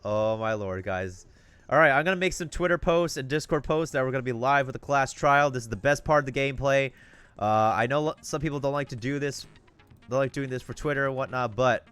Oh my lord, guys. All right, I'm gonna make some Twitter posts and Discord posts that we're gonna be live with the class trial. This is the best part of the gameplay. I know some people don't like to do this. They like doing this for Twitter and whatnot, but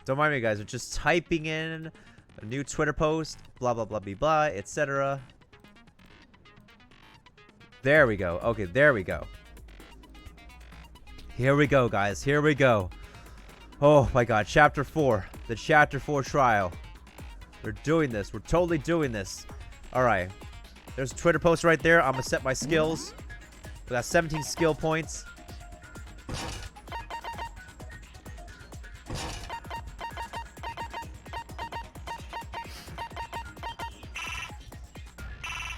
don't mind me, guys. We're just typing in a new Twitter post, blah, blah, blah, blah, blah, etc. There we go. Okay, there we go. Here we go, guys. Here we go. Oh, my God. Chapter 4. The Chapter 4 trial. We're doing this. We're totally doing this. All right. There's a Twitter post right there. I'm going to set my skills. We got 17 skill points.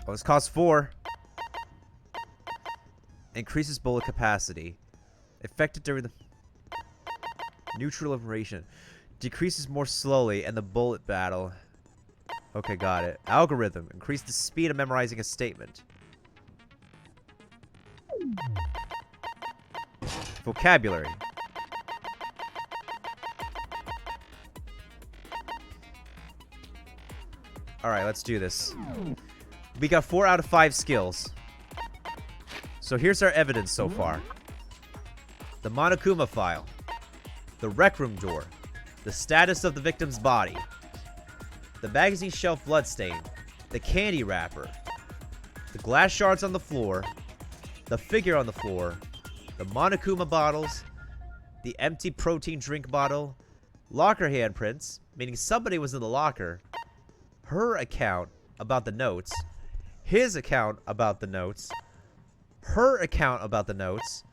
Oh, this costs 4. Increases bullet capacity. Affected during the neutral information. Decreases more slowly and the bullet battle. Okay, got it. Algorithm. Increase the speed of memorizing a statement. Vocabulary. Alright, let's do this. We got 4 out of 5 skills. So here's our evidence so far. The Monokuma file. The rec room door. The status of the victim's body. The magazine shelf bloodstain. The candy wrapper. The glass shards on the floor. The figure on the floor. The Monokuma bottles. The empty protein drink bottle. Locker handprints, meaning somebody was in the locker. Her account about the notes. His account about the notes. Her account about the notes.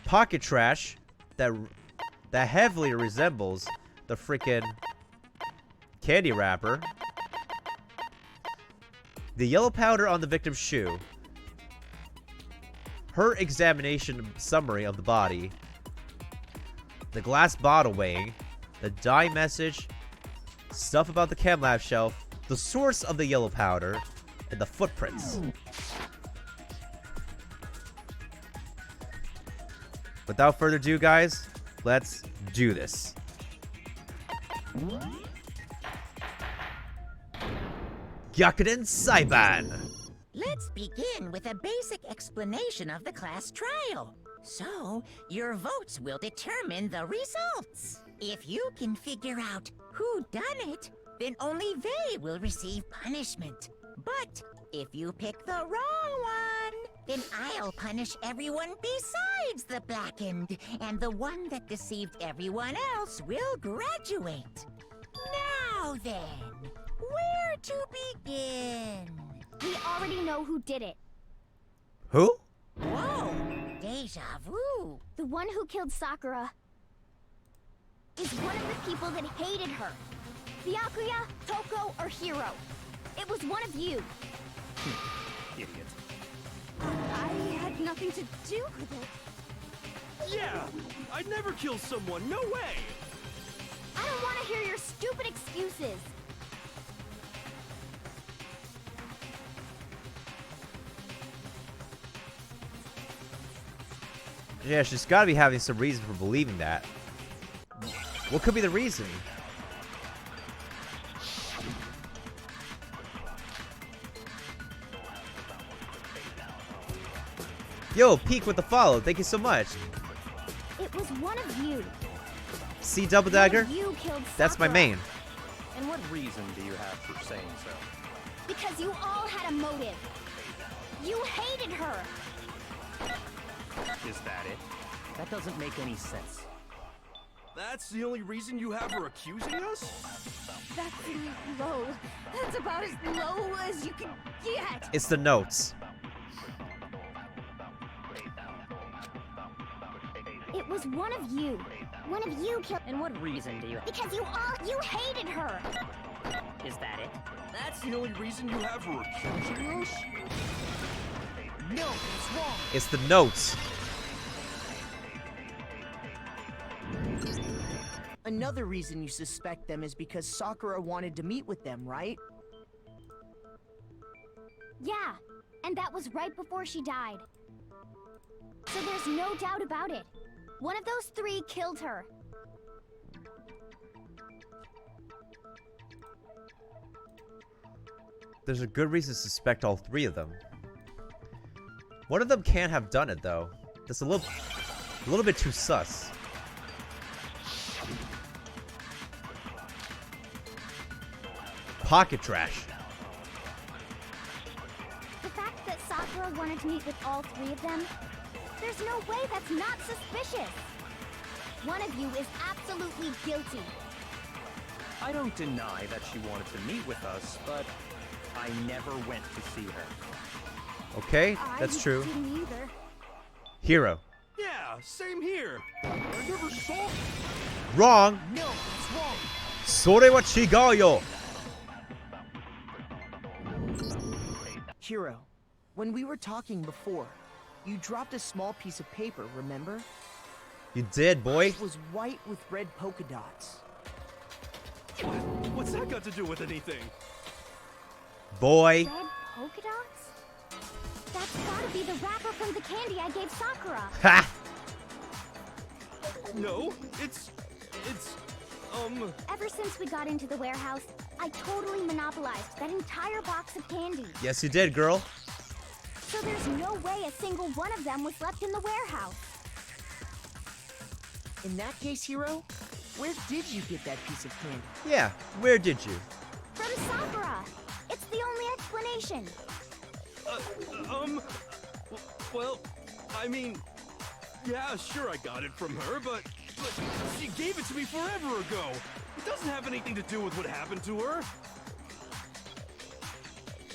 Pocket trash that heavily resembles the freaking candy wrapper. The yellow powder on the victim's shoe. Her examination summary of the body. The glass bottle weighing. The dye message. Stuff about the chem lab shelf. The source of the yellow powder. And the footprints. Without further ado, guys, let's do this. Gyakuten Saiban! Let's begin with a basic explanation of the class trial. So, your votes will determine the results. If you can figure out who done it, then only they will receive punishment. But if you pick the wrong one, then I'll punish everyone besides the blackened, and the one that deceived everyone else will graduate. Now then, where to begin? We already know who did it. Who? Whoa, deja vu. The one who killed Sakura is one of the people that hated her. Byakuya, Toko, or Hiro. It was one of you. Idiot. I had nothing to do with it. Yeah! I'd never kill someone, no way! I don't want to hear your stupid excuses. Yeah, she's gotta be having some reason for believing that. What could be the reason? Yo, Peek with the follow. Thank you so much. It was one of you. See Double Dagger? One of you killed That's my Sakura. main. And what reason do you have for saying so? Because you all had a motive. You hated her. Is that it? That doesn't make any sense. That's the only reason you have her accusing us? That's low. That's about as low as you can get. It's the notes. It was one of you. One of you killed. And what reason do you have? Because you hated her. Is that it? That's the only reason you have her accusing us? No, it's wrong. It's the notes. Another reason you suspect them is because Sakura wanted to meet with them, right? Yeah, and that was right before she died. So there's no doubt about it. One of those three killed her. There's a good reason to suspect all three of them. One of them can't have done it though. That's a little bit too sus. Pocket trash. The fact that Sakura wanted to meet with all three of them, there's no way that's not suspicious. One of you is absolutely guilty. I don't deny that she wanted to meet with us, but I never went to see her. Okay, that's I true. didn't either. Hero. Yeah, same here. I never saw... Wrong. No, it's wrong. それは違うよ. Hiro, when we were talking before, you dropped a small piece of paper, remember? You did, boy. It was white with red polka dots. What's that got to do with anything? Boy. Red polka dots? That's gotta be the wrapper from the candy I gave Sakura. Ha! No, it's... Ever since we got into the warehouse, I totally monopolized that entire box of candy. Yes, you did, girl. So there's no way a single one of them was left in the warehouse. In that case, Hiro, where did you get that piece of candy? Yeah, where did you? From Sakura. It's the only explanation. Well, I mean, yeah, sure I got it from her, but she gave it to me forever ago. It doesn't have anything to do with what happened to her.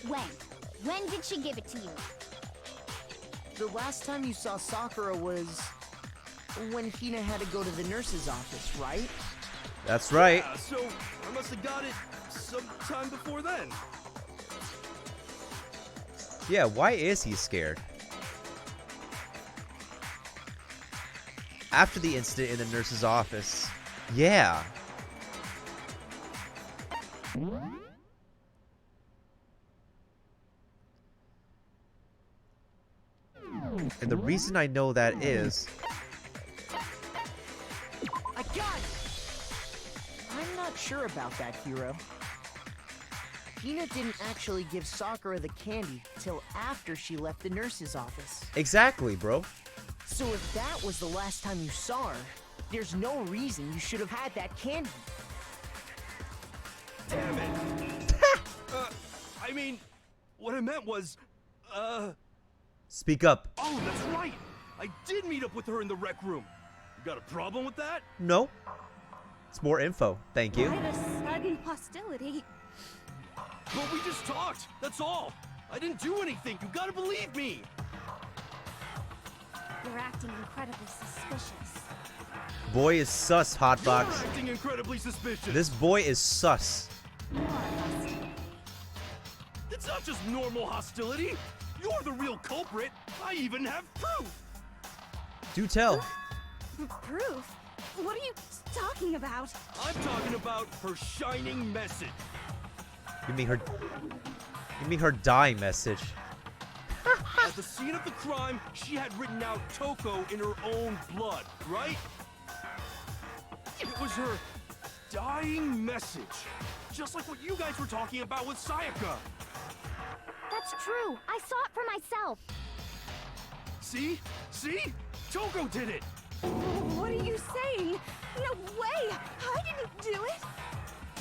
When? When did she give it to you? The last time you saw Sakura was when Hina had to go to the nurse's office, right? That's right. Yeah, so I must have got it sometime before then. Yeah, why is he scared? After the incident in the nurse's office. Yeah. And the reason I know that is... I got it! I'm not sure about that, Hiro. Hina didn't actually give Sakura the candy till after she left the nurse's office. Exactly, bro. So if that was the last time you saw her, there's no reason you should have had that candy. Damn it. I mean, what I meant was, Speak up. oh, that's right. I did meet up with her in the rec room. You got a problem with that? No. It's more info. Thank you. Quite a sudden hostility. But we just talked, that's all. I didn't do anything, you gotta believe me. You're acting incredibly suspicious. Boy is sus, You're Hotbox. acting incredibly suspicious. This boy is sus. It's not just normal hostility. You're the real culprit. I even have proof. Do tell. Proof? What are you talking about? I'm talking about her shining message. You mean her dying message. At the scene of the crime, she had written out Toko in her own blood, right? It was her dying message. Just like what you guys were talking about with Sayaka. That's true. I saw it for myself. See? See? Toko did it! What are you saying? No way! I didn't do it!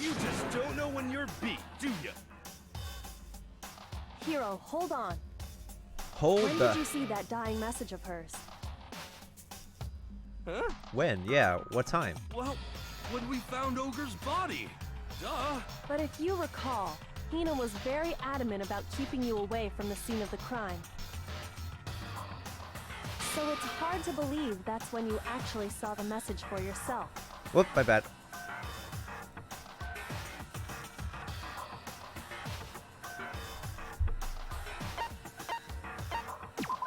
You just don't know when you're beat, do you? Hiro, hold on. Hold When the... did you see that dying message of hers? Huh? When? Yeah, what time? Well, when we found Ogre's body. Duh. But if you recall, Hina was very adamant about keeping you away from the scene of the crime. So it's hard to believe that's when you actually saw the message for yourself. Whoop, my bad.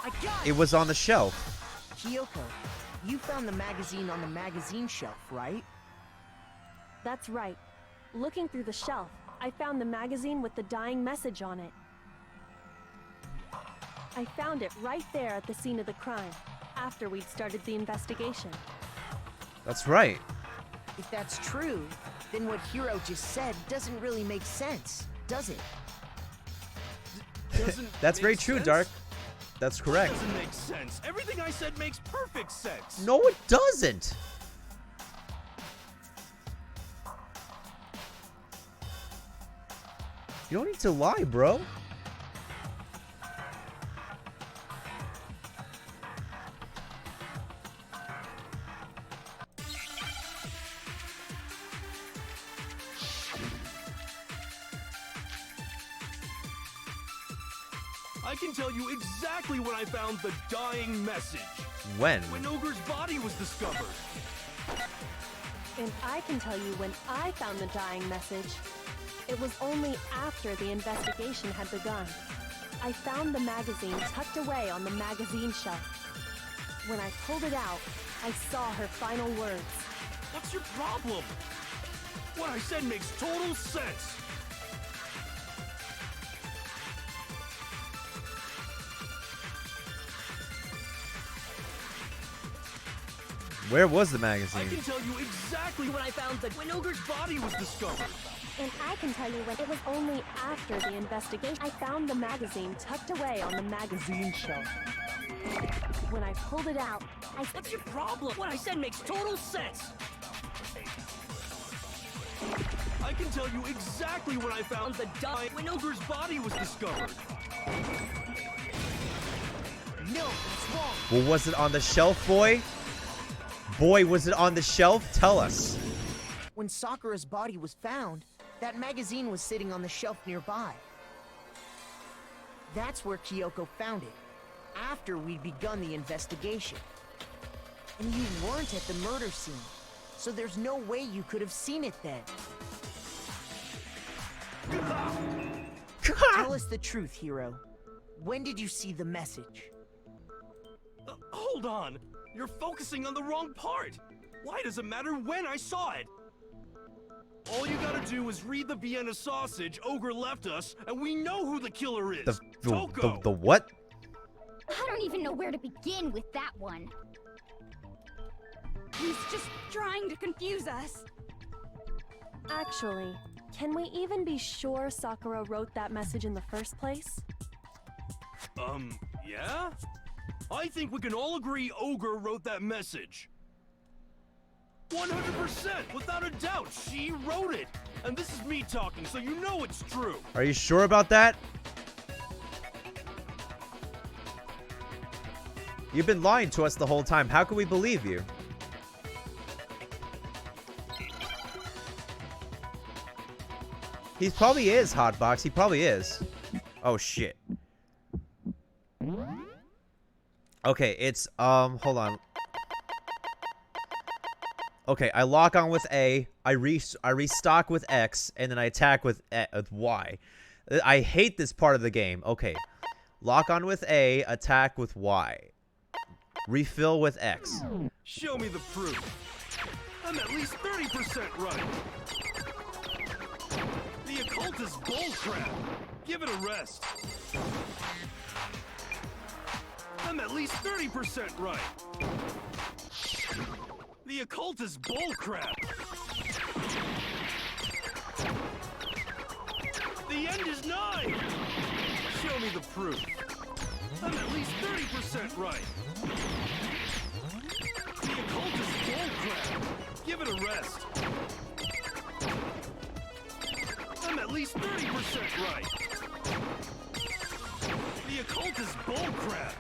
I got It was on the shelf. Kyoko, you found the magazine on the magazine shelf, right? That's right. Looking through the shelf, I found the magazine with the dying message on it. I found it right there at the scene of the crime, after we'd started the investigation. That's right. If that's true, then what Hiro just said doesn't really make sense, does it? Doesn't That's make very true, sense? Dark. That's correct. Doesn't make sense. Everything I said makes perfect sense. No, it doesn't. You don't need to lie, bro. I can tell you exactly when I found the dying message. When? When Ogre's body was discovered. And I can tell you when I found the dying message. It was only after the investigation had begun. I found the magazine tucked away on the magazine shelf. When I pulled it out, I saw her final words. What's your problem? What I said makes total sense. Where was the I magazine? can tell you exactly when I found when Ogre's body was discovered. And I can tell you when it was only after the investigation. I found the magazine tucked away on the magazine shelf. When I pulled it out, I... What's your problem? What I said makes total sense. I can tell you exactly when I found when Ogre's body was discovered. No, that's wrong. Well, was it on the shelf, boy? Boy, was it on the shelf? Tell us. When Sakura's body was found, that magazine was sitting on the shelf nearby. That's where Kyoko found it, after we'd begun the investigation. And you weren't at the murder scene, so there's no way you could have seen it then. Tell us the truth, Hiro. When did you see the message? Hold on. You're focusing on the wrong part. Why does it matter when I saw it? All you gotta do is read the Vienna sausage Ogre left us, and we know who the killer is. Toko. The what? I don't even know where to begin with that one. He's just trying to confuse us. Actually, can we even be sure Sakura wrote that message in the first place? Yeah? I think we can all agree Ogre wrote that message. 100%, without a doubt, she wrote it. And this is me talking, so you know it's true. Are you sure about that? You've been lying to us the whole time. How can we believe you? He probably is, Hotbox. He probably is. Oh, shit. Okay, it's, hold on. Okay, I lock on with A, I restock with X, and then I attack with Y. I hate this part of the game. Okay, lock on with A, attack with Y. Refill with X. Show me the proof. I'm at least 30% right. The occult is bullcrap. Give it a rest. I'm at least 30% right. The occult is bullcrap. The end is 9. Show me the proof. I'm at least 30% right. The occult is bullcrap. Give it a rest. I'm at least 30% right. The occult is bullcrap.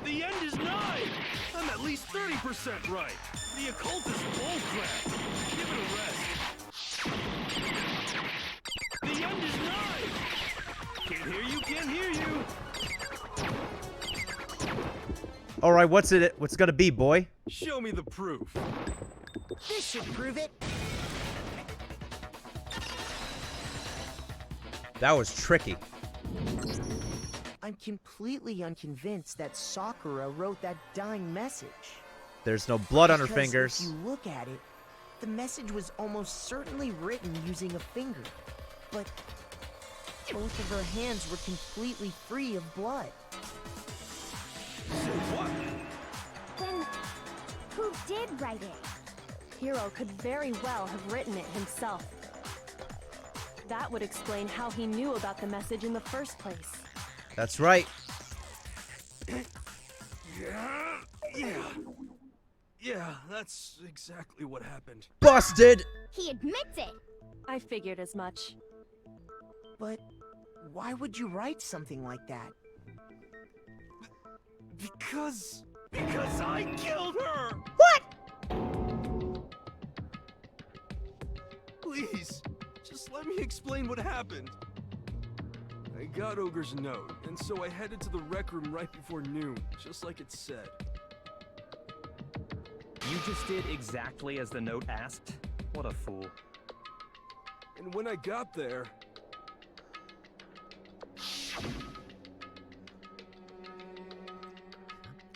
The end is nigh! I'm at least 30% right. The occult is bullcrap. Give it a rest. The end is nigh! Can't hear you, can't hear you! All right, what's it? What's it gonna be, boy? Show me the proof. This should prove it. That was tricky. I'm completely unconvinced that Sakura wrote that dying message. There's no blood on her Because fingers. if you look at it, the message was almost certainly written using a finger. But both of her hands were completely free of blood. Say what? Then, who did write it? Hiro could very well have written it himself. That would explain how he knew about the message in the first place. That's right. Yeah, that's exactly what happened. Busted! He admits it! I figured as much. But why would you write something like that? Because I killed her! What? Please, just let me explain what happened. I got Ogre's note, and so I headed to the rec room right before noon, just like it said. You just did exactly as the note asked? What a fool. And when I got there,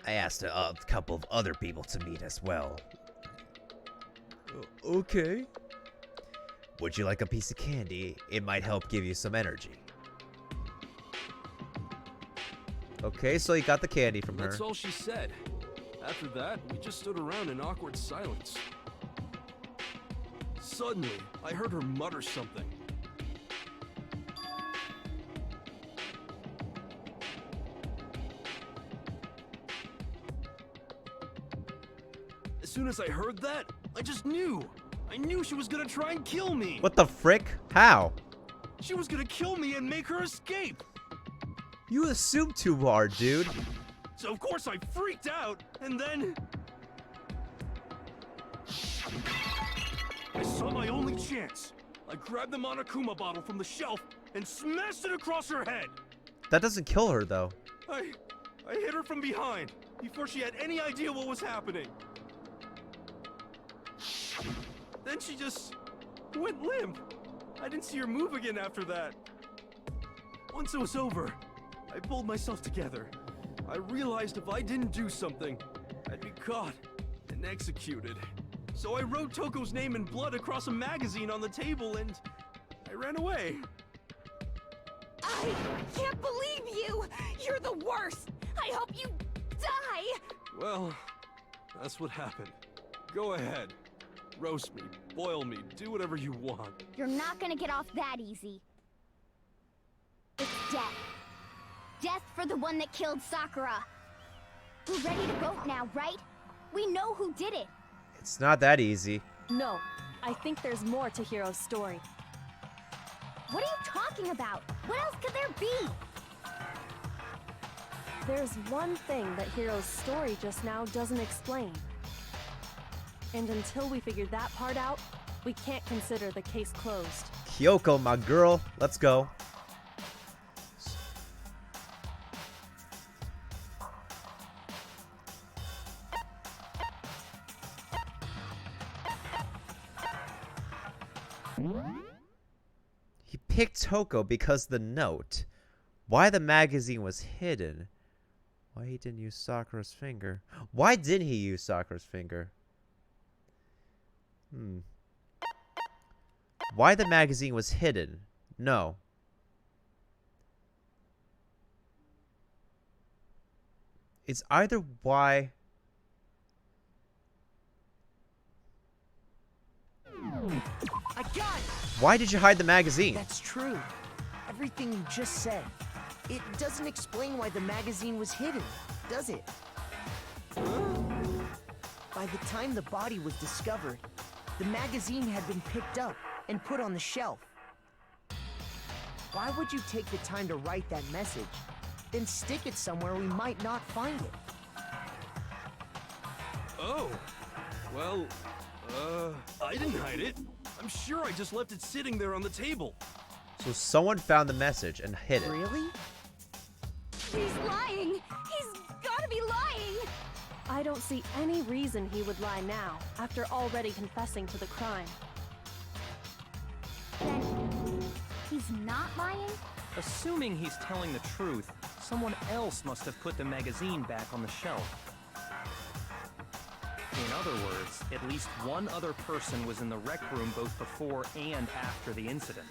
I asked a couple of other people to meet as well. Okay. Would you like a piece of candy? It might help give you some energy. Okay, so you got the candy from her. that's all she said. After that, we just stood around in awkward silence. Suddenly, I heard her mutter something. As soon as I heard that, I just knew. I knew she was gonna try and kill me. What the frick? How? She was gonna kill me and make her escape. You assume too hard, dude. So of course I freaked out, and then... I saw my only chance. I grabbed the Monokuma bottle from the shelf and smashed it across her head. That doesn't kill her, though. I hit her from behind, before she had any idea what was happening. Then she just went limp. I didn't see her move again after that. Once it was over, I pulled myself together. I realized if I didn't do something, I'd be caught and executed. So I wrote Toko's name in blood across a magazine on the table and I ran away. I can't believe you! You're the worst! I hope you die! Well, that's what happened. Go ahead. Roast me, boil me, do whatever you want. You're not gonna get off that easy. It's death. Death for the one that killed Sakura. We're ready to vote now, right? We know who did it. It's not that easy. No, I think there's more to Hiro's story. What are you talking about? What else could there be? There's one thing that Hiro's story just now doesn't explain. And until we figure that part out, we can't consider the case closed. Kyoko, my girl, let's go. He picked Toko because the note. Why the magazine was hidden. Why he didn't use Sakura's finger. Why didn't he use Sakura's finger? Why the magazine was hidden? No. It's either why... I got it! Why did you hide the magazine? That's true. Everything you just said. It doesn't explain why the magazine was hidden, does it? By the time the body was discovered, the magazine had been picked up and put on the shelf. Why would you take the time to write that message, then stick it somewhere we might not find it? Oh. Well, I didn't hide it. I'm sure I just left it sitting there on the table. So someone found the message and hid it. Really? He's lying! He's gotta be lying! I don't see any reason he would lie now, after already confessing to the crime. Then he's not lying? Assuming he's telling the truth, someone else must have put the magazine back on the shelf. In other words, at least one other person was in the rec room both before and after the incident.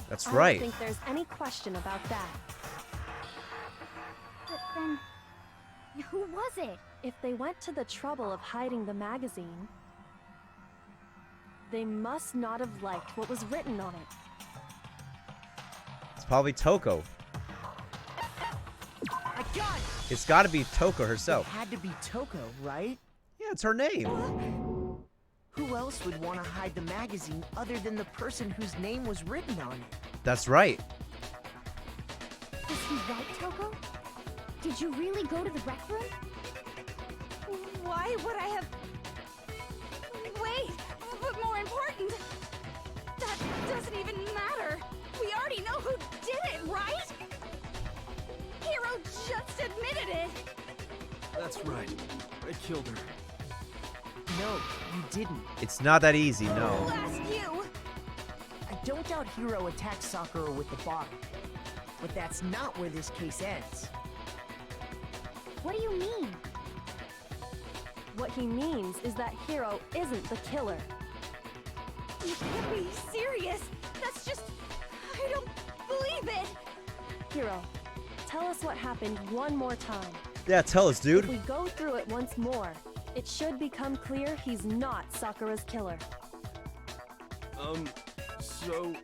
That's I right. don't think there's any question about that. But then, who was it? If they went to the trouble of hiding the magazine, they must not have liked what was written on it. It's probably Toko. I got it! It's got to be Toko herself. It had to be Toko, right? Yeah, it's her name. Who else would want to hide the magazine other than the person whose name was written on it? That's right. Is he right, Toko? Did you really go to the rec room? Why would I have... Wait, but more important, that doesn't even matter. We already know who did it, right? Hero just admitted it. That's right. I killed her. No, you didn't. It's not that easy, no. Who asked you? I don't doubt Hiro attacked Sakura with the bottle. But that's not where this case ends. What do you mean? What he means is that Hiro isn't the killer. You can't be serious. That's just... I don't believe it. Hiro, tell us what happened one more time. Yeah, tell us, If dude. we go through it once more, it should become clear he's not Sakura's killer. So,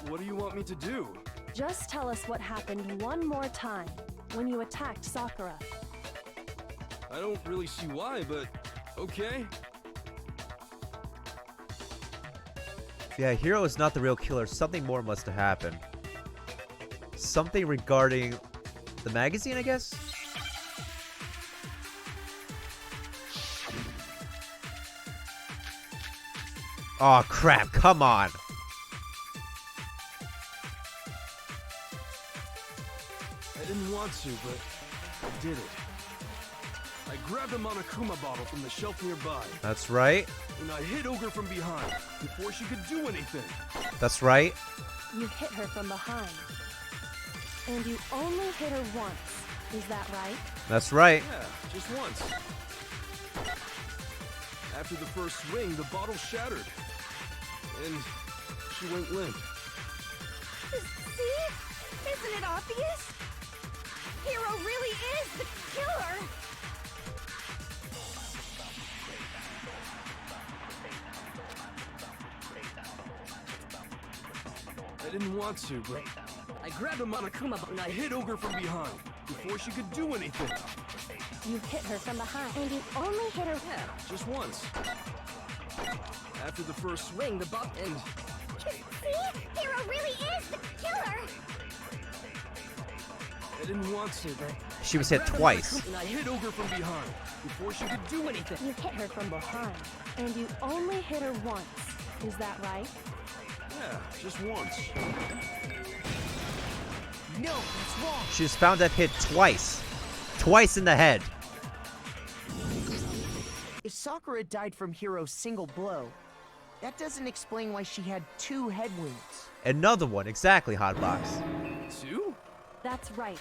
what do you want me to do? Just tell us what happened one more time when you attacked Sakura. I don't really see why, but okay. Yeah, Hiro is not the real killer. Something more must have happened. Something regarding the magazine, I guess? Oh crap, come on. I didn't want to, but I did it. I grabbed a Monokuma bottle from the shelf nearby, That's right. and I hit Ogre from behind before she could do anything. That's right. You hit her from behind. And you only hit her once. Is that right? That's right. Yeah, just once. After the first swing, the bottle shattered. And she went limp. See? Isn't it obvious? Hero really is the killer! I didn't want to, but I grabbed a Monokuma bottle and I hit Ogre from behind before she could do anything. You hit her from behind. And you only hit her... Yeah, just once. After the first swing, the bottle and See? Hero really is the killer! I didn't want to, but She was hit twice. and I hit Ogre from behind before she could do anything. You hit her from behind. And you only hit her once. Is that right? Yeah, just once. No, that's wrong. She was found to have hit twice. Twice in the head. If Sakura died from Hiro's single blow, that doesn't explain why she had 2 head wounds. Another one, exactly, Hotbox. 2? That's right.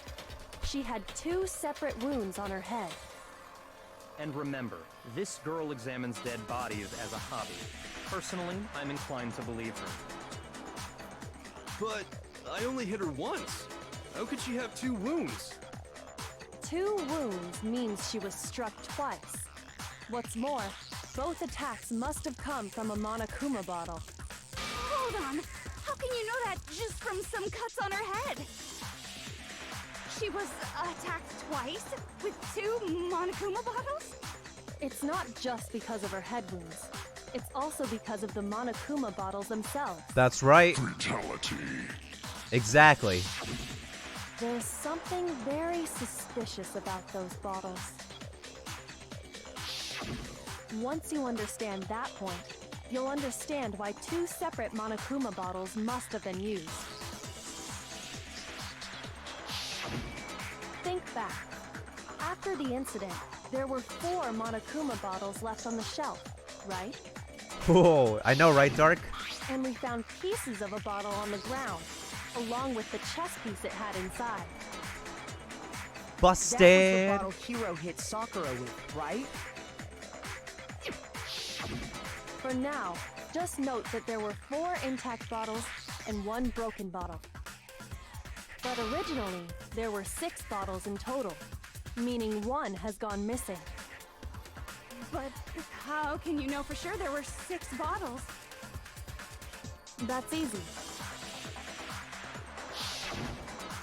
She had 2 separate wounds on her head. And remember, this girl examines dead bodies as a hobby. Personally, I'm inclined to believe her. But I only hit her once. How could she have 2 wounds? 2 wounds means she was struck twice. What's more, both attacks must have come from a Monokuma bottle. Hold on. How can you know that just from some cuts on her head? She was attacked twice with 2 Monokuma bottles? It's not just because of her head wounds. It's also because of the Monokuma bottles themselves. That's right. Fatality. Exactly. There's something very suspicious about those bottles. Once you understand that point, you'll understand why 2 separate Monokuma bottles must have been used. Think back. After the incident, there were 4 Monokuma bottles left on the shelf, right? Whoa, I know, right, Dark? And we found pieces of a bottle on the ground, along with the chess piece it had inside. Busted. That was the bottle Hiro hit Sakura with, right? For now, just note that there were 4 intact bottles and 1 broken bottle. But originally, there were 6 bottles in total, meaning 1 has gone missing. But how can you know for sure there were 6 bottles? That's easy.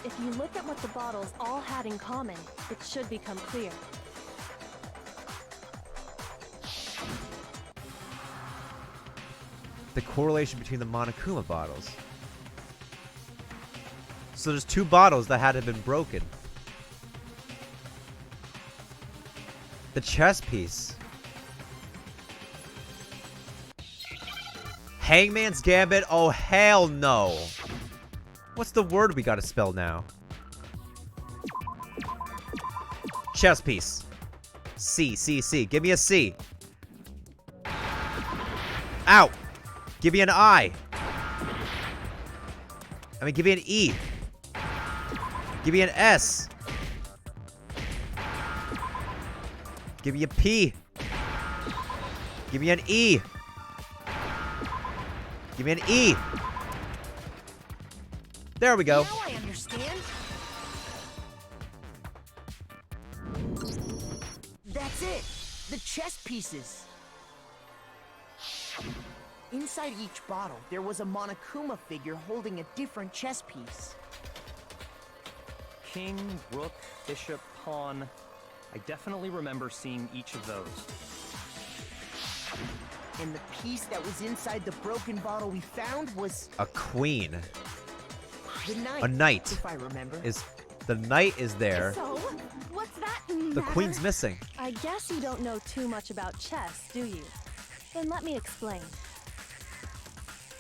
If you look at what the bottles all had in common, it should become clear. The correlation between the Monokuma bottles. So there's 2 bottles that had been broken. The chess piece. Hangman's Gambit? Oh, hell no. What's the word we gotta spell now? Chess piece. C, C, C. Give me a C. Ow! Give me an I. I mean, give me an E. Give me an S. Give me a P. Give me an E. Give me an E. There we go. Now I understand. That's it. The chess pieces. Inside each bottle, there was a Monokuma figure holding a different chess piece. King, rook, bishop, pawn. I definitely remember seeing each of those. And the piece that was inside the broken bottle we found was A queen. the knight. A knight. If I remember. The knight is there. So, what's that The matter? queen's missing. I guess you don't know too much about chess, do you? Then let me explain.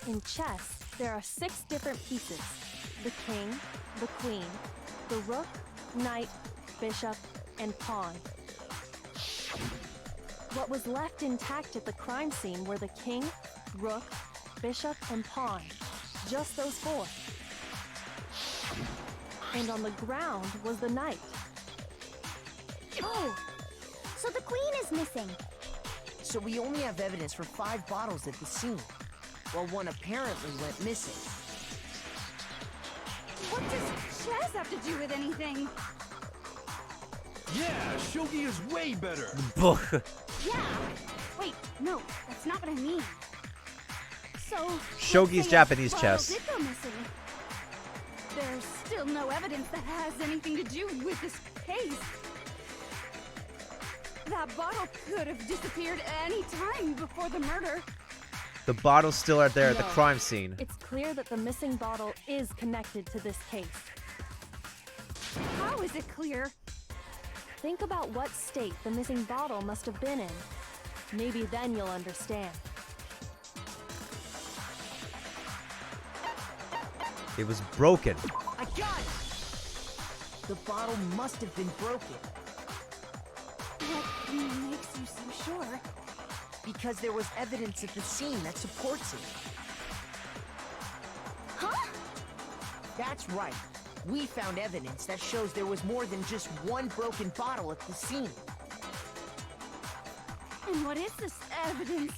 In chess, there are 6 different pieces. The king, the queen, the rook, knight, bishop, and pawn. What was left intact at the crime scene were the king, rook, bishop, and pawn. Just those 4. And on the ground was the knight. Oh, so the queen is missing. So we only have evidence for 5 bottles at the scene, while 1 apparently went missing. What does chess have to do with anything? Yeah, Shogi is way better. Yeah. Wait, no, that's not what I mean. So, Shogi's let's say Japanese a chess. bottle did go missing. There's still no evidence that has anything to do with this case. That bottle could have disappeared any time before the murder. The bottles still are there at the No. crime scene. It's clear that the missing bottle is connected to this case. How is it clear? Think about what state the missing bottle must have been in. Maybe then you'll understand. It was broken. I got it! The bottle must have been broken What makes you so sure? because there was evidence at the scene that supports it. Huh? That's right. We found evidence that shows there was more than just 1 broken bottle at the scene. And what is this evidence?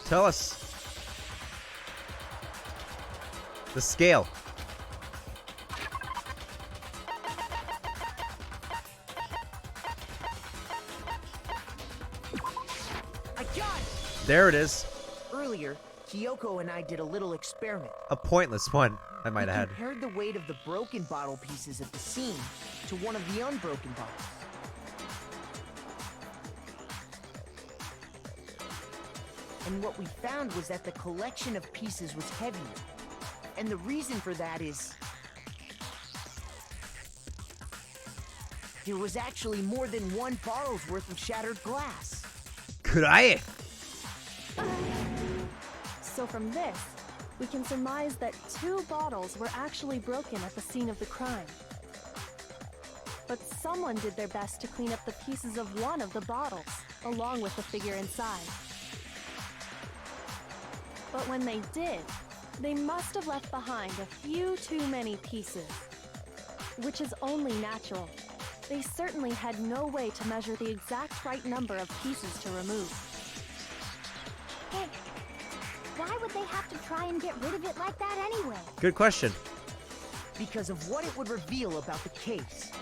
Tell us. The scale. I got it! There it is. Earlier, Kyoko and I did a little experiment. A pointless one, I might We add. compared the weight of the broken bottle pieces at the scene to one of the unbroken bottles. And what we found was that the collection of pieces was heavier. And the reason for that is there was actually more than 1 bottle's worth of shattered glass. Could I? So from this, we can surmise that 2 bottles were actually broken at the scene of the crime. But someone did their best to clean up the pieces of one of the bottles, along with the figure inside. But when they did, they must have left behind a few too many pieces. Which is only natural. They certainly had no way to measure the exact right number of pieces to remove. Hey, why would they have to try and get rid of it like that anyway? Good question. Because of what it would reveal about the case.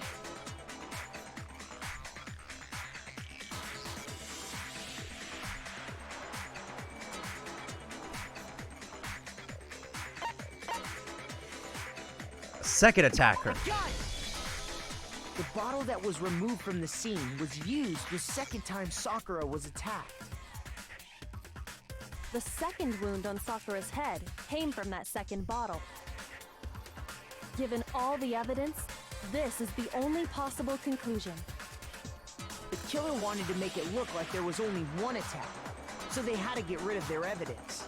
Second attacker. Got it! The bottle that was removed from the scene was used the second time Sakura was attacked. The second wound on Sakura's head came from that second bottle. Given all the evidence, this is the only possible conclusion. The killer wanted to make it look like there was only one attack, so they had to get rid of their evidence.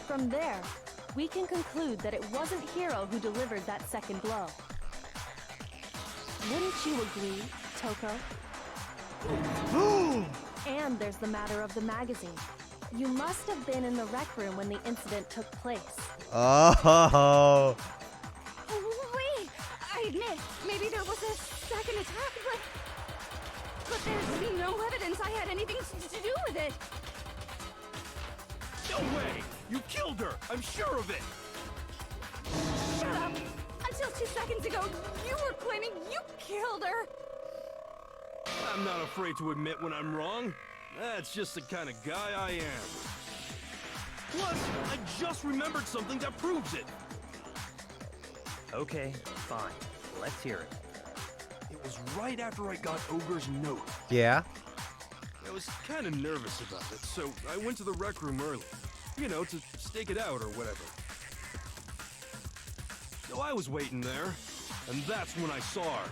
From there, we can conclude that it wasn't Hiro who delivered that second blow. Wouldn't you agree, Toko? And there's the matter of the magazine. You must have been in the rec room when the incident took place. Oh. Wait, I admit, maybe there was a second attack, but there's no evidence I had anything to do with it. No way! You killed her! I'm sure of it! Shut up! Until 2 seconds ago, you were claiming you killed her! I'm not afraid to admit when I'm wrong. That's just the kind of guy I am. Plus, I just remembered something that proves it. Okay, fine. Let's hear it. It was right after I got Ogre's note. Yeah. I was kind of nervous about it, so I went to the rec room early. You know, to stake it out or whatever. So I was waiting there, and that's when I saw her.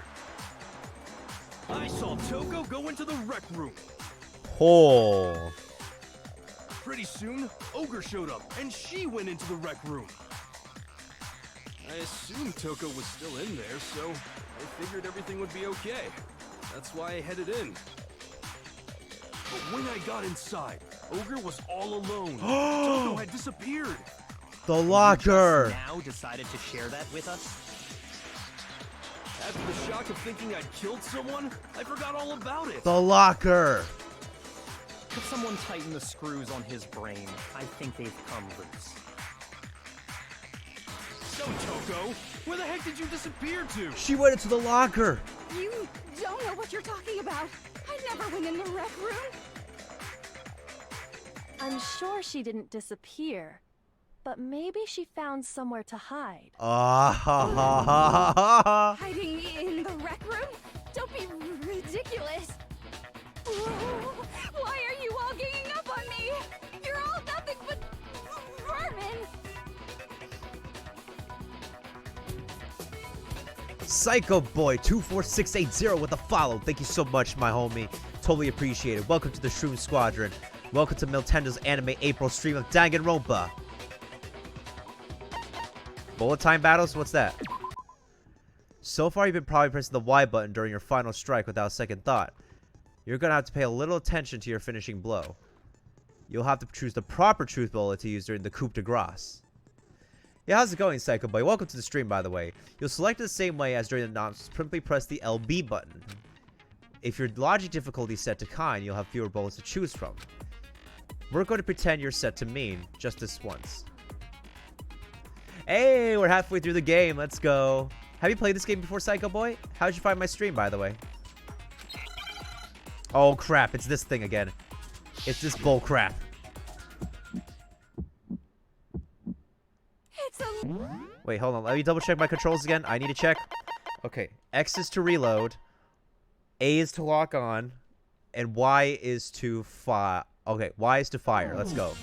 I saw Toko go into the rec room. Oh. Pretty soon, Ogre showed up, and she went into the rec room. I assumed Toko was still in there, so I figured everything would be okay. That's why I headed in. But when I got inside, Ogre was all alone. Toko had disappeared. The locker. Now decided to share that with us? After the shock of thinking I'd killed someone, I forgot all about it. The locker. Could someone tighten the screws on his brain? I think they've come loose. So, Toko, where the heck did you disappear to? She went into the locker. You don't know what you're talking about. I never went in the rec room. I'm sure she didn't disappear, but maybe she found somewhere to hide. Hiding in the rec room? Don't be ridiculous. Why are you all ganging up on me? You're all nothing but vermin. Psycho Boy 24680 with a follow. Thank you so much, my homie. Totally appreciate it. Welcome to the Shroom Squadron. Welcome to Miltendo's Anime April stream of Danganronpa. Bullet time battles? What's that? So far, you've been probably pressing the Y button during your final strike without second thought. You're gonna have to pay a little attention to your finishing blow. You'll have to choose the proper truth bullet to use during the coup de grace. Yeah, how's it going, Psycho Boy? Welcome to the stream, by the way. You'll select it the same way as during the nonce. Simply press the LB button. If your logic difficulty is set to kind, you'll have fewer bullets to choose from. We're going to pretend you're set to mean, just this once. Hey, we're halfway through the game. Let's go. Have you played this game before, Psycho Boy? How'd you find my stream, by the way? Oh, crap. It's this thing again. It's this bull crap. Wait, hold on. Let me double check my controls again. I need to check. Okay. X is to reload. A is to lock on. And Y is to fire. Okay, Y is to fire. Let's go.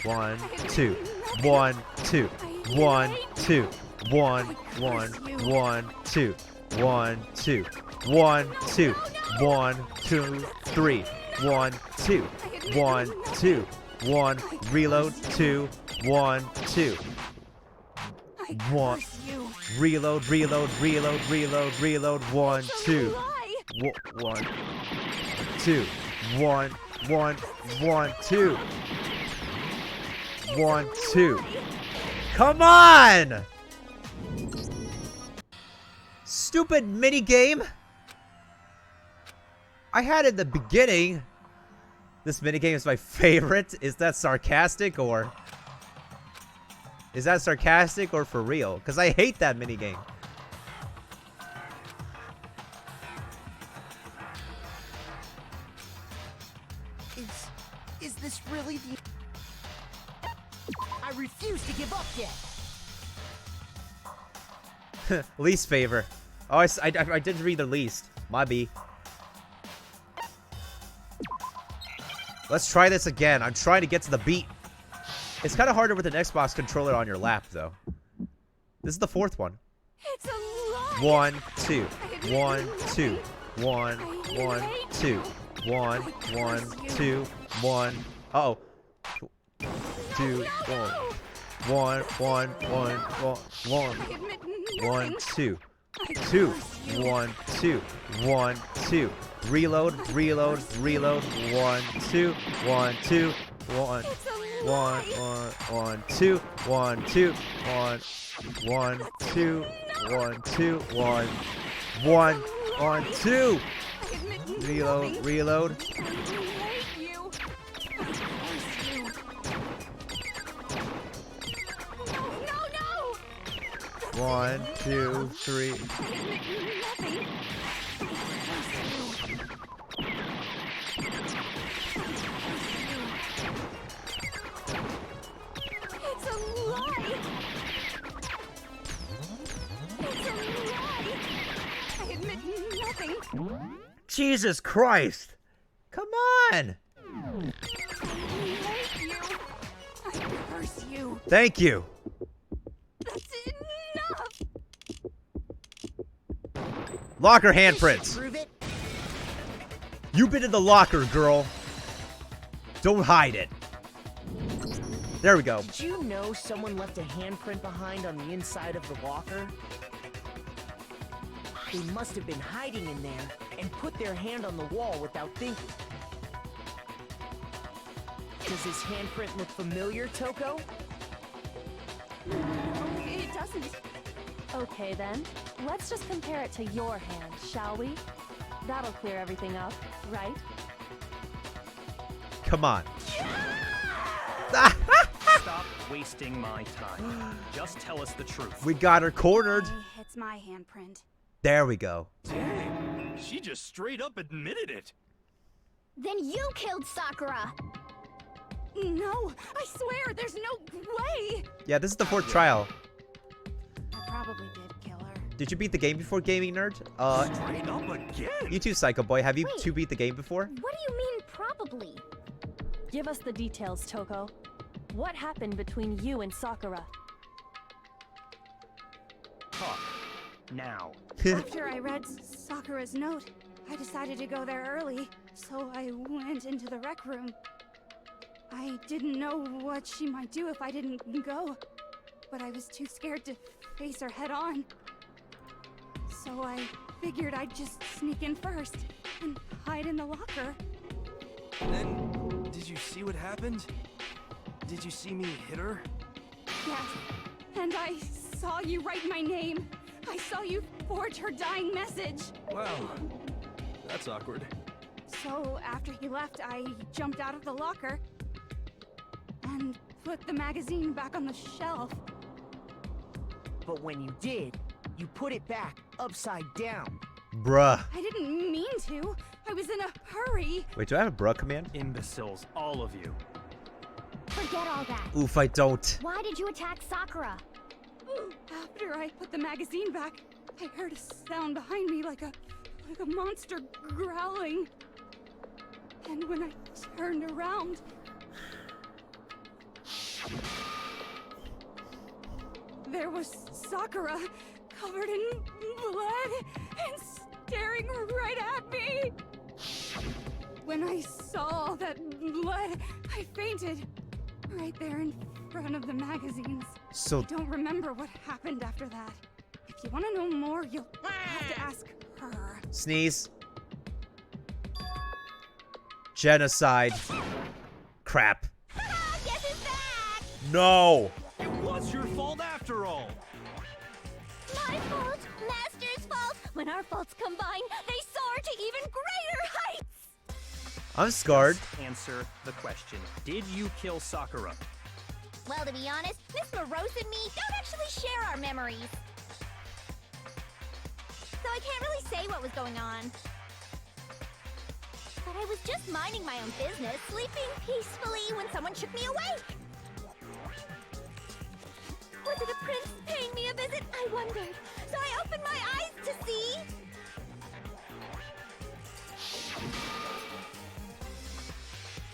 1, 2. 1, 2. 1, 2. 1, 1, 1, 2. 1, 2. 1, 2. 1, 2, 3. 1, 2. 1, 2. 1. Reload. 2. 1, 2. 1. Reload, reload, reload, reload, reload. 1, 2. 1, 2. 1, 1, 1, 2. 1, 2. Come on! Stupid mini game. I had it in the beginning. This minigame is my favorite. Is that sarcastic or... Is that sarcastic or for real? Because I hate that minigame. Is this really the... I refuse to give up yet. Least favor. Oh, I didn't read the least. My B. Let's try this again. I'm trying to get to the beat. It's kind of harder with an Xbox controller on your lap, though. This is the fourth one. It's a lie. 1, 2. 1, 2. 1, 1, 2. 1, 1, 2. 1. Uh-oh. 2, 1. 1, 1, 1, 1. 1, 2. 2. 1, 2. 1, 2. Reload, reload, reload. 1, 2. 1, 2. 1. 1, 1, 2. 1, 2. 1, 1, 2. 1, 2. 1. 1, 1, 2. Reload, reload. No. 1, 2, 3. It's a lie. I admit nothing. Jesus Christ! Come on! I hate you. I curse you. Thank you. That's enough. Locker handprints. Prove it. You've been in the locker, girl. Don't hide it. There we go. Did you know someone left a handprint behind on the inside of the locker? They must have been hiding in there and put their hand on the wall without thinking. Does this handprint look familiar, Toko? It doesn't. Okay then, let's just compare it to your hand, shall we? That'll clear everything up, right? Come on. Stop wasting my time. Just tell us the truth. We got her cornered. It's my handprint. There we go. Dang, she just straight up admitted it. Then you killed Sakura. No, I swear, there's no way. Yeah, this is the fourth trial. I probably did kill her. Did you beat the game before, gaming nerd? Straight up again. You too, Psycho Boy. Have you Wait. two beat the game before? What do you mean, probably? Give us the details, Toko. What happened between you and Sakura? Talk. Now. After I read Sakura's note, I decided to go there early, so I went into the rec room. I didn't know what she might do if I didn't go, but I was too scared to face her head on. So I figured I'd just sneak in first and hide in the locker. Then, did you see what happened? Did you see me hit her? Yes, and I saw you write my name. I saw you forge her dying message. Wow, that's awkward. So after he left, I jumped out of the locker and put the magazine back on the shelf. But when you did, you put it back upside down. Bruh. I didn't mean to. I was in a hurry. Wait, do I have a bruh command? Imbeciles, all of you. Forget all that. Oof, I don't. Why did you attack Sakura? After I put the magazine back, I heard a sound behind me like a monster growling. And when I turned around, there was Sakura, covered in blood and staring right at me. When when I saw all that blood, I fainted. Right there in front of the magazines. So I don't remember what happened after that. If you want to know more, you'll have to ask her. sneeze. Genocide. Crap. Guess who's back? No. It was your fault after all. My fault, Master's fault. When our faults combine, they soar to even greater heights. I'm scarred. Answer the question. Did you kill Sakura? Well, to be honest, Miss Morose and me don't actually share our memories. So I can't really say what was going on. But I was just minding my own business, sleeping peacefully when someone shook me awake. Was it a prince paying me a visit? I wondered. So I opened my eyes to see...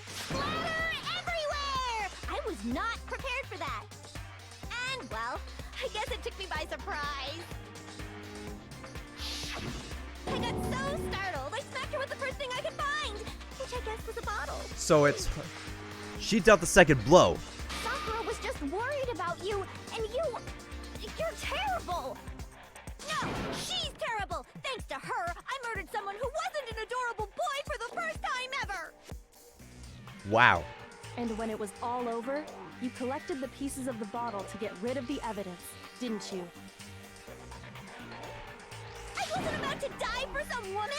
Splatter everywhere! I was not prepared for that. And, well, I guess it took me by surprise. I got so startled, I smacked her with the first thing I could find, which I guess was a bottle. So it's... She dealt the second blow. Sakura was just worried about you, and you're terrible. No, she's terrible. Thanks to her, I murdered someone who wasn't an adorable boy for the first time ever. Wow. And when it was all over, you collected the pieces of the bottle to get rid of the evidence, didn't you? I wasn't about to die for some woman.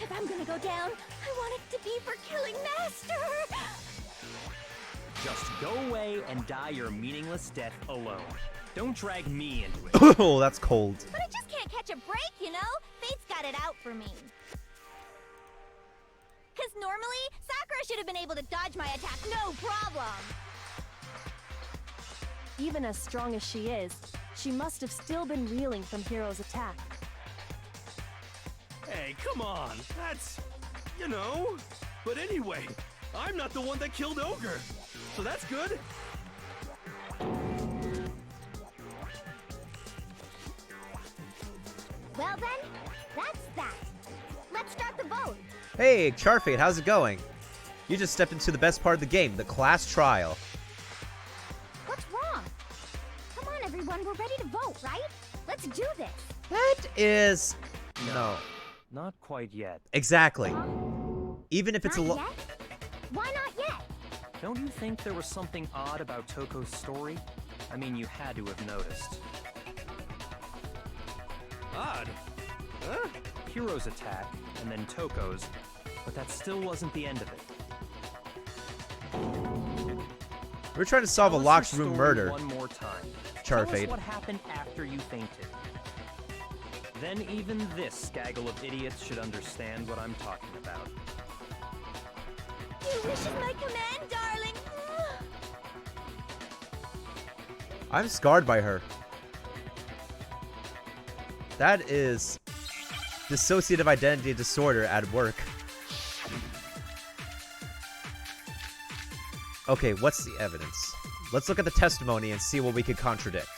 If I'm gonna go down, I want it to be for killing Master. Just go away and die your meaningless death alone. Don't drag me into it. Oh, that's cold. But I just can't catch a break, you know? Fate's got it out for me. Because normally, Sakura should have been able to dodge my attack no problem. Even as strong as she is, she must have still been reeling from Hiro's attack. Hey, come on. That's, you know. But anyway, I'm not the one that killed Ogre. So that's good. Well then, that's that. Let's start the vote. Hey, Charfate, how's it going? You just stepped into the best part of the game, the class trial. What's wrong? Come on, everyone, we're ready to vote, right? Let's do this. That is... No. Not quite yet. Exactly. Even if it's a Not lo- yet? Why not yet? Don't you think there was something odd about Toko's story? I mean, you had to have noticed. Odd. Huh? Hiro's attack, and then Toko's, but that still wasn't the end of it. We're trying to solve a Tell us locked your room story murder. One more time. Tell us Charfate. what happened after you fainted. Then even this gaggle of idiots should understand what I'm talking about. Your wish is my command, darling. I'm scarred by her. That is dissociative identity disorder at work. Okay, what's the evidence? Let's look at the testimony and see what we could contradict.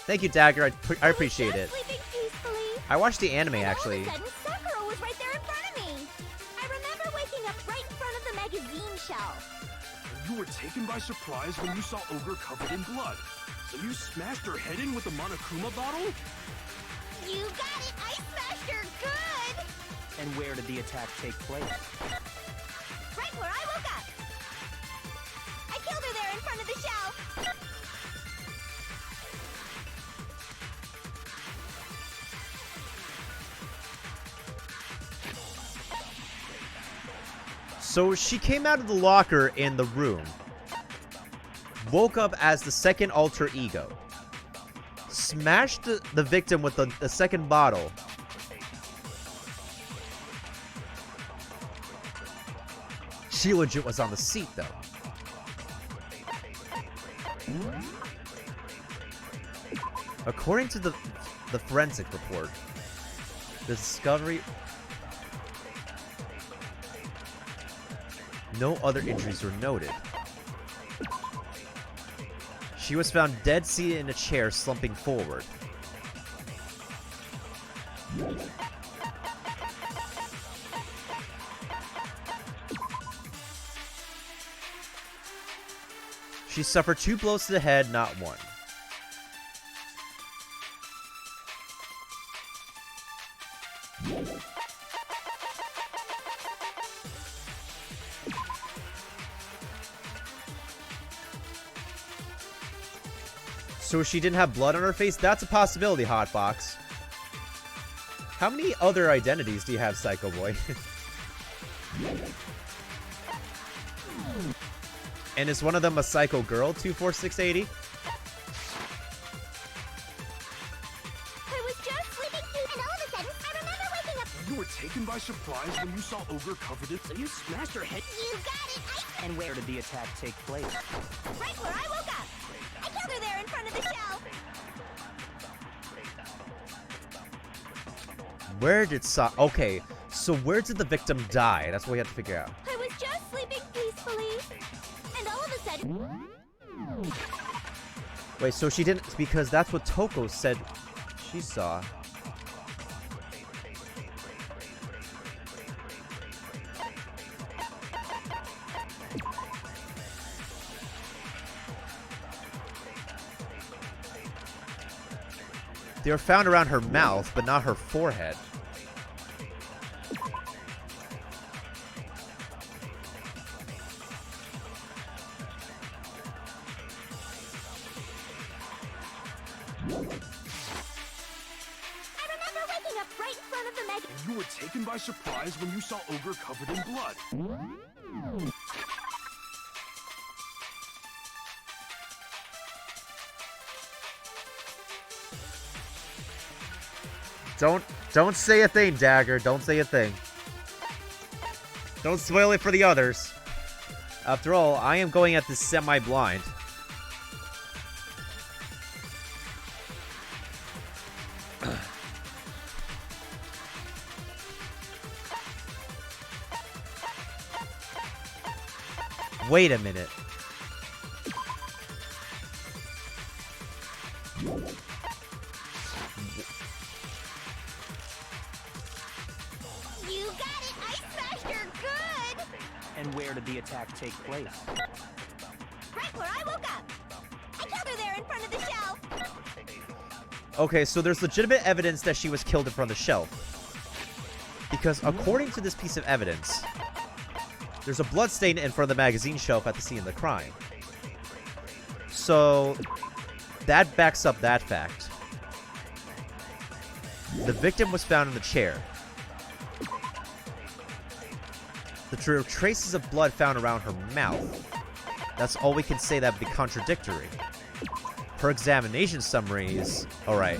Thank you, Dagger. I appreciate it. Sleeping peacefully. I watched the anime, And actually. all of a sudden, Sakura was right there in front of me. I remember waking up right in front of the magazine shelf. You were taken by surprise when you saw Ogre covered in blood. So you smashed her head in with the Monokuma bottle? You got it! I smashed her good! And where did the attack take place? Right where I woke up. I killed her there in front of the shelf. So she came out of the locker in the room, woke up as the second alter ego, smashed the victim with the second bottle, she legit was on the seat though. According to the forensic report, the discovery... No other injuries were noted. She was found dead seated in a chair, slumping forward. She suffered 2 blows to the head, not 1. So she didn't have blood on her face? That's a possibility, Hotbox. How many other identities do you have, Psycho Boy? And is one of them a Psycho Girl, 24680? I was just sleeping and all of a sudden I remember waking up. You were taken by surprise when you saw Ogre covered in... So you smashed her head. You got it! And where did the attack take place? Right where I woke up! I killed her there in front of the shell! Where did Okay, so where did the victim die? That's what we have to figure out. I was just sleeping peacefully, and all of a sudden... Wait, so she didn't... Because that's what Toko said she saw. They were found around her mouth, but not her forehead. I remember waking up right in front of the Mega... And you were taken by surprise when you saw Ogre covered in blood. Don't say a thing, Dagger. Don't say a thing. Don't spoil it for the others. After all, I am going at this semi-blind. Wait a minute. You got it! I smashed her good! And where did the attack take place? Right where I woke up! I killed her there in front of the shelf! Okay, so there's legitimate evidence that she was killed in front of the shelf. Because according to this piece of evidence, there's a blood stain in front of the magazine shelf at the scene of the crime. So that backs up that fact. The victim was found in the chair. The traces of blood found around her mouth. That's all we can say that would be contradictory. Her examination summary is... Alright.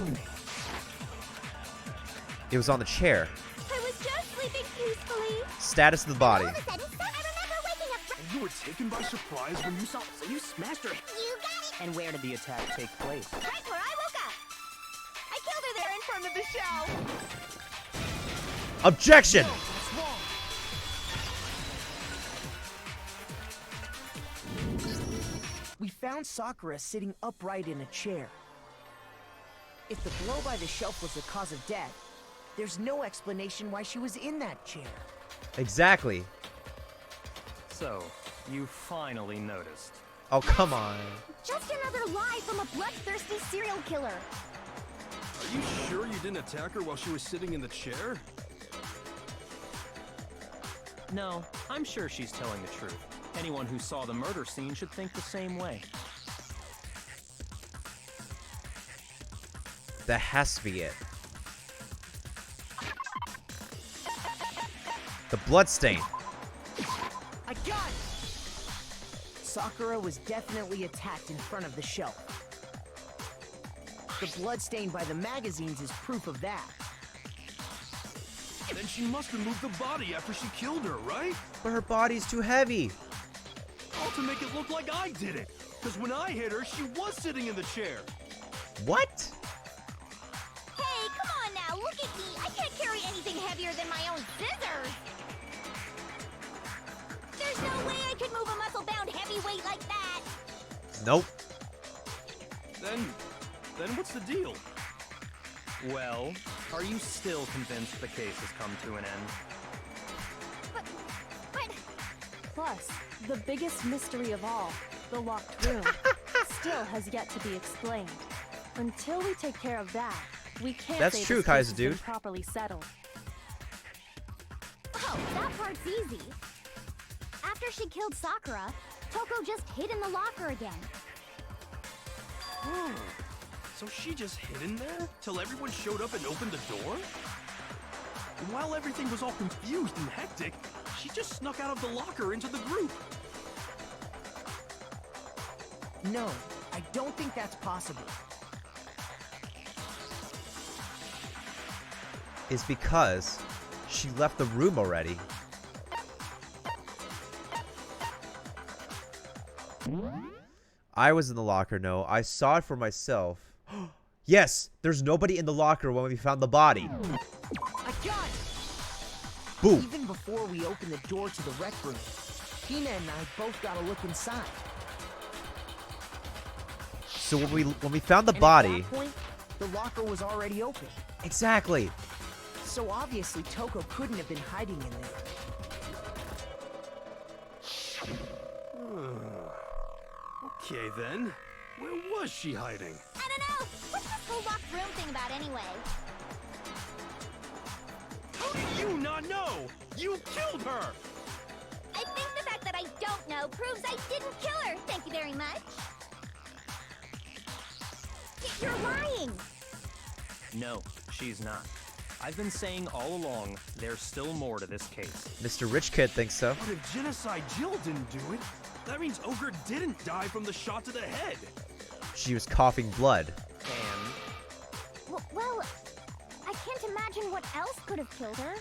It was on the chair. I was just sleeping peacefully. Status of the body. All of a sudden, I remember waking up... And you were taken by surprise when you saw... So you smashed her head. You got it! And where did the attack take place? Right where I woke up! I killed her there in front of the shelf! Objection! We found Sakura sitting upright in a chair. If the blow by the shelf was the cause of death, there's no explanation why she was in that chair. Exactly. So, you finally noticed. Oh, come on. Just another lie from a bloodthirsty serial killer. Are you sure you didn't attack her while she was sitting in the chair? No, I'm sure she's telling the truth. Anyone who saw the murder scene should think the same way. That has to be it. The bloodstain. I got it! Sakura was definitely attacked in front of the shelf. The blood stain by the magazines is proof of that. Then she must have moved the body after she killed her, right? But her body's too heavy. All to make it look like I did it. Because when I hit her, she was sitting in the chair. What? Hey, come on now, look at me. I can't carry anything heavier than my own scissors. There's no way I could move a muscle-bound heavyweight like that. Nope. Then what's the deal? Well, are you still convinced the case has come to an end? But... Plus, the biggest mystery of all, the locked room, still has yet to be explained. Until we take care of that, we can't That's say true, this case Kaiser, has been dude. properly settled. Oh, that part's easy. After she killed Sakura, Toko just hid in the locker again. Oh, so she just hid in there till everyone showed up and opened the door? And while everything was all confused and hectic, she just snuck out of the locker into the group. No, I don't think that's possible. Is because she left the room already. I was in the locker, no. I saw it for myself. Yes, there's nobody in the locker when we found the body. I got it! Boom. Even before we opened the door to the rec room, Hina and I both got a look inside. So when we found the And body, at that point, the locker was already open. exactly. So obviously Toko couldn't have been hiding in there. Okay then, where was she hiding? I don't know. What's this whole locked room thing about anyway? How do you not know? You killed her! I think the fact that I don't know proves I didn't kill her. Thank you very much. You're lying. No, she's not. I've been saying all along, there's still more to this case. Mr. Rich Kid thinks so. But if Genocide Jill didn't do it, that means Ogre didn't die from the shot to the head. She was coughing blood. And Well, I can't imagine what else could have killed her.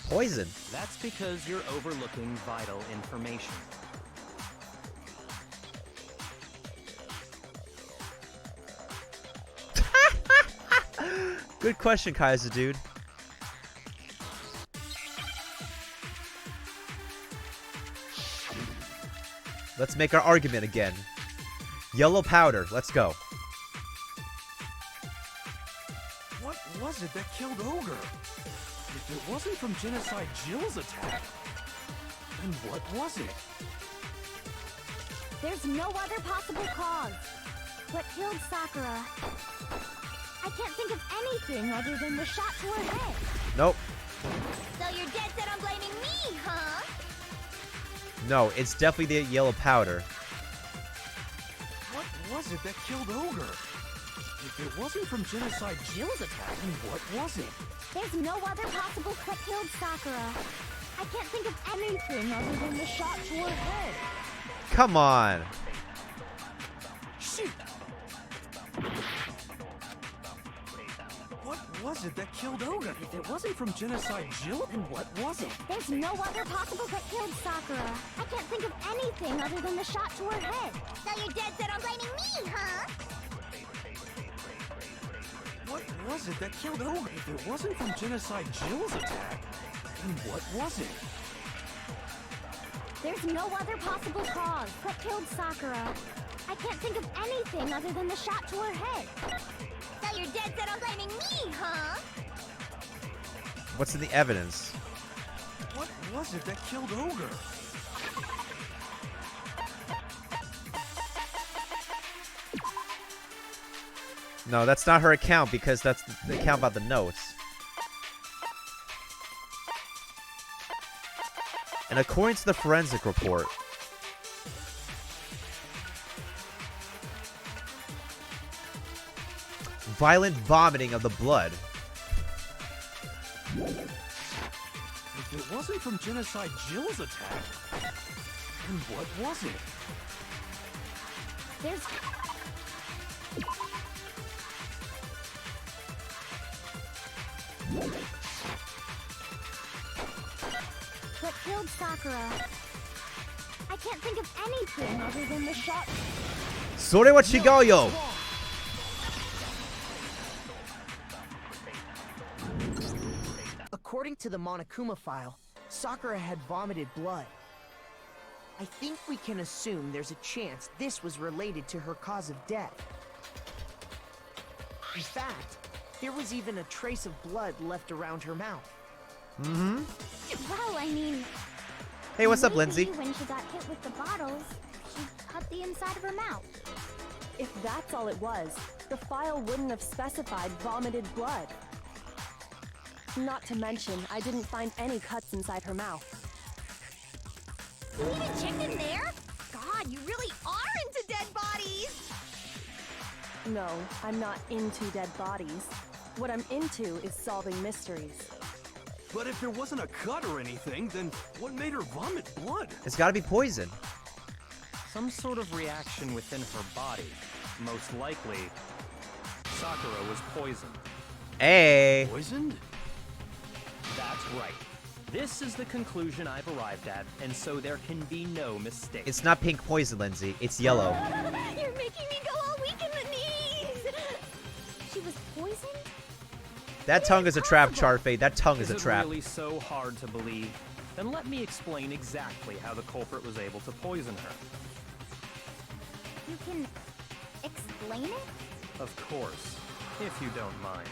Poison. that's because you're overlooking vital information. Good question, Kaiser, dude. Let's make our argument again. Yellow powder. Let's go. What was it that killed Ogre? If it wasn't from Genocide Jill's attack, then what was it? There's no other possible cause. What killed Sakura? I can't think of anything other than the shot to her head. Nope. So you're dead set on blaming me, huh? No, it's definitely the yellow powder. What was it that killed Ogre? If it wasn't from Genocide Jill's attack, then what was it? There's no other possible what killed Sakura. I can't think of anything other than the shot to her head. Come on. Shoot! What was it that killed Ogre? If it wasn't from Genocide Jill, then what was it? There's no other possible what killed Sakura. I can't think of anything other than the shot to her head. So you're dead set on blaming me, huh? What was it that killed Ogre? If it wasn't from Genocide Jill's attack, then what was it? There's no other possible cause. What killed Sakura? I can't think of anything other than the shot to her head. So you're dead set on blaming me, huh? What's in the evidence? What was it that killed Ogre? No, that's not her account because that's the account about the notes. And according to the forensic report, violent vomiting of the blood. If it wasn't from Genocide Jill's attack, then what was it? There's... What killed Sakura? I can't think of anything other than the shot... Sore wa chigayo! According to the Monokuma file, Sakura had vomited blood. I think we can assume there's a chance this was related to her cause of death. In fact, there was even a trace of blood left around her mouth. Mm-hmm. Well, I mean... Hey, what's up, maybe Lindsay? when she got hit with the bottles, she cut up the inside of her mouth. If that's all it was, the file wouldn't have specified vomited blood. Not to mention, I didn't find any cuts inside her mouth. Even chicken there? God, you really are into dead bodies! No, I'm not into dead bodies. What I'm into is solving mysteries. But if there wasn't a cut or anything, then what made her vomit blood? It's gotta be poison. Some sort of reaction within her body. Most likely, Sakura was poisoned. Hey. Poisoned? That's right. This is the conclusion I've arrived at, and so there can be no mistake. It's not pink poison, Lindsay. It's yellow. You're making me go all weak in the knees! She was poisoned? That tongue is a trap, Charfade. That tongue is a it trap. really so hard to believe? Then let me explain exactly how the culprit was able to poison her. You can explain it? Of course, if you don't mind.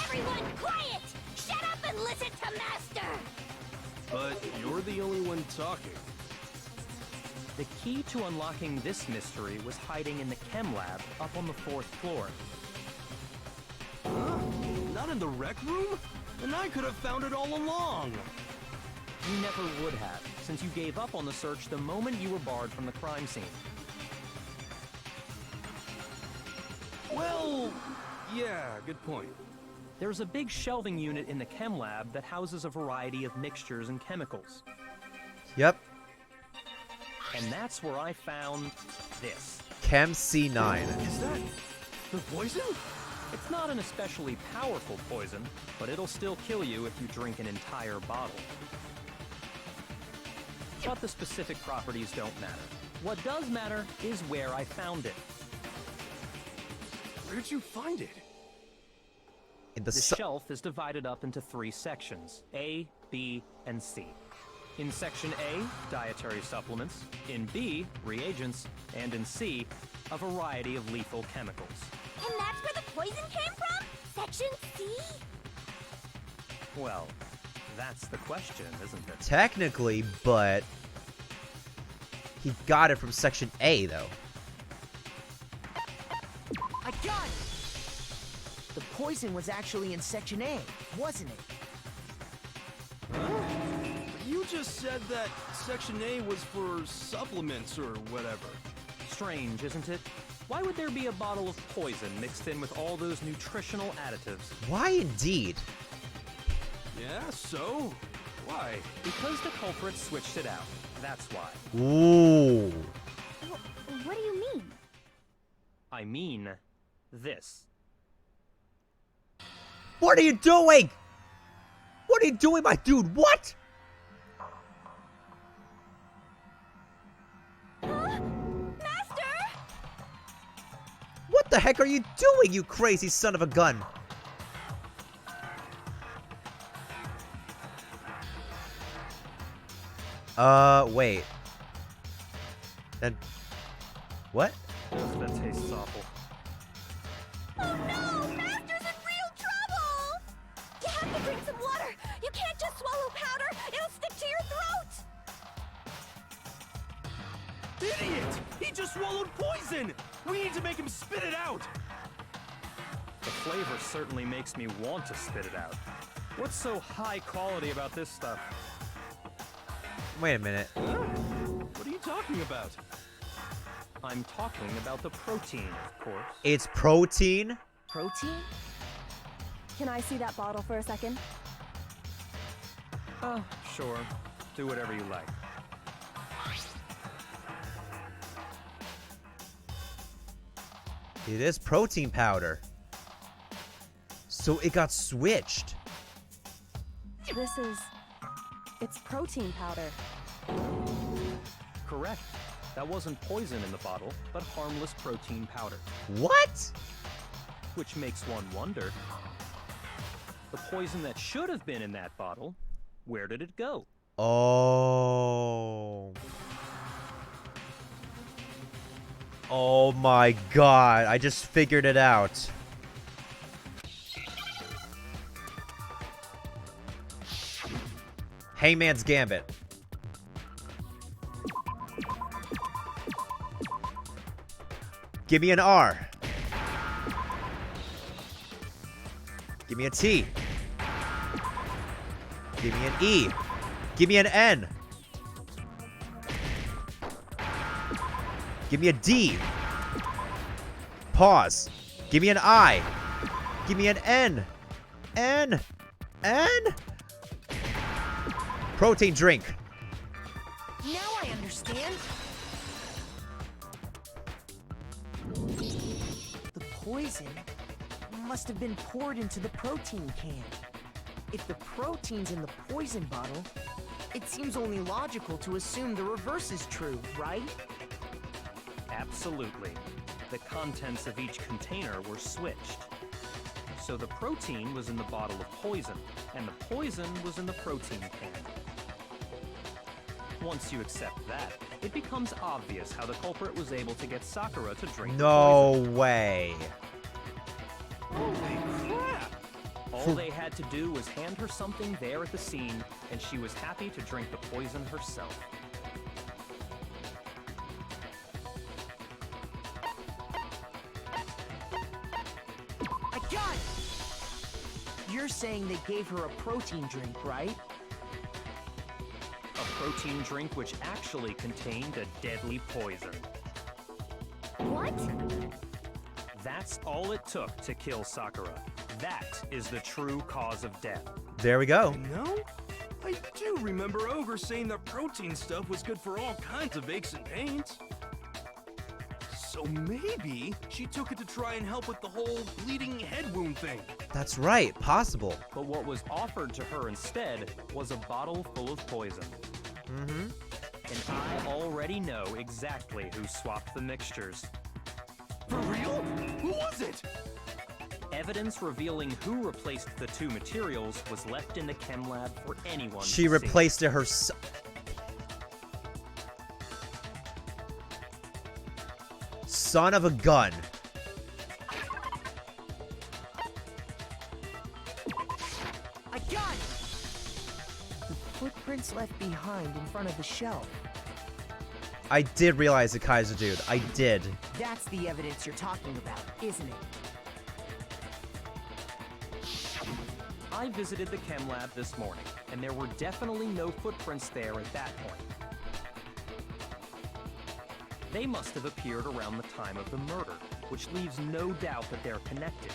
Everyone quiet! Shut up and listen to Master! But you're the only one talking. The key to unlocking this mystery was hiding in the chem lab up on the 4th floor. Huh? Not in the rec room? And I could have found it all along. You never would have, since you gave up on the search the moment you were barred from the crime scene. Well, yeah, good point. There's a big shelving unit in the chem lab that houses a variety of mixtures and chemicals. Yep. And that's where I found this. Chem C9. Is that the poison? It's not an especially powerful poison, but it'll still kill you if you drink an entire bottle. But the specific properties don't matter. What does matter is where I found it. Where'd you find it? In the The su- shelf is divided up into 3 sections, A, B, and C. In Section A, dietary supplements. In B, reagents. And in C, a variety of lethal chemicals. And that's where the poison came from? Section C? Well, that's the question, isn't it? Technically, but he got it from Section A, though. I got it! The poison was actually in Section A, wasn't it? You just said that Section A was for supplements or whatever. Strange, isn't it? Why would there be a bottle of poison mixed in with all those nutritional additives? Why indeed? Yeah, so? Why? Because the culprit switched it out. That's why. Ooh. What do you mean? I mean, this. What are you doing? What are you doing, my dude? What? Master! What the heck are you doing, you crazy son of a gun? Wait. Then... What? That tastes awful. Oh no! Master's in real trouble! You have to drink some water! You can't just swallow powder! It'll stick to your throat! Idiot! He just swallowed poison! We need to make him spit it out! The flavor certainly makes me want to spit it out. What's so high quality about this stuff? Wait a minute. What are you talking about? I'm talking about the protein, of course. It's protein? Protein? Can I see that bottle for a second? Sure. Do whatever you like. It is protein powder. So it got switched. It's protein powder. Correct. That wasn't poison in the bottle, but harmless protein powder. What? Which makes one wonder, the poison that should have been in that bottle, where did it go? Oh. Oh my god, I just figured it out. Hangman's Gambit. Give me an R. Give me a T. Give me an E. Give me an N. Give me a D. Pause. Give me an I. Give me an N. N. Protein drink. Now I understand. The poison must have been poured into the protein can. If the protein's in the poison bottle, it seems only logical to assume the reverse is true, right? Absolutely. The contents of each container were switched. So the protein was in the bottle of poison, and the poison was in the protein can. Once you accept that, it becomes obvious how the culprit was able to get Sakura to drink the No poison. way. Holy crap! All they had to do was hand her something there at the scene, and she was happy to drink the poison herself. I got it! You're saying they gave her a protein drink, right? A protein drink which actually contained a deadly poison. What? That's all it took to kill Sakura. That is the true cause of death. There we go. You know, I do remember Ogre saying that protein stuff was good for all kinds of aches and pains. So maybe she took it to try and help with the whole bleeding head wound thing. That's right. Possible. But what was offered to her instead was a bottle full of poison. Mm-hmm. And I already know exactly who swapped the mixtures. For real? Who was it? Evidence revealing who replaced the two materials was left in the chem lab for anyone She to see. replaced it herself. Son of a gun. I got it! The footprints left behind in front of the shelf. I did realize the Kaiser dude. I did. That's the evidence you're talking about, isn't it? I visited the chem lab this morning, and there were definitely no footprints there at that point. They must have appeared around the time of the murder, which leaves no doubt that they're connected.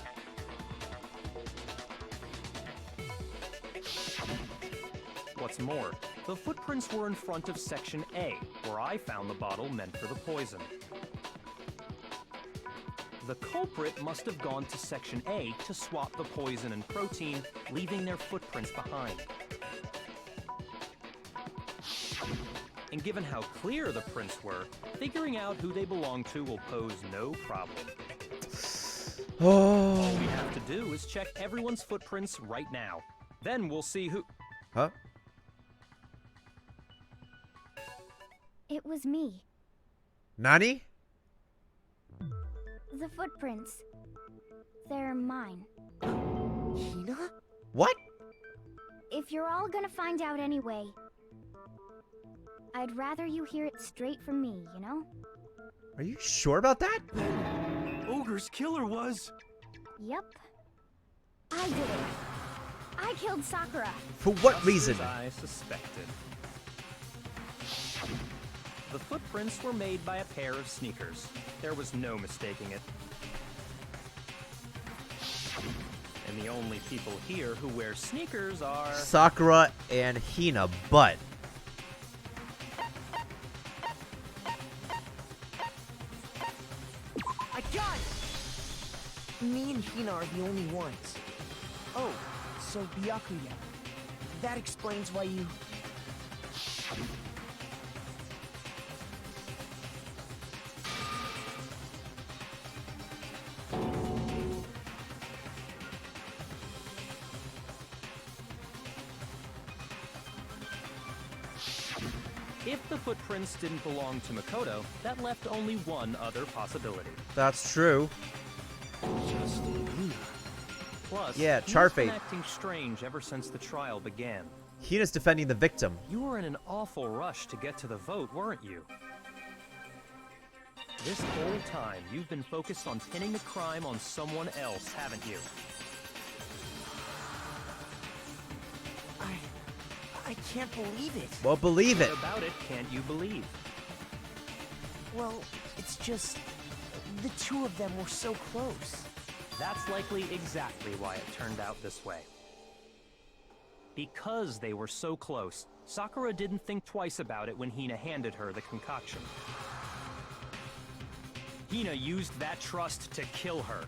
What's more, the footprints were in front of Section A, where I found the bottle meant for the poison. The culprit must have gone to Section A to swap the poison and protein, leaving their footprints behind. And given how clear the prints were, figuring out who they belong to will pose no problem. All Oh. we have to do is check everyone's footprints right now. Then we'll see who... Huh? It was me. Nani? The footprints. They're mine. Hina? What? If you're all gonna find out anyway, I'd rather you hear it straight from me, you know? Are you sure about that? Ogre's killer was... Yep. I did it. I killed Sakura. For what Just reason? as I suspected. The footprints were made by a pair of sneakers. There was no mistaking it. And the only people here who wear sneakers are... Sakura and Hina, but I got it! Me and Hina are the only ones. Oh, so Byakuya. That explains why you... If the footprints didn't belong to Makoto, that left only one other possibility. that's true. Just Luna. Plus, Yeah, he was Charfate. been acting strange ever since the trial began. Hina's defending the victim. You were in an awful rush to get to the vote, weren't you? This whole time, you've been focused on pinning the crime on someone else, haven't you? I can't believe it. Well, believe it. What about it can't you believe? Well, it's just the two of them were so close. That's likely exactly why it turned out this way. Because they were so close, Sakura didn't think twice about it when Hina handed her the concoction. Hina used that trust to kill her.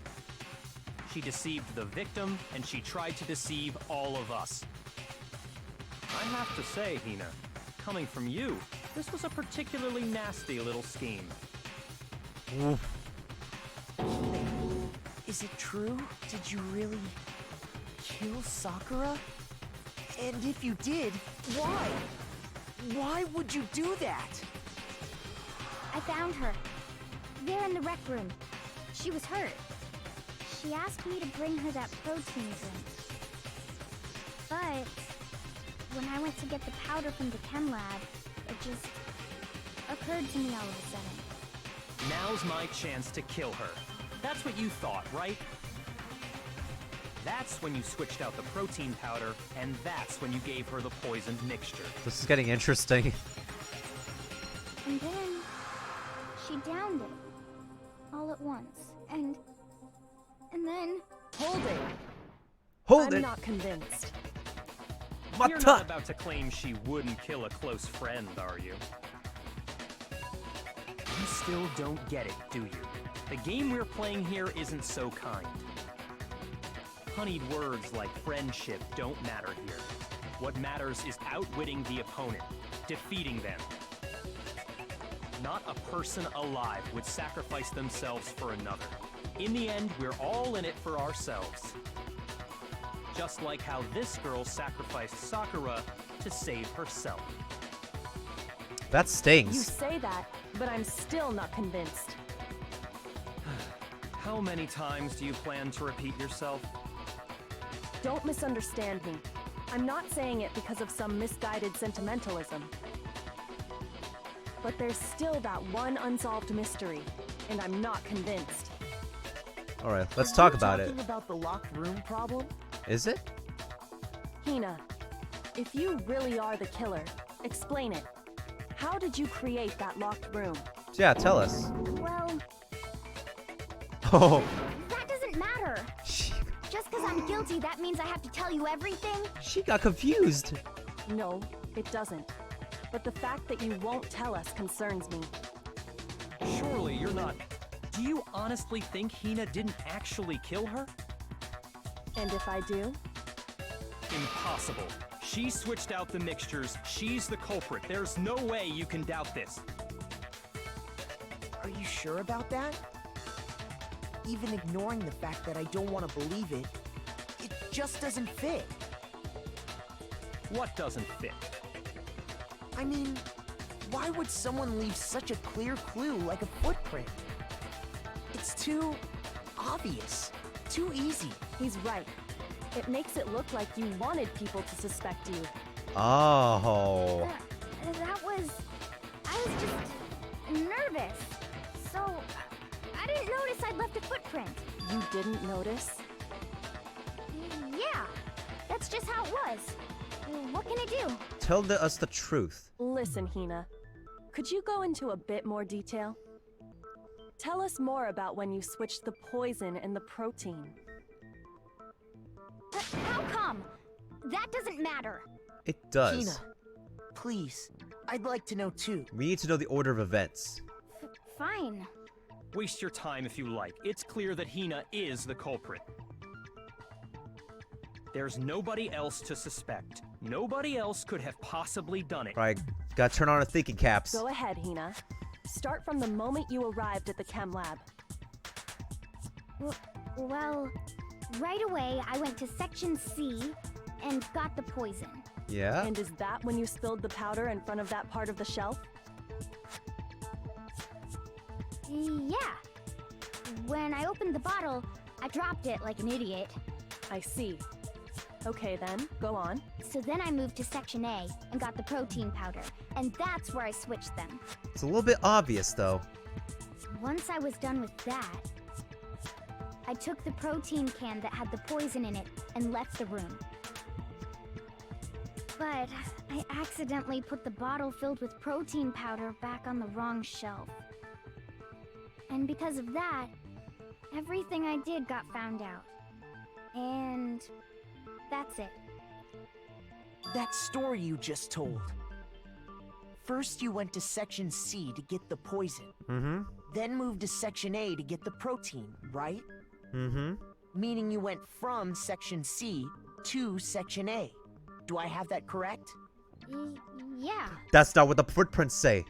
She deceived the victim, and she tried to deceive all of us. I have to say, Hina, coming from you, this was a particularly nasty little scheme. Is it true? Did you really kill Sakura? And if you did, why? Why would you do that? I found her. There in the rec room. She was hurt. She asked me to bring her that protein drink. But when I went to get the powder from the chem lab, it just occurred to me all of a sudden. Now's my chance to kill her. That's what you thought, right? That's when you switched out the protein powder, and that's when you gave her the poisoned mixture. This is getting interesting. And then she downed it all at once. And then Hold it. Hold I'm it. not convinced. You're Mata. not about to claim she wouldn't kill a close friend, are you? You still don't get it, do you? The game we're playing here isn't so kind. Honeyed words like friendship don't matter here. What matters is outwitting the opponent, defeating them. Not a person alive would sacrifice themselves for another. In the end, we're all in it for ourselves. Just like how this girl sacrificed Sakura to save herself. That You stings. say that, but I'm still not convinced. How many times do you plan to repeat yourself? Don't misunderstand me. I'm not saying it because of some misguided sentimentalism. But there's still that one unsolved mystery, and I'm not convinced. All right, let's Are talk you about it. talking about the locked room problem? Is it? Hina, if you really are the killer, explain it. How did you create that locked room? Yeah, tell us. well, Oh, that doesn't matter. Just because I'm guilty, that means I have to tell you everything? she got confused. No, it doesn't. But the fact that you won't tell us concerns me. Surely you're not... Do you honestly think Hina didn't actually kill her? And if I do? Impossible. She switched out the mixtures. She's the culprit. There's no way you can doubt this. Are you sure about that? Even ignoring the fact that I don't want to believe it, it just doesn't fit. What doesn't fit? I mean, why would someone leave such a clear clue like a footprint? It's too obvious, too easy. He's right. It makes it look like you wanted people to suspect you. Oh. I was just nervous. So, I didn't notice I'd left a footprint. You didn't notice? Yeah, that's just how it was. What can I do? Tell us the truth. Listen, Hina. Could you go into a bit more detail? Tell us more about when you switched the poison and the protein. How come? That doesn't matter. It does. Hina, please, I'd like to know too. We need to know the order of events. Fine. Waste your time if you like. It's clear that Hina is the culprit. There's nobody else to suspect. Nobody else could have possibly done it. Right, gotta turn on our thinking caps. Go ahead, Hina. Start from the moment you arrived at the chem lab. Well, right away I went to Section C and got the poison. Yeah? And is that when you spilled the powder in front of that part of the shelf? Yeah. When I opened the bottle, I dropped it like an idiot. I see. Okay then, go on. So then I moved to Section A and got the protein powder, and that's where I switched them. It's a little bit obvious, though. Once I was done with that, I took the protein can that had the poison in it and left the room. But I accidentally put the bottle filled with protein powder back on the wrong shelf. And because of that, everything I did got found out. And that's it. That story you just told. First you went to Section C to get the poison. Mm-hmm. Then moved to Section A to get the protein, right? Mm-hmm. Meaning you went from Section C to Section A. Do I have that correct? Yeah. That's not what the footprints say.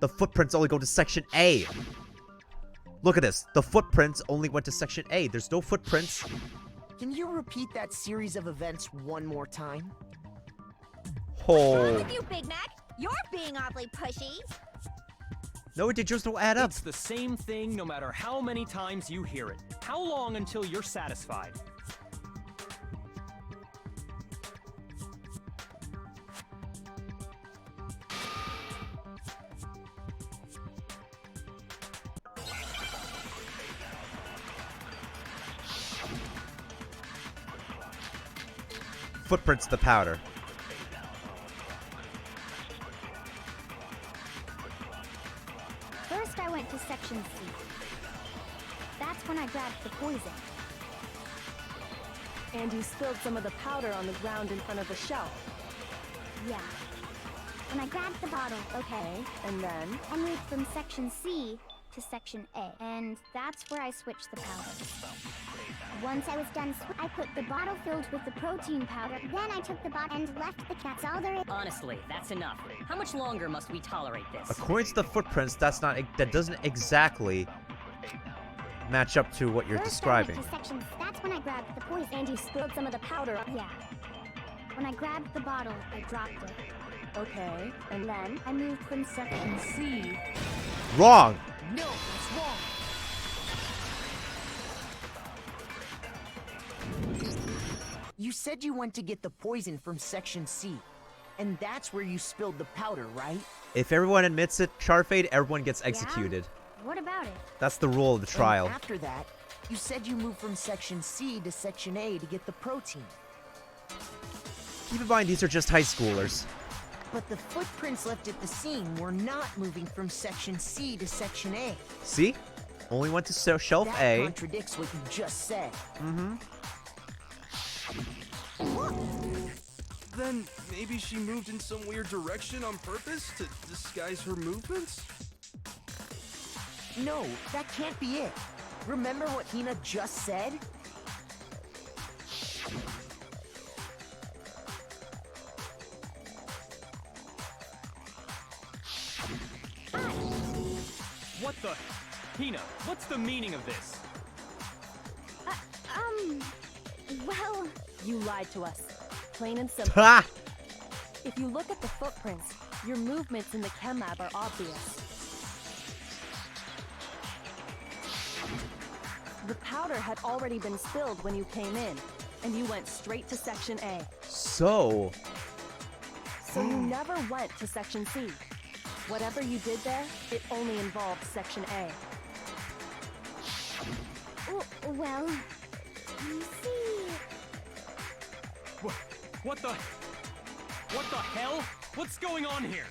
The footprints only go to Section A. Look at this. The footprints only went to Section A. There's no footprints. Can you repeat that series of events one more time? Oh. What's wrong with you, Big Mac? You're being awfully pushy. No, it just don't add up. It's the same thing no matter how many times you hear it. How long until you're satisfied? Footprints, the powder. First I went to Section C. That's when I grabbed the poison. And you spilled some of the powder on the ground in front of the shelf. Yeah. When I grabbed the bottle, Okay, and then? I moved from Section C to Section A, and that's where I switched the powder. Once I was done, I put the bottle filled with the protein powder. Then I took the bottle and left the. That's all there is. Honestly, that's enough. How much longer must we tolerate this? According to the footprints, that doesn't exactly match up to what you're First describing. I went to Section. That's when I grabbed the poison. And you spilled some of the powder. Yeah. When I grabbed the bottle, I dropped it. Okay, and then? I moved from Section C. Wrong. No, that's wrong. You said you went to get the poison from Section C, and that's where you spilled the powder, right? If everyone admits it, Charfade, everyone gets executed. What about it? That's the rule of the trial. And after that, you said you moved from Section C to Section A to get the protein. Keep in mind, these are just high schoolers. But the footprints left at the scene were not moving from Section C to Section A. See? Only went to shelf That A. contradicts what you just said. Mm-hmm. Then maybe she moved in some weird direction on purpose to disguise her movements? No, that can't be it. Remember what Hina just said? What the? Hina, what's the meaning of this? Well, You lied to us. Plain and simple. Ha! If you look at the footprints, your movements in the chem lab are obvious. The powder had already been spilled when you came in, and you went straight to Section A. So, So you never went to Section C. Whatever you did there, it only involved Section A. well, you see... What the hell? What's going on here?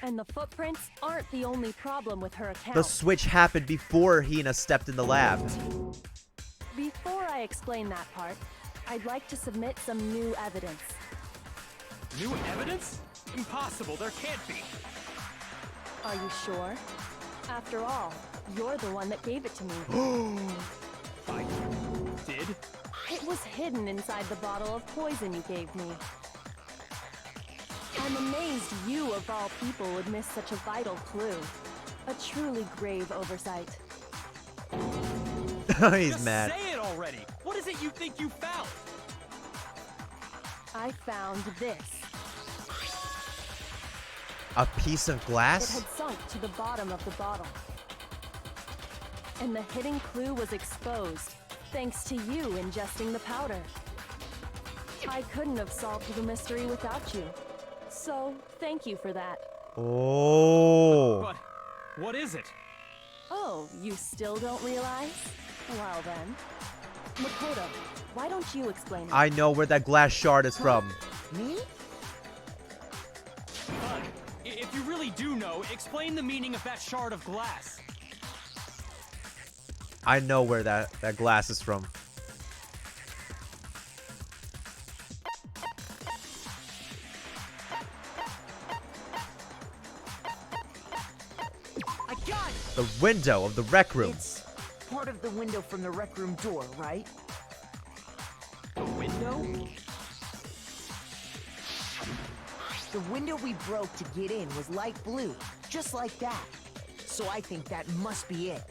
And the footprints aren't the only problem with her account. the switch happened before Hina stepped in the lab. Before I explain that part, I'd like to submit some new evidence. New evidence? Impossible, there can't be. Are you sure? After all, you're the one that gave it to me. I did? It was hidden inside the bottle of poison you gave me. I'm amazed you, of all people, would miss such a vital clue. A truly grave oversight. He's Just mad. say it already! What is it you think you found? I found this. A piece of It glass? had sunk to the bottom of the bottle. And the hidden clue was exposed, thanks to you ingesting the powder. I couldn't have solved the mystery without you. So, thank you for that. Oh. But What is it? Oh, you still don't realize? Well then. Makoto, why don't you explain it? I know where that glass shard is from. Me? Bud, if you really do know, explain the meaning of that shard of glass. I know where that glass is from. I got it! The window of the rec room. It's part of the window from the rec room door, right? The window? The window we broke to get in was light blue, just like that. So I think that must be it.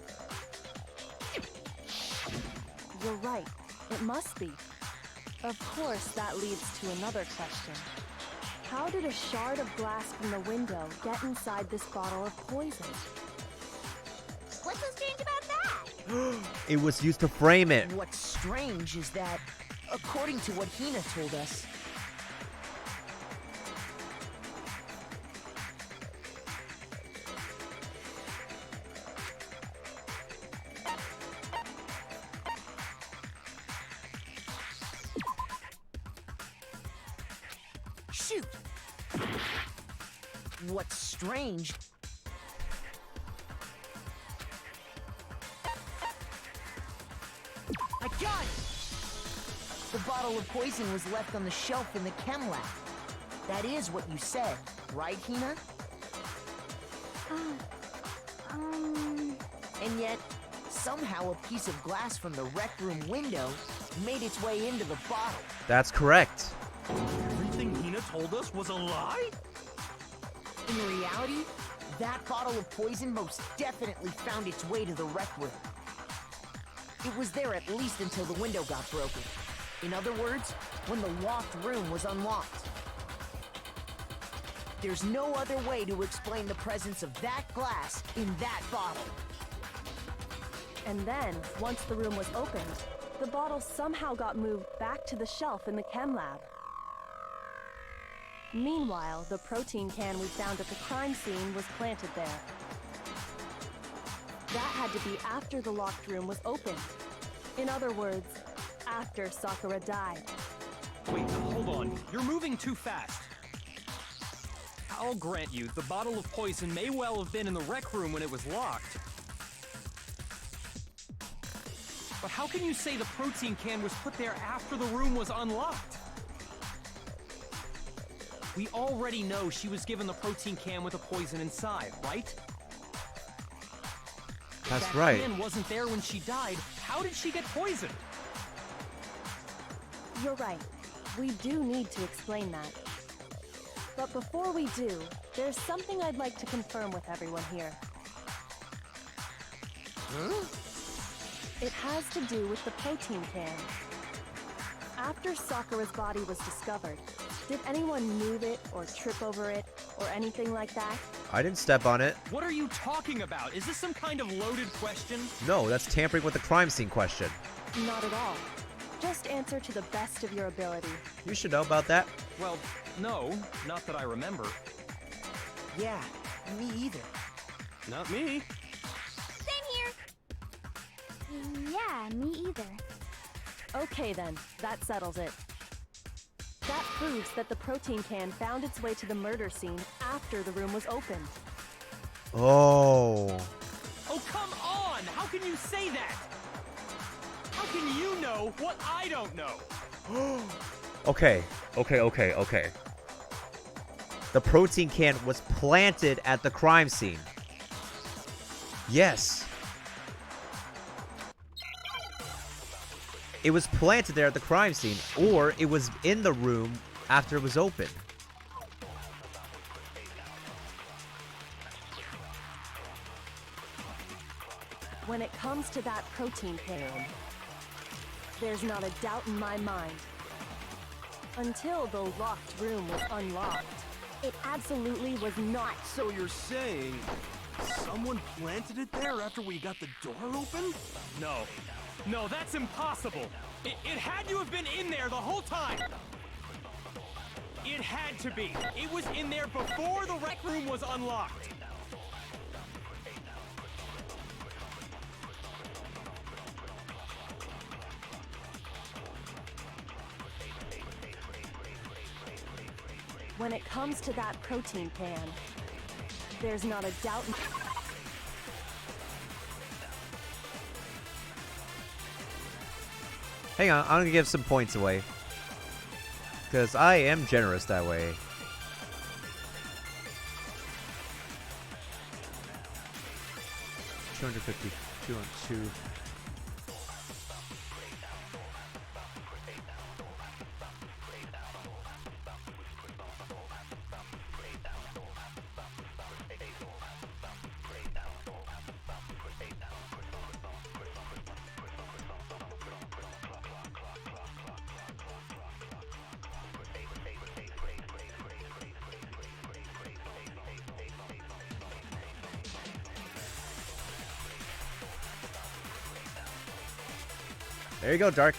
You're right. It must be. Of course, that leads to another question. How did a shard of glass from the window get inside this bottle of poison? What's so strange about that? It was used to frame it. What's strange is that, according to what Hina told us, shoot! What's strange I got it! The bottle of poison was left on the shelf in the chem lab. That is what you said, right, Hina? And yet, somehow a piece of glass from the rec room window made its way into the bottle. That's correct. Everything Hina told us was a lie? In reality, that bottle of poison most definitely found its way to the rec room. It was there at least until the window got broken. In other words, when the locked room was unlocked. There's no other way to explain the presence of that glass in that bottle. And then, once the room was opened, the bottle somehow got moved back to the shelf in the chem lab. Meanwhile, the protein can we found at the crime scene was planted there. That had to be after the locked room was opened. In other words, after Sakura died. Wait, hold on. You're moving too fast. I'll grant you, the bottle of poison may well have been in the rec room when it was locked. But how can you say the protein can was put there after the room was unlocked? We already know she was given the protein can with the poison inside, right? That's That right. can wasn't there when she died. How did she get poisoned? You're right. We do need to explain that. But before we do, there's something I'd like to confirm with everyone here. Huh? It has to do with the protein can. After Sakura's body was discovered, did anyone move it or trip over it or anything like that? I didn't step on it. What are you talking about? Is this some kind of loaded question? No, that's tampering with the crime scene question. Not at all. Just answer to the best of your ability. You should know about that. Well, no, not that I remember. Yeah, me either. Not me. Same here. Yeah, me either. Okay then, that settles it. That proves that the protein can found its way to the murder scene after the room was opened. Oh. Oh, come on! How can you say that? How can you know what I don't know? Okay. The protein can was planted at the crime scene. Yes. It was planted there at the crime scene, or it was in the room after it was open. When it comes to that protein can, there's not a doubt in my mind. Until the locked room was unlocked, it absolutely was not. So you're saying someone planted it there after we got the door open? No, that's impossible. It had to have been in there the whole time. It had to be. It was in there before the rec room was unlocked. When it comes to that protein can, there's not a doubt. Hang on, I'm gonna give some points away. Because I am generous that way. $250, 202. There you go, Dark.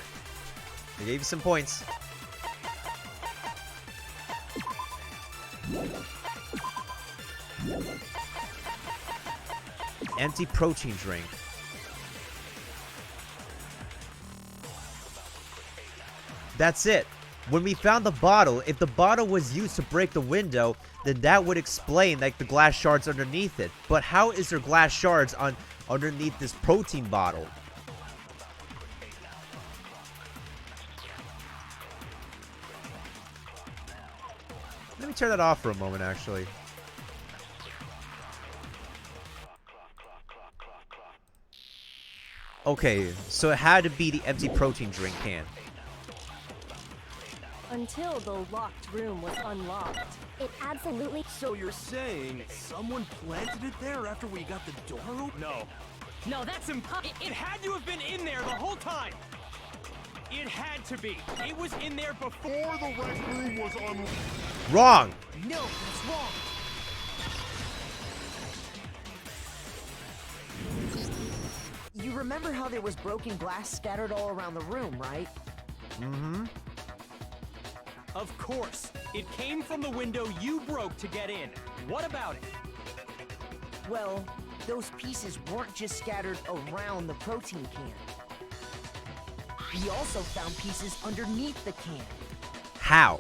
I gave you some points. Empty protein drink. That's it. When we found the bottle, if the bottle was used to break the window, then that would explain like the glass shards underneath it. But how is there glass shards underneath this protein bottle? Let me turn that off for a moment, actually. Okay, so it had to be the empty protein drink can. Until the locked room was unlocked. It absolutely. So you're saying someone planted it there after we got the door open? No. No, that's impossible. It had to have been in there the whole time. It had to be. It was in there before the rec room was unlocked. Wrong! No, that's wrong. You remember how there was broken glass scattered all around the room, right? Mm-hmm. Of course. It came from the window you broke to get in. What about it? Well, those pieces weren't just scattered around the protein can. We also found pieces underneath the can. How?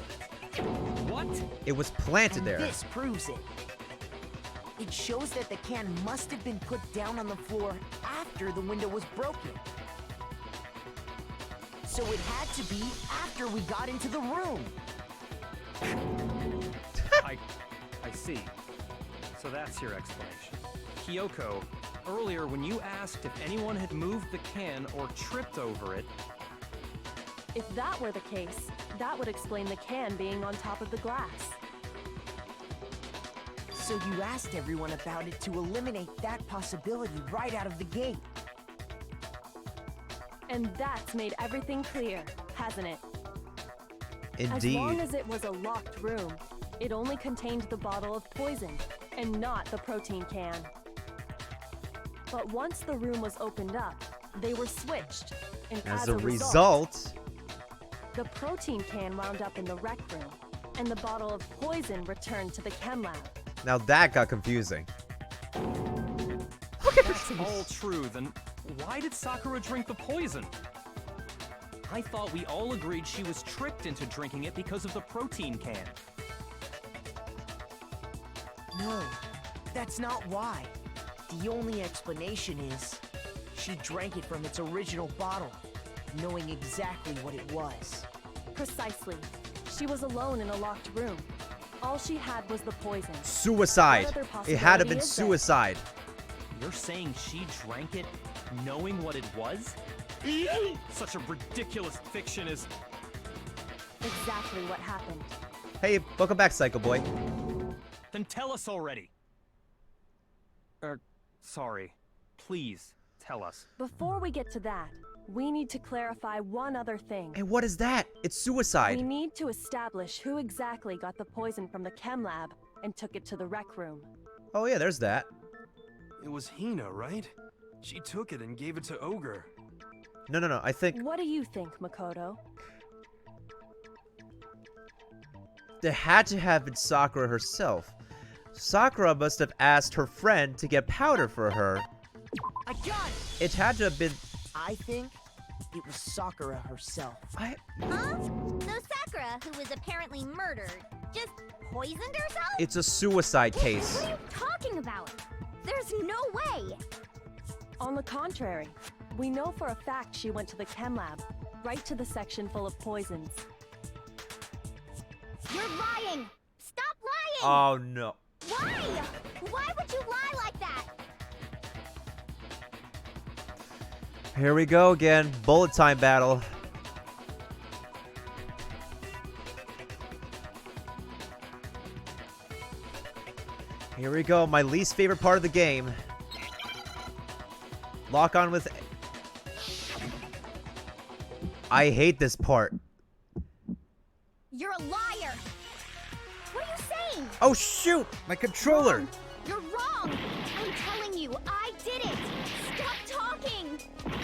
What? It was planted And there. this proves it. It shows that the can must have been put down on the floor after the window was broken. So it had to be after we got into the room. I see. So that's your explanation. Kyoko, earlier when you asked if anyone had moved the can or tripped over it... If that were the case, that would explain the can being on top of the glass. So you asked everyone about it to eliminate that possibility right out of the gate. And that's made everything clear, hasn't it? As long Indeed. as it was a locked room, it only contained the bottle of poison, and not the protein can. But once the room was opened up, they were switched, and As as a result, the protein can wound up in the rec room, and the bottle of poison returned to the chem lab. now that got confusing. That's all true, then why did Sakura drink the poison? I thought we all agreed she was tricked into drinking it because of the protein can. No, that's not why. The only explanation is she drank it from its original bottle, knowing exactly what it was. Precisely. She was alone in a locked room. All she had was the poison. Suicide. What other It had to have possibility been is there? suicide. You're saying she drank it knowing what it was? Such a ridiculous fiction is... Exactly what happened. Hey, welcome back, Psycho Boy. Then tell us already. Sorry. Please, tell us. Before we get to that, we need to clarify one other thing. And what is that? It's suicide. We need to establish who exactly got the poison from the chem lab and took it to the rec room. Oh yeah, there's that. It was Hina, right? She took it and gave it to Ogre. No, I think What do you think, Makoto? there had to have been Sakura herself. Sakura must have asked her friend to get powder for her. I got it! It had to have been... I think it was Sakura herself. Huh? So Sakura, Sakura, who was apparently murdered, just poisoned herself? It's a suicide case. What are you talking about? There's no way! On the contrary, we know for a fact she went to the chem lab, right to the section full of poisons. You're lying! Stop lying! Oh no. Why? Why would you lie like that? Here we go again. Bullet time battle. Here we go. My least favorite part of the game. Lock on with... I hate this part. You're a liar! What are you saying? Oh shoot! My controller! Wrong. You're wrong! I'm telling you, I did it! Stop talking!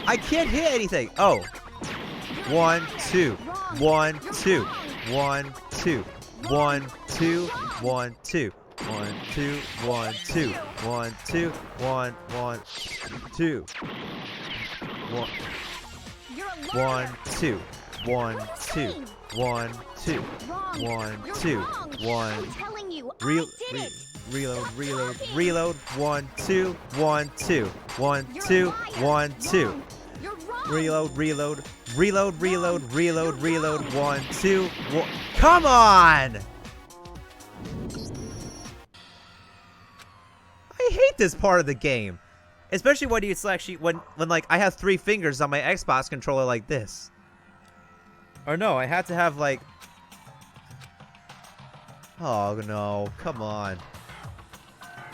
I can't hit anything! Oh. 1, 2. 1, 2. 1, 2. 1, 2. 1, 2. 1, 2. 1, 2. 1, 2. 1, 1, 2. 1. You're a 1, liar! 2. 1, What are you 2. saying? 1, 2. Wrong! 1, You're 2. wrong. 1. I'm telling you, Real, I did it! reload, Stop reload, talking. reload. 1, 2. 1, 2. 1, You're 2. a liar. 1, 2. Wrong. You're wrong! Reload, reload, reload, reload, reload, reload. 1, 2, 1. Come on! I hate this part of the game, especially when it's actually when like I have 3 fingers on my Xbox controller like this. Or no, I had to have like. Oh no! Come on.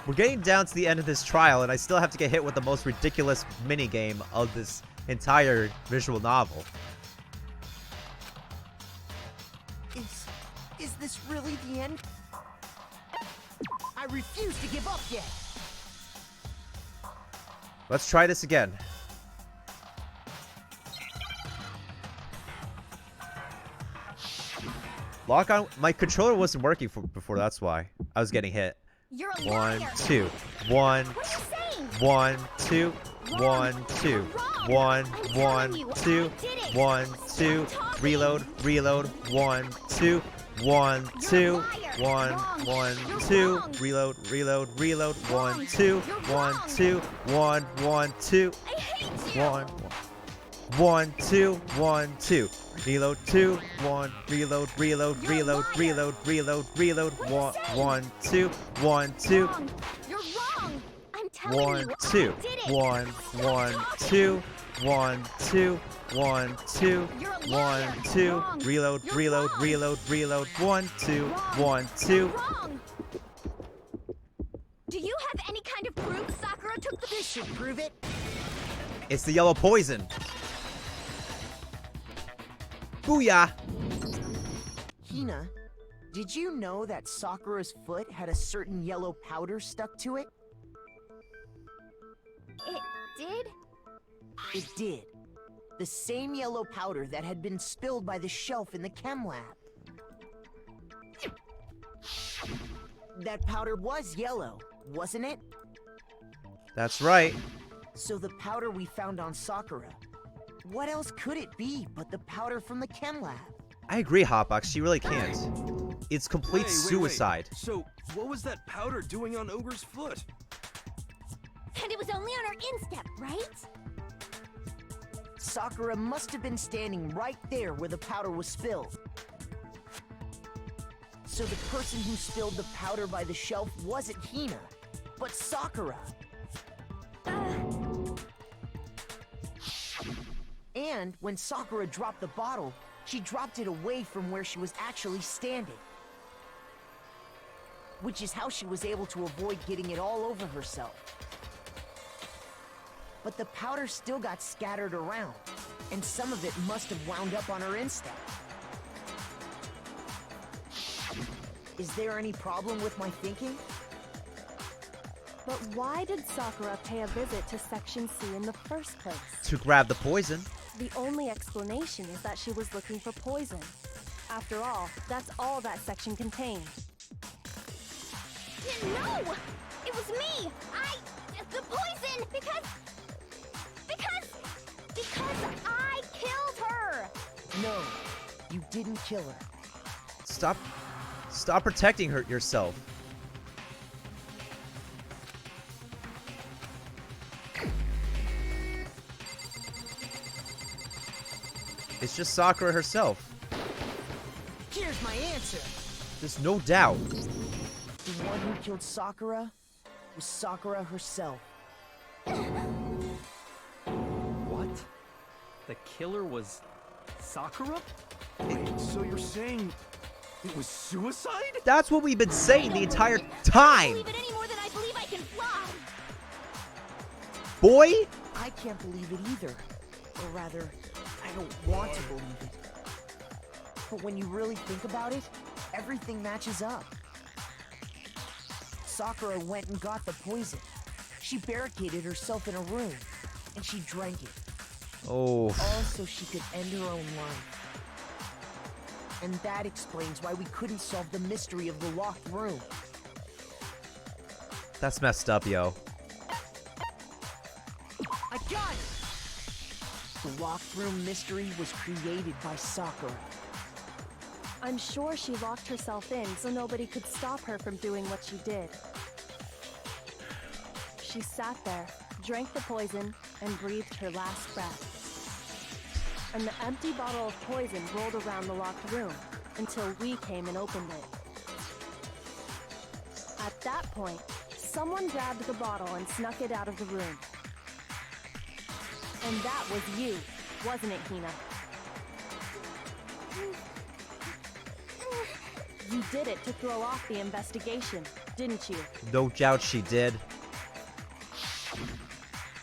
We're getting down to the end of this trial, and I still have to get hit with the most ridiculous minigame of this entire visual novel. Is this really the end? I refuse to give up yet. Let's try this again. Lock on. My controller wasn't working before. That's why I was getting hit. You're a 1, liar! 2. 1, What are you saying? 1, 2. Wrong. 1, 2. You're wrong. 1, I'm 1, telling you, 2. I did it. 1, 2. Stop talking. Reload, reload. 1, 2. 1, 2. You're a liar. 1, Wrong. 1, You're 2. wrong. Reload, reload, reload. 1, Wrong. 2. You're 1, wrong. 2. 1, 1, 2. I hate you! 1, 1, 2, 1, 2. Reload 2, 1, reload, reload, You're a reload, liar. reload, reload, reload. What are you 1, saying? 1, 2, 1, 2. Wrong. You're wrong! I'm telling 1, you, 2. I did it! 1, Stop 1, talking. 2. 1, 2. 1, 2. You're a 1, liar. 2. Wrong. Reload, You're reload, wrong. reload, reload. 1, 2. Wrong. 1, 2. You're wrong! Do you have any kind of proof Sakura took the— This should prove it. It's the yellow poison. Booyah! Hina, did you know that Sakura's foot had a certain yellow powder stuck to it? It did? It did. The same yellow powder that had been spilled by the shelf in the chem lab. That powder was yellow, wasn't it? That's right. So the powder we found on Sakura, what else could it be but the powder from the chem lab? I agree, Hotbox. She really can't. It's complete Wait. suicide. So, what was that powder doing on Ogre's foot? And it was only on her instep, right? Sakura must have been standing right there where the powder was spilled. So the person who spilled the powder by the shelf wasn't Hina, but Sakura. And when Sakura dropped the bottle, she dropped it away from where she was actually standing. Which is how she was able to avoid getting it all over herself. But the powder still got scattered around, and some of it must have wound up on her instep. Is there any problem with my thinking? But why did Sakura pay a visit to Section C in the first place? To grab the poison. The only explanation is that she was looking for poison. After all, that's all that section contained. No! It was me! The poison! Because I killed her! No, you didn't kill her. Stop protecting yourself. It's just Sakura herself. Here's my answer. There's no doubt. The one who killed Sakura was Sakura herself. What? The killer was Sakura? Wait, so you're saying it was suicide? That's what we've been saying the entire time. Believe it any more than I believe I can fly. Boy, I can't believe it either. Or rather, I don't want to believe it. But when you really think about it, everything matches up. Sakura went and got the poison. She barricaded herself in a room, and she drank it. oh, All so she could end her own life. And that explains why we couldn't solve the mystery of the locked room. that's messed up, yo. I got it! The locked room mystery was created by Sakura. I'm sure she locked herself in so nobody could stop her from doing what she did. She sat there, drank the poison, and breathed her last breath. And the empty bottle of poison rolled around the locked room until we came and opened it. At that point, someone grabbed the bottle and snuck it out of the room. And that was you, wasn't it, Hina? You did it to throw off the investigation, didn't you? No doubt she did.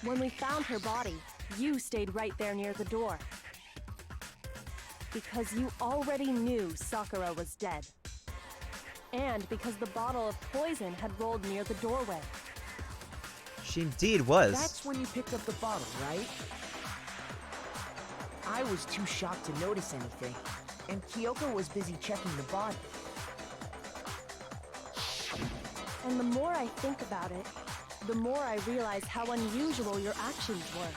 When we found her body, you stayed right there near the door. Because you already knew Sakura was dead. And because the bottle of poison had rolled near the doorway. She indeed was. That's when you picked up the bottle, right? I was too shocked to notice anything, and Kyoko was busy checking the body. And the more I think about it, the more I realize how unusual your actions were.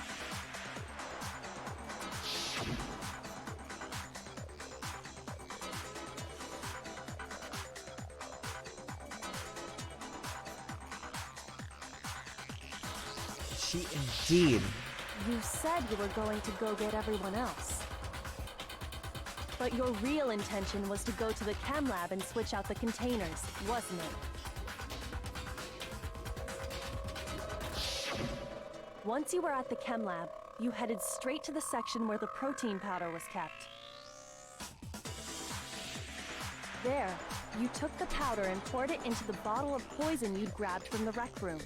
She indeed. You said you were going to go get everyone else. But your real intention was to go to the chem lab and switch out the containers, wasn't it? Once you were at the chem lab, you headed straight to the section where the protein powder was kept. There, you took the powder and poured it into the bottle of poison you'd grabbed from the rec room.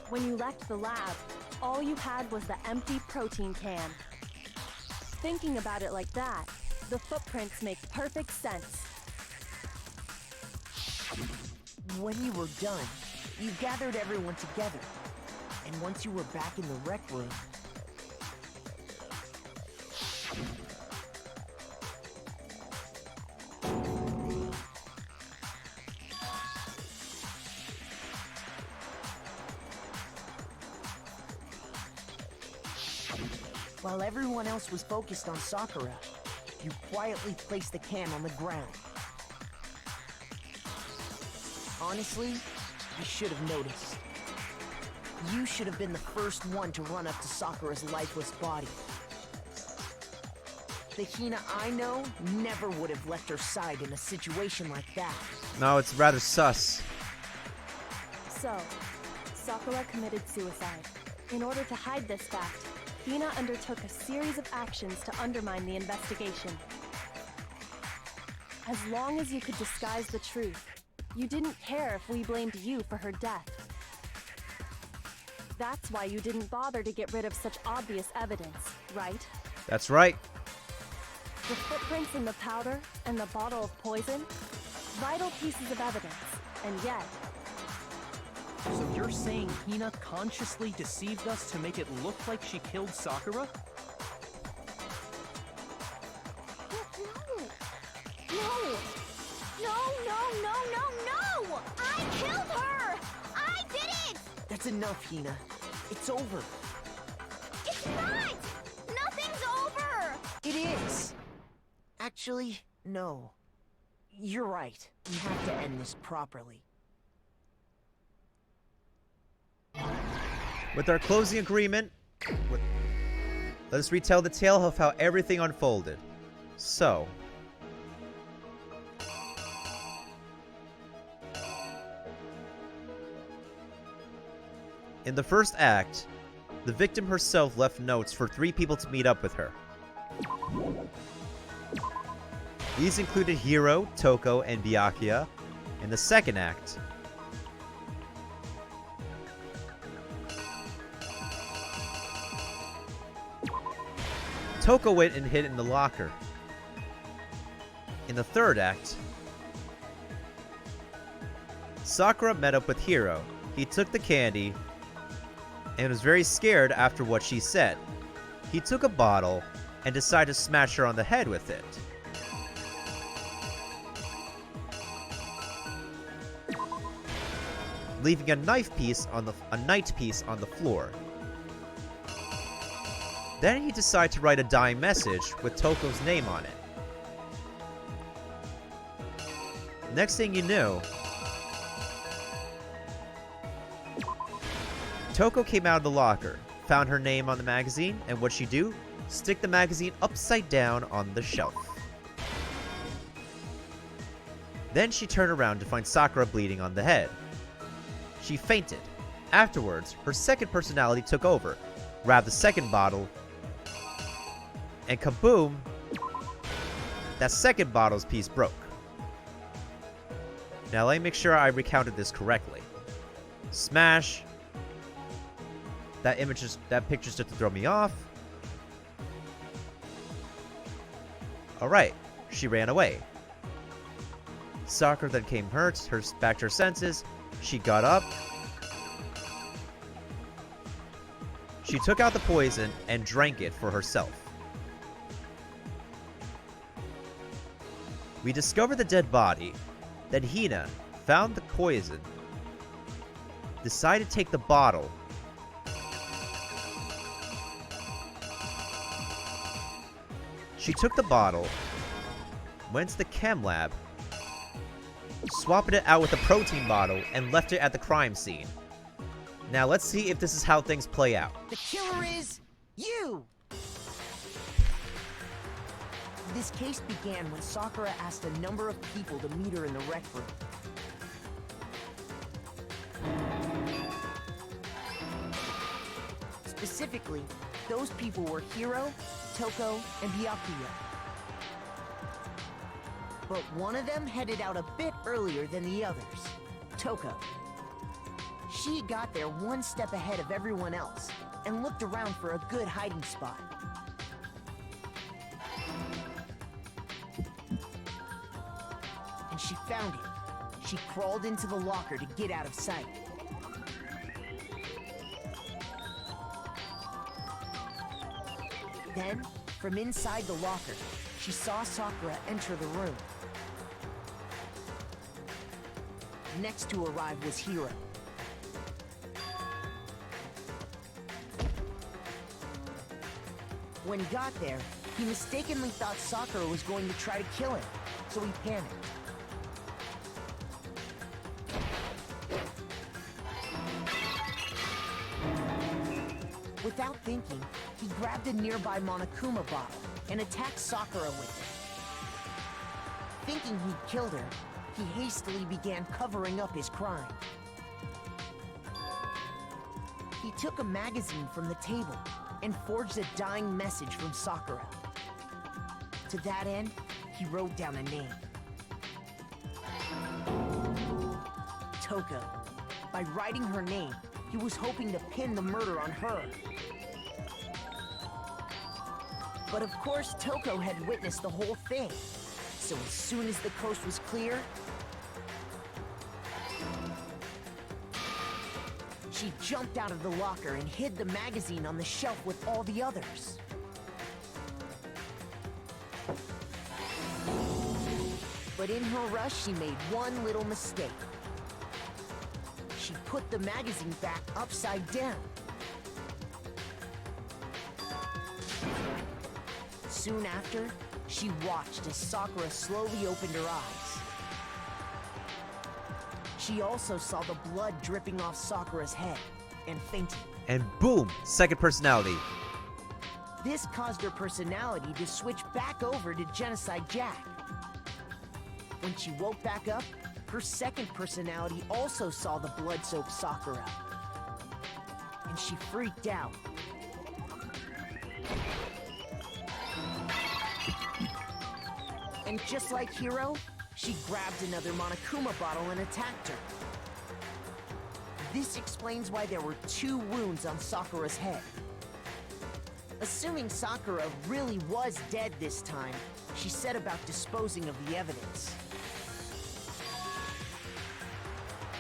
When you left the lab, all you had was the empty protein can. Thinking about it like that, the footprints make perfect sense. When you were done, you gathered everyone together. And once you were back in the rec room, while everyone else was focused on Sakura, you quietly placed the can on the ground. Honestly, I should have noticed. You should have been the first one to run up to Sakura's lifeless body. The Hina I know never would have left her side in a situation like that. No, it's rather sus. So, Sakura committed suicide. In order to hide this fact, Hina undertook a series of actions to undermine the investigation. As long as you could disguise the truth, you didn't care if we blamed you for her death. That's why you didn't bother to get rid of such obvious evidence, right? That's right. The footprints in the powder and the bottle of poison? Vital pieces of evidence, and yet... So you're saying Hina consciously deceived us to make it look like she killed Sakura? No! I killed her! I did it! That's enough, Hina. It's over. It's not! Nothing's over! It is. Actually, Actually, no. You're right. We have to end this properly. With our closing agreement, let us retell the tale of how everything unfolded. So, in the first act, the victim herself left notes for 3 people to meet up with her. These included Hiro, Toko, and Byakuya. In the second act, Toko went and hid in the locker. In the third act, Sakura met up with Hiro. He took the candy and was very scared after what she said. He took a bottle and decided to smash her on the head with it. Leaving a knight piece on the floor. Then he decided to write a dying message with Toko's name on it. Next thing you knew, Toko came out of the locker, found her name on the magazine, and what'd she do? Stick the magazine upside down on the shelf. Then she turned around to find Sakura bleeding on the head. She fainted. Afterwards, her second personality took over, grabbed the second bottle, and kaboom! That second bottle's piece broke. Now let me make sure I recounted this correctly. Smash. That picture's just to throw me off. Alright, she ran away. Sakura then came back to her senses. She got up. She took out the poison and drank it for herself. We discovered the dead body. Then Hina found the poison, decided to take the bottle, she took the bottle, went to the chem lab, swapped it out with a protein bottle, and left it at the crime scene. Now let's see if this is how things play out. The killer is you! This case began when Sakura asked a number of people to meet her in the rec room. Specifically, those people were Hiro, Toko, and Byakuya. But one of them headed out a bit earlier than the others, Toko. She got there one step ahead of everyone else and looked around for a good hiding spot. And she found it. She crawled into the locker to get out of sight. Then, from inside the locker, she saw Sakura enter the room. Next to arrive was Hiro. When he got there, he mistakenly thought Sakura was going to try to kill him, so he panicked. Without thinking, he grabbed a nearby Monokuma bottle and attacked Sakura with it. Thinking he'd killed her, he hastily began covering up his crime. He took a magazine from the table and forged a dying message from Sakura. To that end, he wrote down a name. Toko. By writing her name, he was hoping to pin the murder on her. But of course, Toko had witnessed the whole thing. So as soon as the coast was clear, she jumped out of the locker and hid the magazine on the shelf with all the others. But in her rush, she made one little mistake. She put the magazine back upside down. Soon after, She watched as Sakura slowly opened her eyes. She also saw the blood dripping off Sakura's head and fainted. And boom, second personality. This caused her personality to switch back over to Genocide Jack. When she woke back up, her second personality also saw the blood-soaked Sakura. And she freaked out. And just like Hiro, she grabbed another Monokuma bottle and attacked her. This explains why there were 2 wounds on Sakura's head. Assuming Sakura really was dead this time, she set about disposing of the evidence.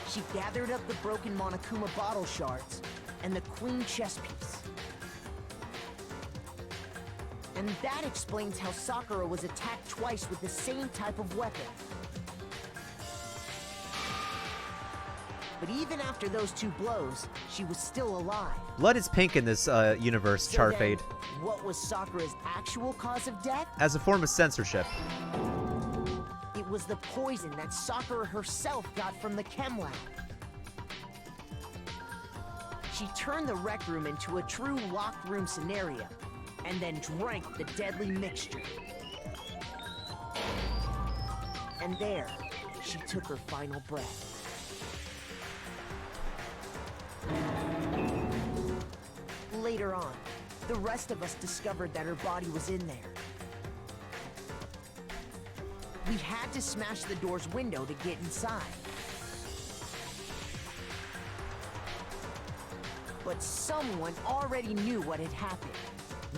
She gathered up the broken Monokuma bottle shards and the queen chess piece. And that explains how Sakura was attacked twice with the same type of weapon. But even after those 2 blows, she was still alive. Blood is pink in this universe, So Charfade. then, what was Sakura's actual cause of death? As a form of censorship. It was the poison that Sakura herself got from the chem lab. She turned the rec room into a true locked room scenario, and then drank the deadly mixture. And there, she took her final breath. Later on, the rest of us discovered that her body was in there. We had to smash the door's window to get inside. But someone already knew what had happened.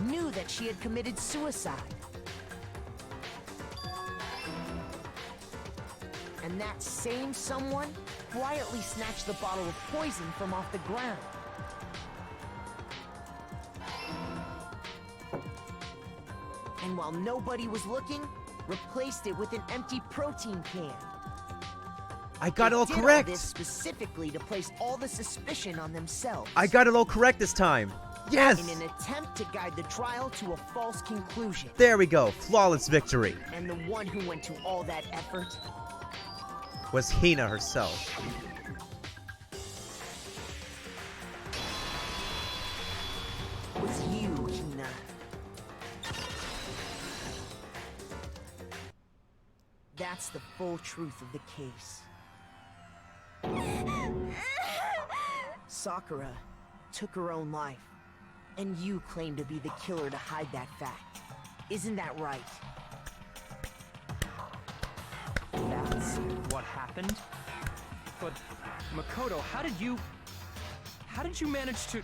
Knew that she had committed suicide. And that same someone quietly snatched the bottle of poison from off the ground. And while nobody was looking, replaced it with an empty protein can. I got it all They did correct. All this specifically to place all the suspicion on themselves. I got it all correct this time. Yes! In an attempt to guide the trial to a false conclusion. There we go. Flawless victory. And the one who went to all that effort Was Hina herself. was you, Hina. That's the full truth of the case. Sakura took her own life, and you claim to be the killer to hide that fact. Isn't that right? That's what happened? But, Makoto, how did you manage to...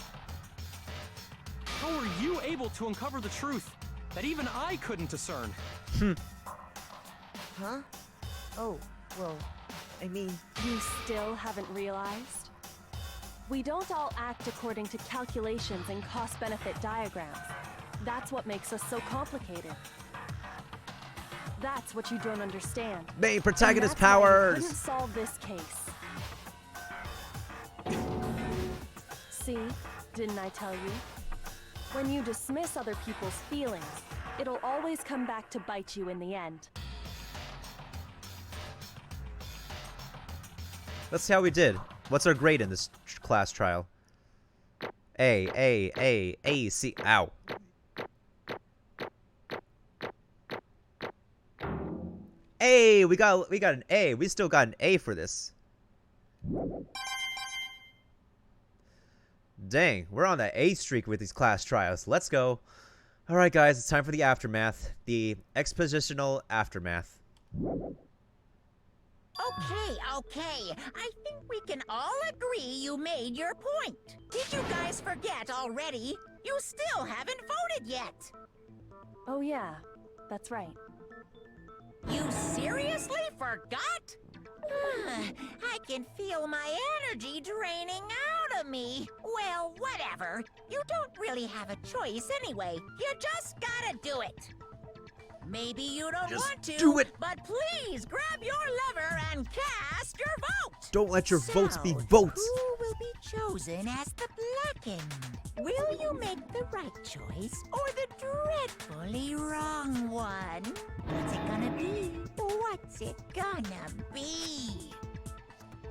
How were you able to uncover the truth that even I couldn't discern? Huh? Oh, well, I mean... You still haven't realized? We don't all act according to calculations and cost-benefit diagrams. That's what makes us so complicated. That's what you don't understand. Main protagonist And that's why you powers. couldn't solve this case. See? Didn't I tell you? When you dismiss other people's feelings, it'll always come back to bite you in the end. Let's see how we did. What's our grade in this class trial? A, C. Ow. A, we got an A. We still got an A for this. Dang, we're on that A streak with these class trials. Let's go. All right, guys, it's time for the aftermath. The expositional aftermath. Okay. I think we can all agree you made your point. Did you guys forget already? You still haven't voted yet. Oh yeah, that's right. You seriously forgot? I can feel my energy draining out of me. Well, whatever. You don't really have a choice anyway. You just gotta do it. Maybe you don't Just want to, do it. but please grab your lever and cast your vote. Don't let your votes be So, votes. Who will be chosen as the Blackened? Will you make the right choice or the dreadfully wrong one. What's it gonna be? What's it gonna be?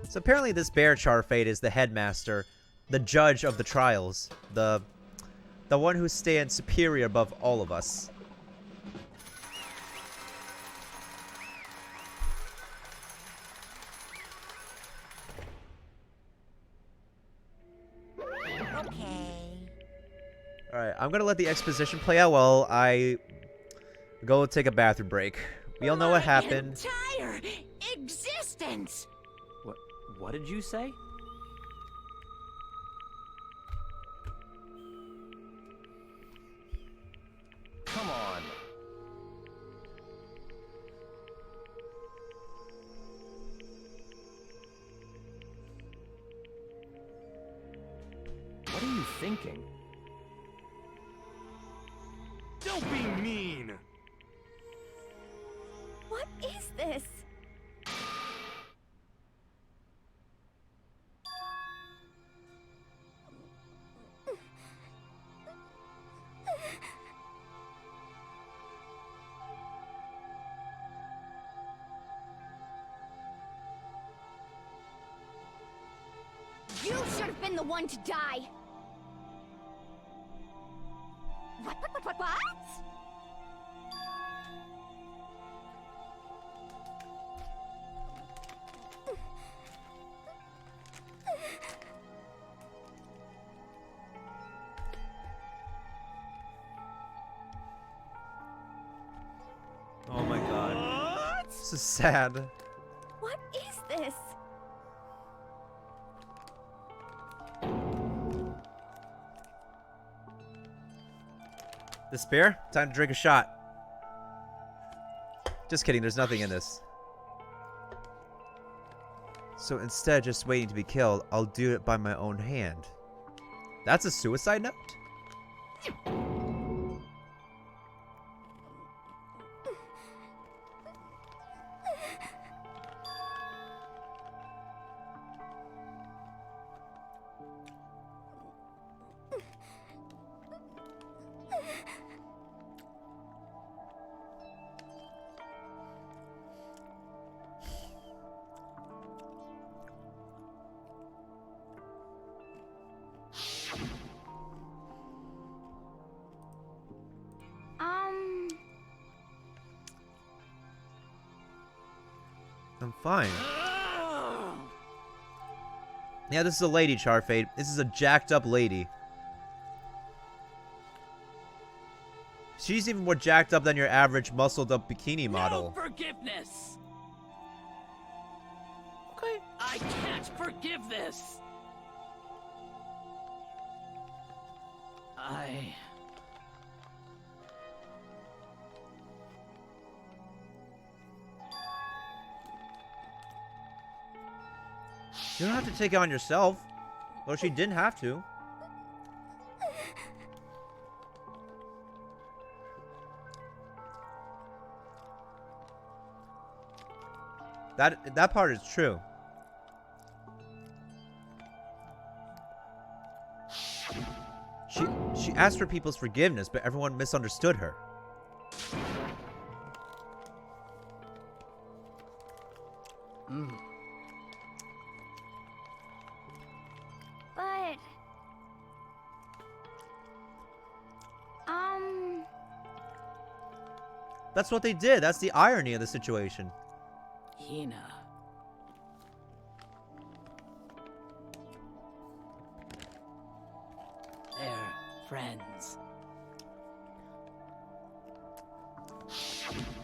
So apparently this bear Charfate is the headmaster, the judge of the trials, the one who stands superior above all of us. Okay. Alright, I'm gonna let the exposition play out while I go take a bathroom break. We all know what happened. Entire existence. What did you say? Come on. What are you thinking? Don't be mean! What is this? You should have been the one to die! What? Oh my god. This is sad. What is this? Despair? Time to drink a shot. Just kidding, there's nothing in this. So instead of just waiting to be killed, I'll do it by my own hand. That's a suicide note? I'm fine. Yeah, this is a lady, Charfate. This is a jacked up lady. She's even more jacked up than your average muscled up bikini model. No forgiveness! Okay. I can't forgive this! You don't have to take it on yourself. Well, she didn't have to. That part is true. She asked for people's forgiveness, but everyone misunderstood her. But... That's what they did. That's the irony of the situation. Hina. They're friends.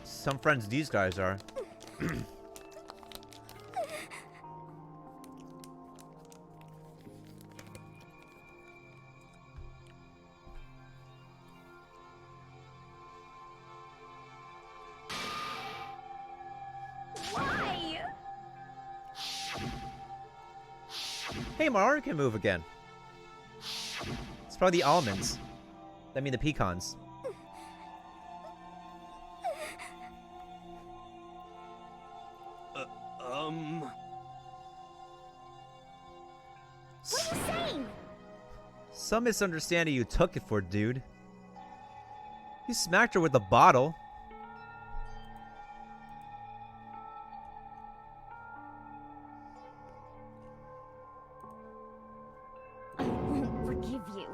Some friends these guys are. Why? Hey, my arm can move again. It's probably the almonds. I mean the pecans. What are you saying? Some misunderstanding you took it for, dude. He smacked her with a bottle. I won't forgive you.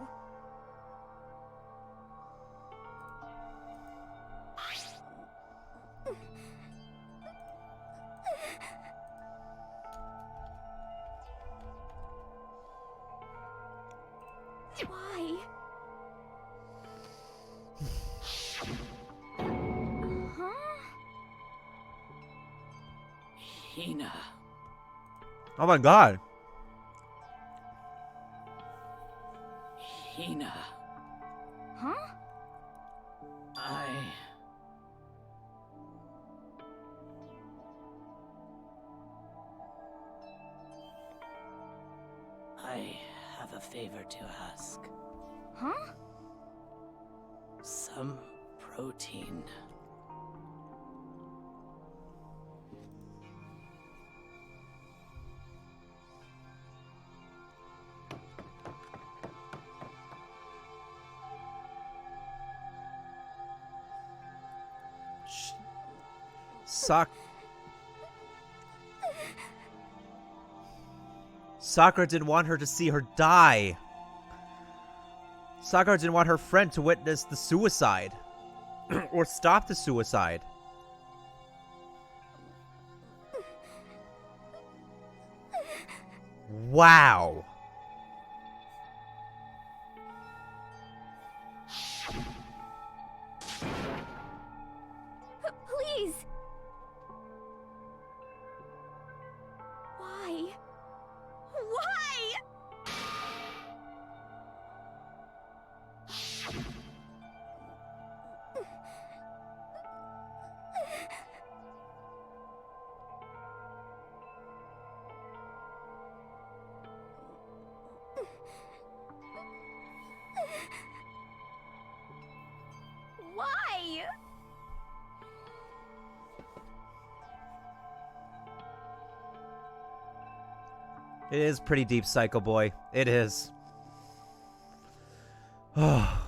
Why? Huh? Hina. Oh my god. Hina. Huh? I have a favor to ask. Huh? Some protein. Sakura didn't want her to see her die. Sakura didn't want her friend to witness the suicide. Or stop the suicide. Wow. Please. Why? Why? Why? It is pretty deep, Psycho Boy. It is. Oh.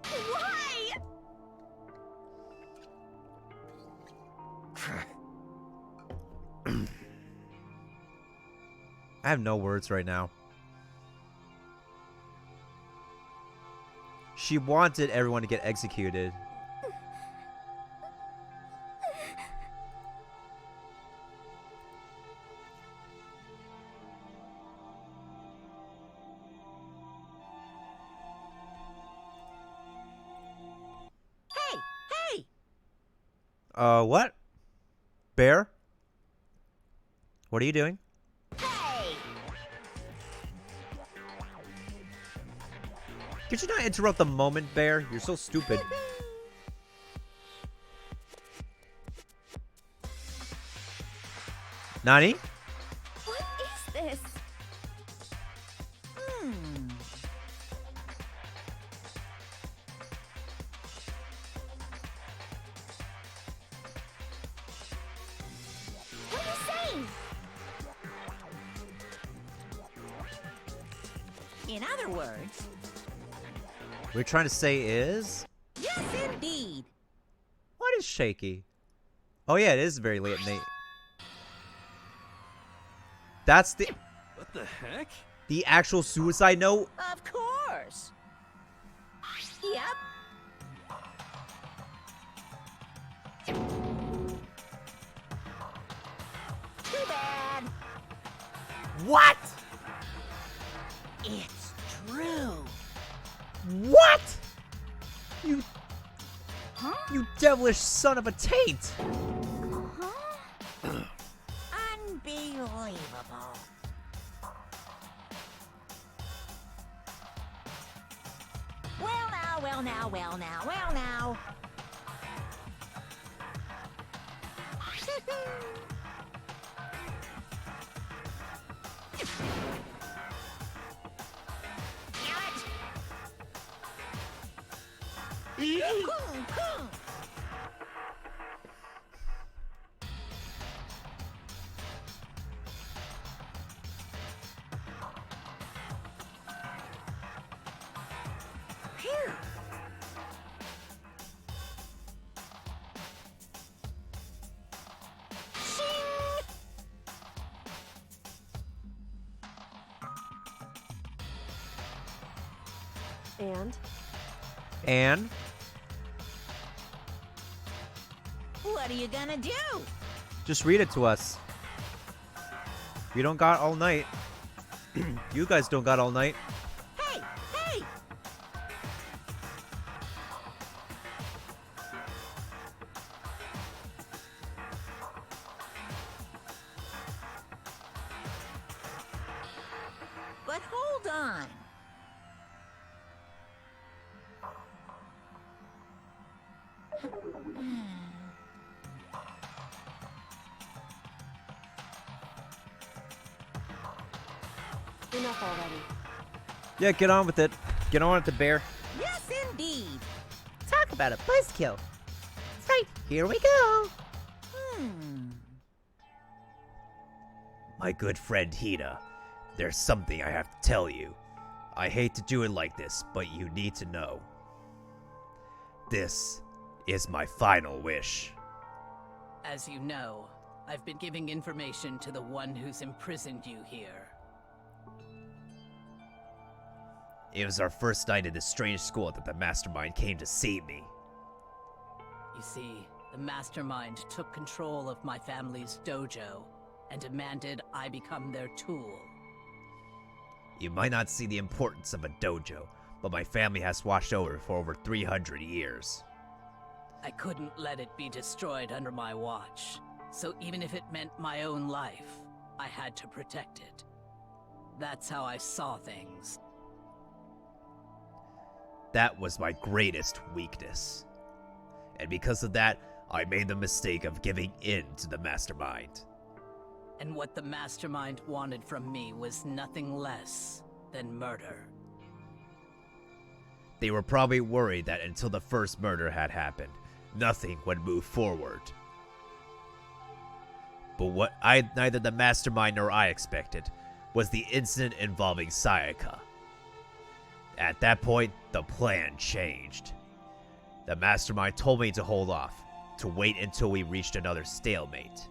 Why? I have no words right now. She wanted everyone to get executed. Hey, hey! What? Bear? What are you doing? Hey! Could you not interrupt the moment, Bear? You're so stupid. Nani? What is this? What are you saying? In other words, What you're trying to say is? yes, indeed. What is shaky? Oh yeah, it is very late at night. That's the What the heck? actual suicide note? Of course. Yep. Too bad. What? It's true. What? You Huh? you devilish son of a taint! Huh? Unbelievable. Well now, well now, well now, well now. And What are you gonna do? just read it to us. We don't got all night. You guys don't got all night. Hey, hey! But hold on. Enough already. Yeah, get on with it. Get on with the bear. Yes, indeed. Talk about a buzzkill. That's right, here we go. My good friend Hina, there's something I have to tell you. I hate to do it like this, but you need to know. This is my final wish. As you know, I've been giving information to the one who's imprisoned you here. It was our first night in this strange school that the Mastermind came to see me. You see, the Mastermind took control of my family's dojo and demanded I become their tool. You might not see the importance of a dojo, but my family has watched over it for over 300 years. I couldn't let it be destroyed under my watch, so even if it meant my own life, I had to protect it. That's how I saw things. That was my greatest weakness. And because of that, I made the mistake of giving in to the Mastermind. And what the Mastermind wanted from me was nothing less than murder. They were probably worried that until the first murder had happened, nothing would move forward. But what neither the Mastermind nor I expected was the incident involving Sayaka. At that point, the plan changed. The Mastermind told me to hold off, to wait until we reached another stalemate.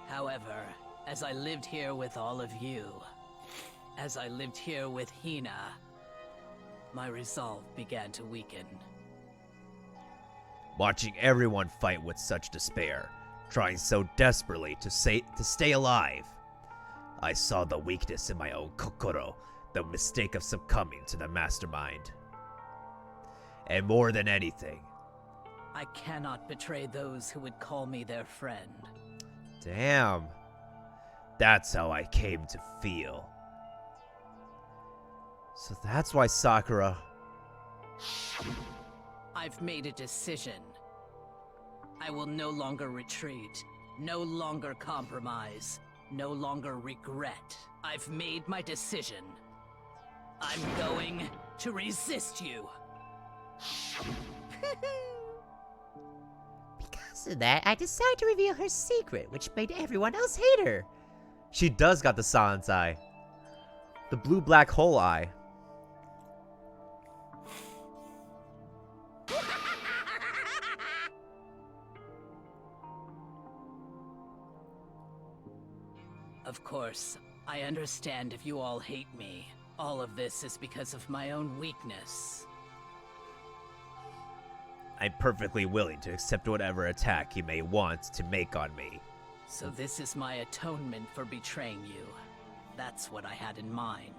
However, as I lived here with all of you, as I lived here with Hina, my resolve began to weaken. Watching everyone fight with such despair, trying so desperately to stay alive, I saw the weakness in my own kokoro, the mistake of succumbing to the Mastermind. And more than anything, I cannot betray those who would call me their friend. damn, that's how I came to feel. So that's why Sakura... I've made a decision. I will no longer retreat, no longer compromise, no longer regret. I've made my decision. I'm going to resist you. Because of that, I decided to reveal her secret, which made everyone else hate her. She does got the silence eye. The blue black hole eye. Of course, I understand if you all hate me. All of this is because of my own weakness. I'm perfectly willing to accept whatever attack you may want to make on me. So this is my atonement for betraying you. That's what I had in mind.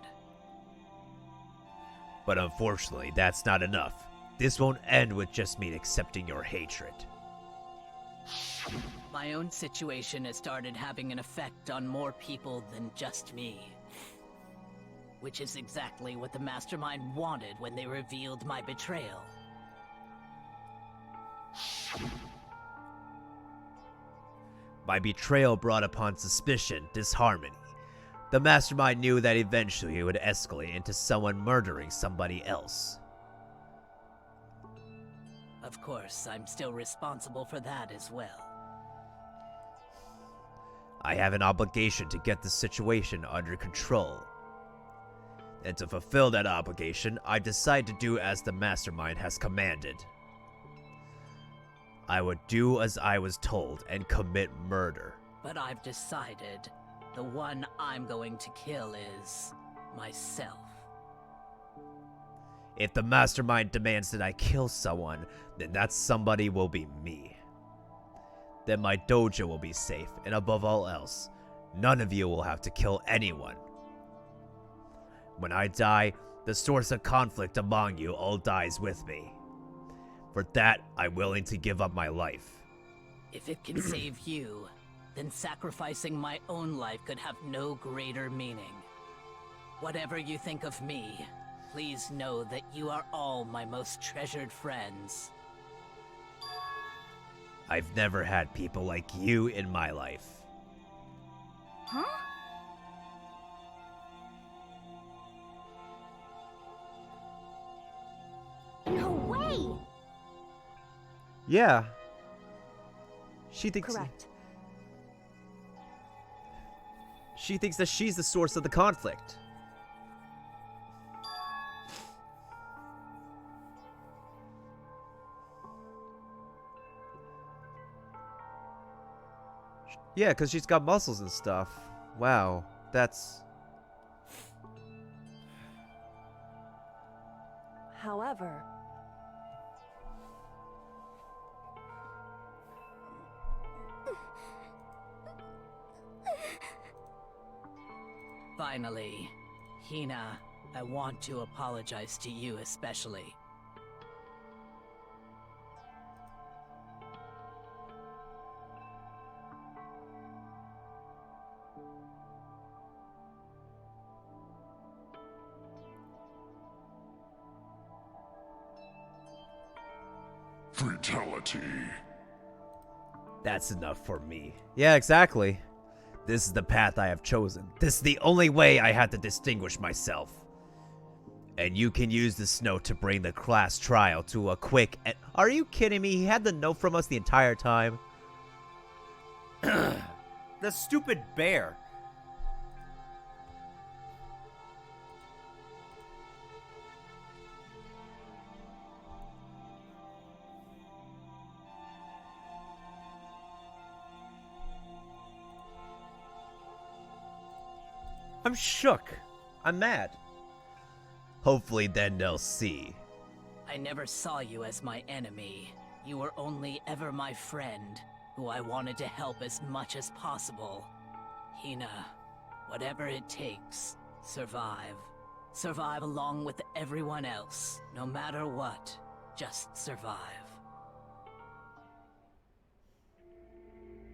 But unfortunately, that's not enough. This won't end with just me accepting your hatred. My own situation has started having an effect on more people than just me. Which is exactly what the Mastermind wanted when they revealed my betrayal. My betrayal brought upon suspicion, disharmony. The Mastermind knew that eventually it would escalate into someone murdering somebody else. Of course, I'm still responsible for that as well. I have an obligation to get the situation under control. And to fulfill that obligation, I decide to do as the Mastermind has commanded. I would do as I was told and commit murder. But I've decided the one I'm going to kill is myself. If the mastermind demands that I kill someone, then that somebody will be me. Then my dojo will be safe, and above all else, none of you will have to kill anyone. When I die, the source of conflict among you all dies with me. For that, I'm willing to give up my life. If it can save you, then sacrificing my own life could have no greater meaning. Whatever you think of me, please know that you are all my most treasured friends. I've never had people like you in my life. Huh? No way! Yeah. She thinks Correct. She thinks that she's the source of the conflict. Yeah, because she's got muscles and stuff. Wow, that's... However, Finally, Hina, I want to apologize to you especially. Fatality. That's enough for me. Yeah, exactly. This is the path I have chosen. This is the only way I have to distinguish myself. And you can use this note to bring the class trial to a quick end. Are you kidding me? He had the note from us the entire time. The stupid bear. I'm shook. I'm mad. Hopefully then they'll see. I never saw you as my enemy. You were only ever my friend, who I wanted to help as much as possible. Hina, whatever it takes, survive. Survive along with everyone else, no matter what. Just survive.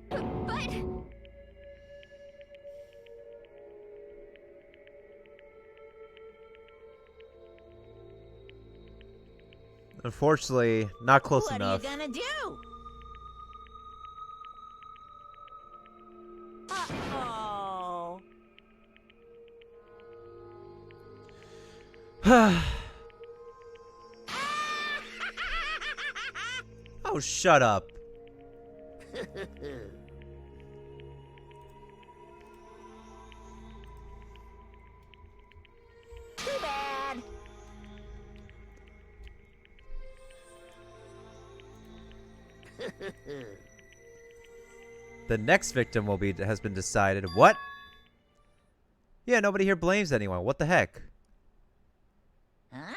But... Unfortunately, not close enough. What are you gonna do? Uh-oh. Oh, shut up. Too bad. The next victim has been decided. What? Yeah, nobody here blames anyone. What the heck? Huh?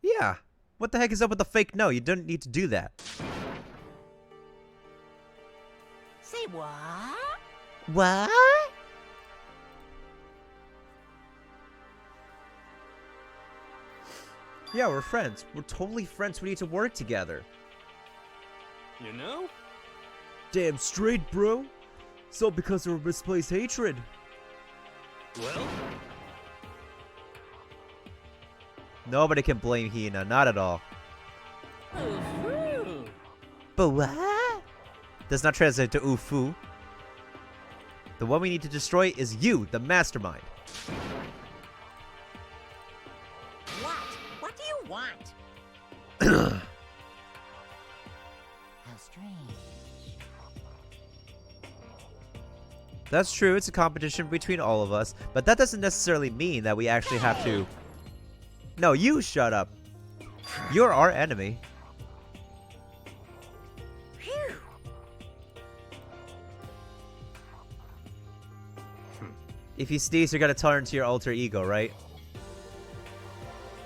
Yeah. What the heck is up with the fake no? You don't need to do that. Say what? What? Yeah, we're friends. We're totally friends. We need to work together. You know? Damn straight, bro. It's all because of misplaced hatred. Well, Nobody can blame Hina. Not at all. But what? Does not translate to Ufu. The one we need to destroy is you, the mastermind. What? What do you want? How strange. That's true. It's a competition between all of us, but that doesn't necessarily mean that we actually have to... No, you shut up. You're our enemy. Phew. If you sneeze, you're gonna turn into your alter ego, right?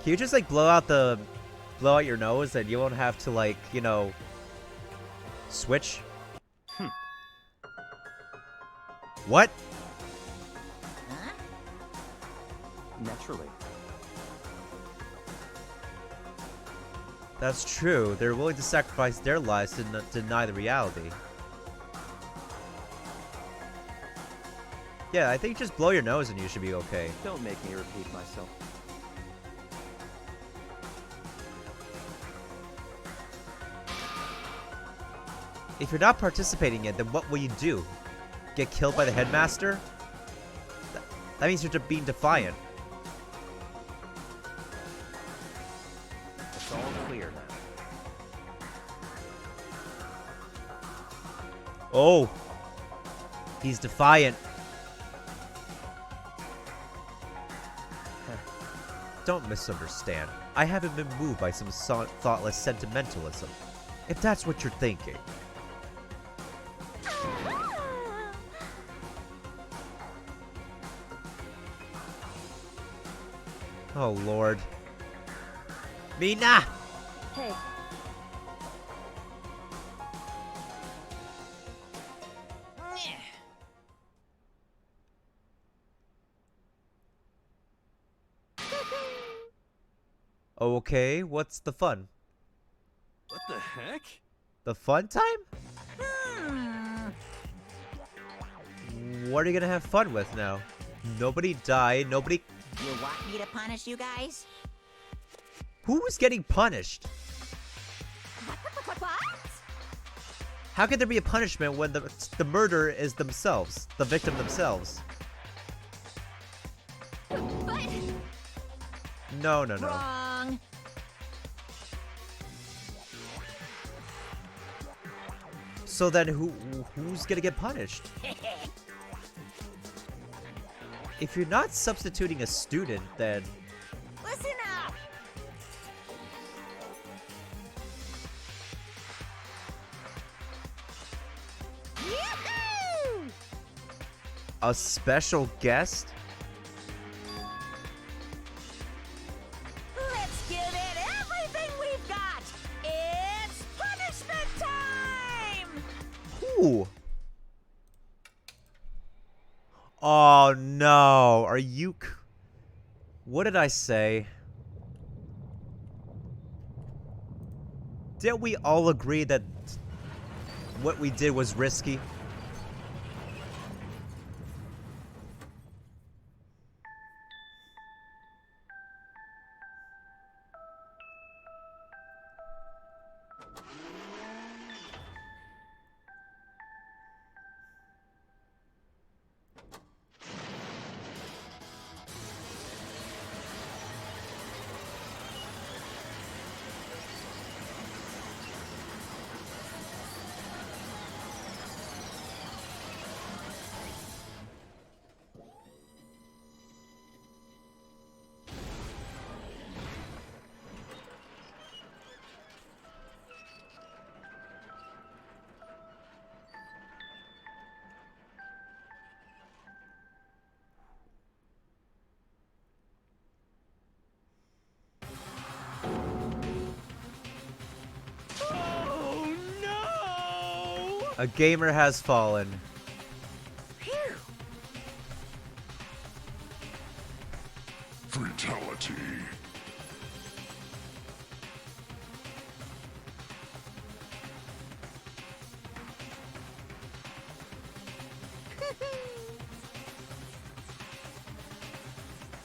Can you just like blow out your nose and you won't have to like, you know, switch? What? Huh? Naturally. That's true. They're willing to sacrifice their lives to deny the reality. Yeah, I think just blow your nose and you should be okay. Don't make me repeat myself. If you're not participating in it, then what will you do? Get killed by the headmaster? That means you're just being defiant. It's all clear now. Oh. He's defiant. Don't misunderstand. I haven't been moved by some thoughtless sentimentalism. If that's what you're thinking. Oh, Lord. Mina! Hey. Okay, what's the fun? What the heck? The fun time? What are you gonna have fun with now? Nobody died, nobody... You want me to punish you guys? Who's getting punished? What? How could there be a punishment when the murderer is themselves, the victim themselves? But... No. Wrong. So then who's gonna get punished? If you're not substituting a student, then... Listen up. Yoo-hoo! A special guest? Let's give it everything we've got. It's punishment time. Who? Oh no, are you... What did I say? Didn't we all agree that what we did was risky? A gamer has fallen. Fatality.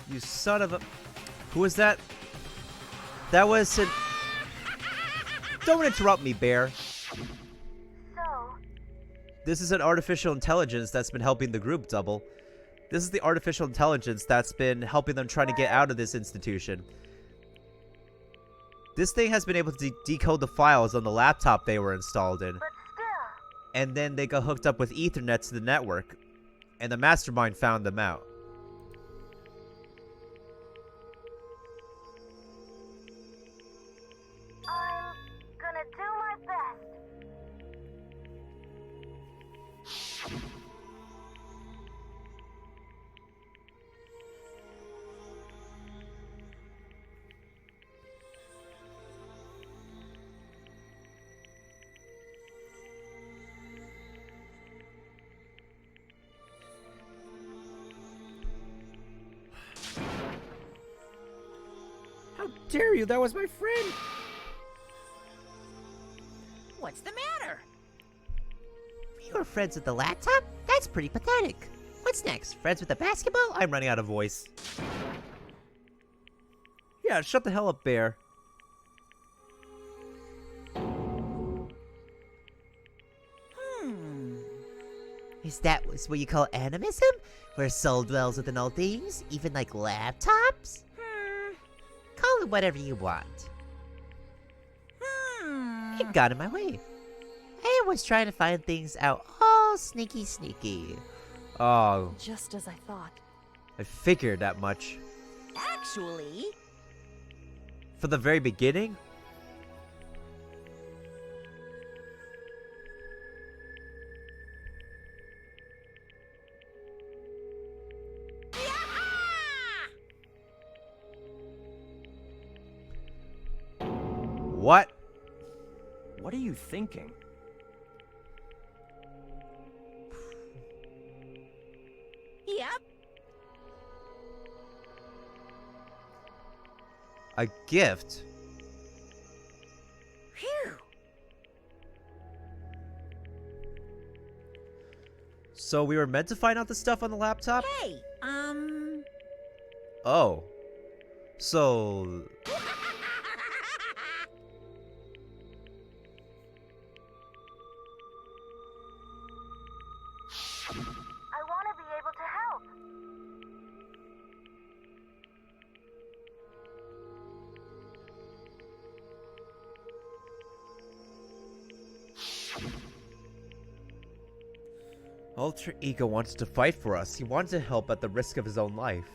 You son of a... Who was that? That was... Don't interrupt me, Bear. This is an artificial intelligence that's been helping the group Double. This is the artificial intelligence that's been helping them trying to get out of this institution. This thing has been able to decode the files on the laptop they were installed in. And then they got hooked up with Ethernet to the network. And the mastermind found them out. I'm gonna do my best. dare you? That was my friend. What's the matter? You were friends with the laptop? That's pretty pathetic. What's next? Friends with the basketball? I'm running out of voice. Yeah, shut the hell up, Bear. Is that what you call animism? Where soul dwells within all things, even like laptops? Call it whatever you want. It got in my way. I was trying to find things out all sneaky. Oh, Just as I thought. I figured that much. Actually, From the very beginning? What? What are you thinking? yep. A gift? Phew. So we were meant to find out the stuff on the laptop? Hey, Oh. So... I want to be able to help. Alter Ego wanted to fight for us. He wanted to help at the risk of his own life.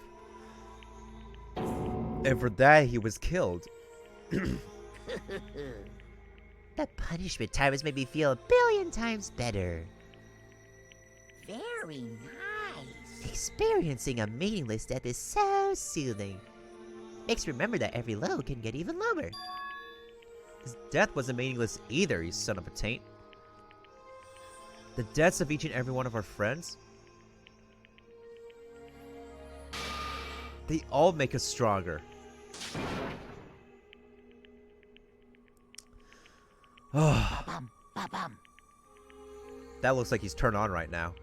And for that, he was killed. That punishment Tyrus made me feel a billion times better. Very nice. Experiencing a meaningless death is so soothing. Makes you remember that every low can get even lower. His death wasn't meaningless either, you son of a taint. The deaths of each and every one of our friends, they all make us stronger. Ba-bum, ba-bum. That looks like he's turned on right now.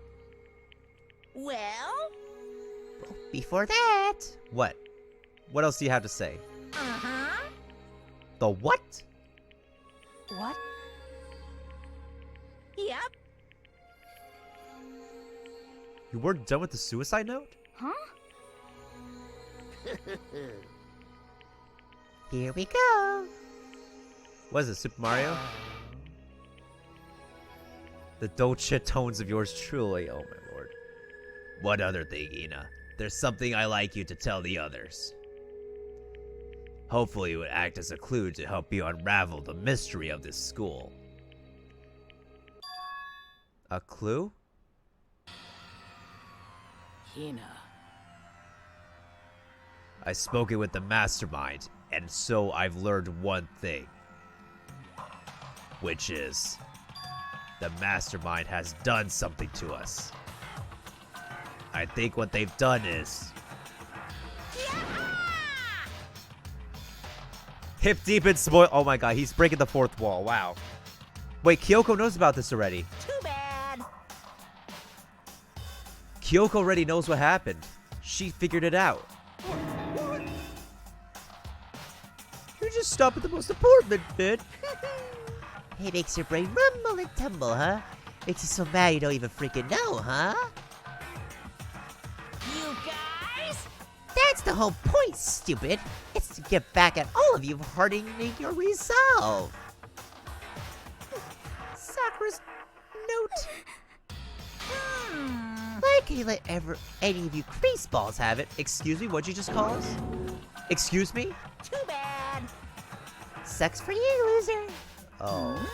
Well? Before that... What? What else do you have to say? Uh-huh. The what? What? Yep. You weren't done with the suicide note? Huh? Here we go. What is it, Super Mario? The dolce tones of yours truly, oh my lord. What other thing, Ina? There's something I like you to tell the others. Hopefully it would act as a clue to help you unravel the mystery of this school. A clue? Hina. I've spoken with the mastermind, and so I've learned one thing. Which is, the mastermind has done something to us. I think what they've done is... Hip deep in spoil... Oh my god, he's breaking the fourth wall, wow. Wait, Kyoko knows about this already. Too bad. Kyoko already knows what happened. She figured it out. You just stop at the most important bit. It makes your brain rumble and tumble, huh? Makes you so mad you don't even freaking know, huh? You guys? That's the whole point, stupid. It's to get back at all of you for hardening your resolve. Sakura's note. Like you let any of you crease balls have it. Excuse me, what'd you just call us? Excuse me? Too bad. Sucks for you, loser. Oh.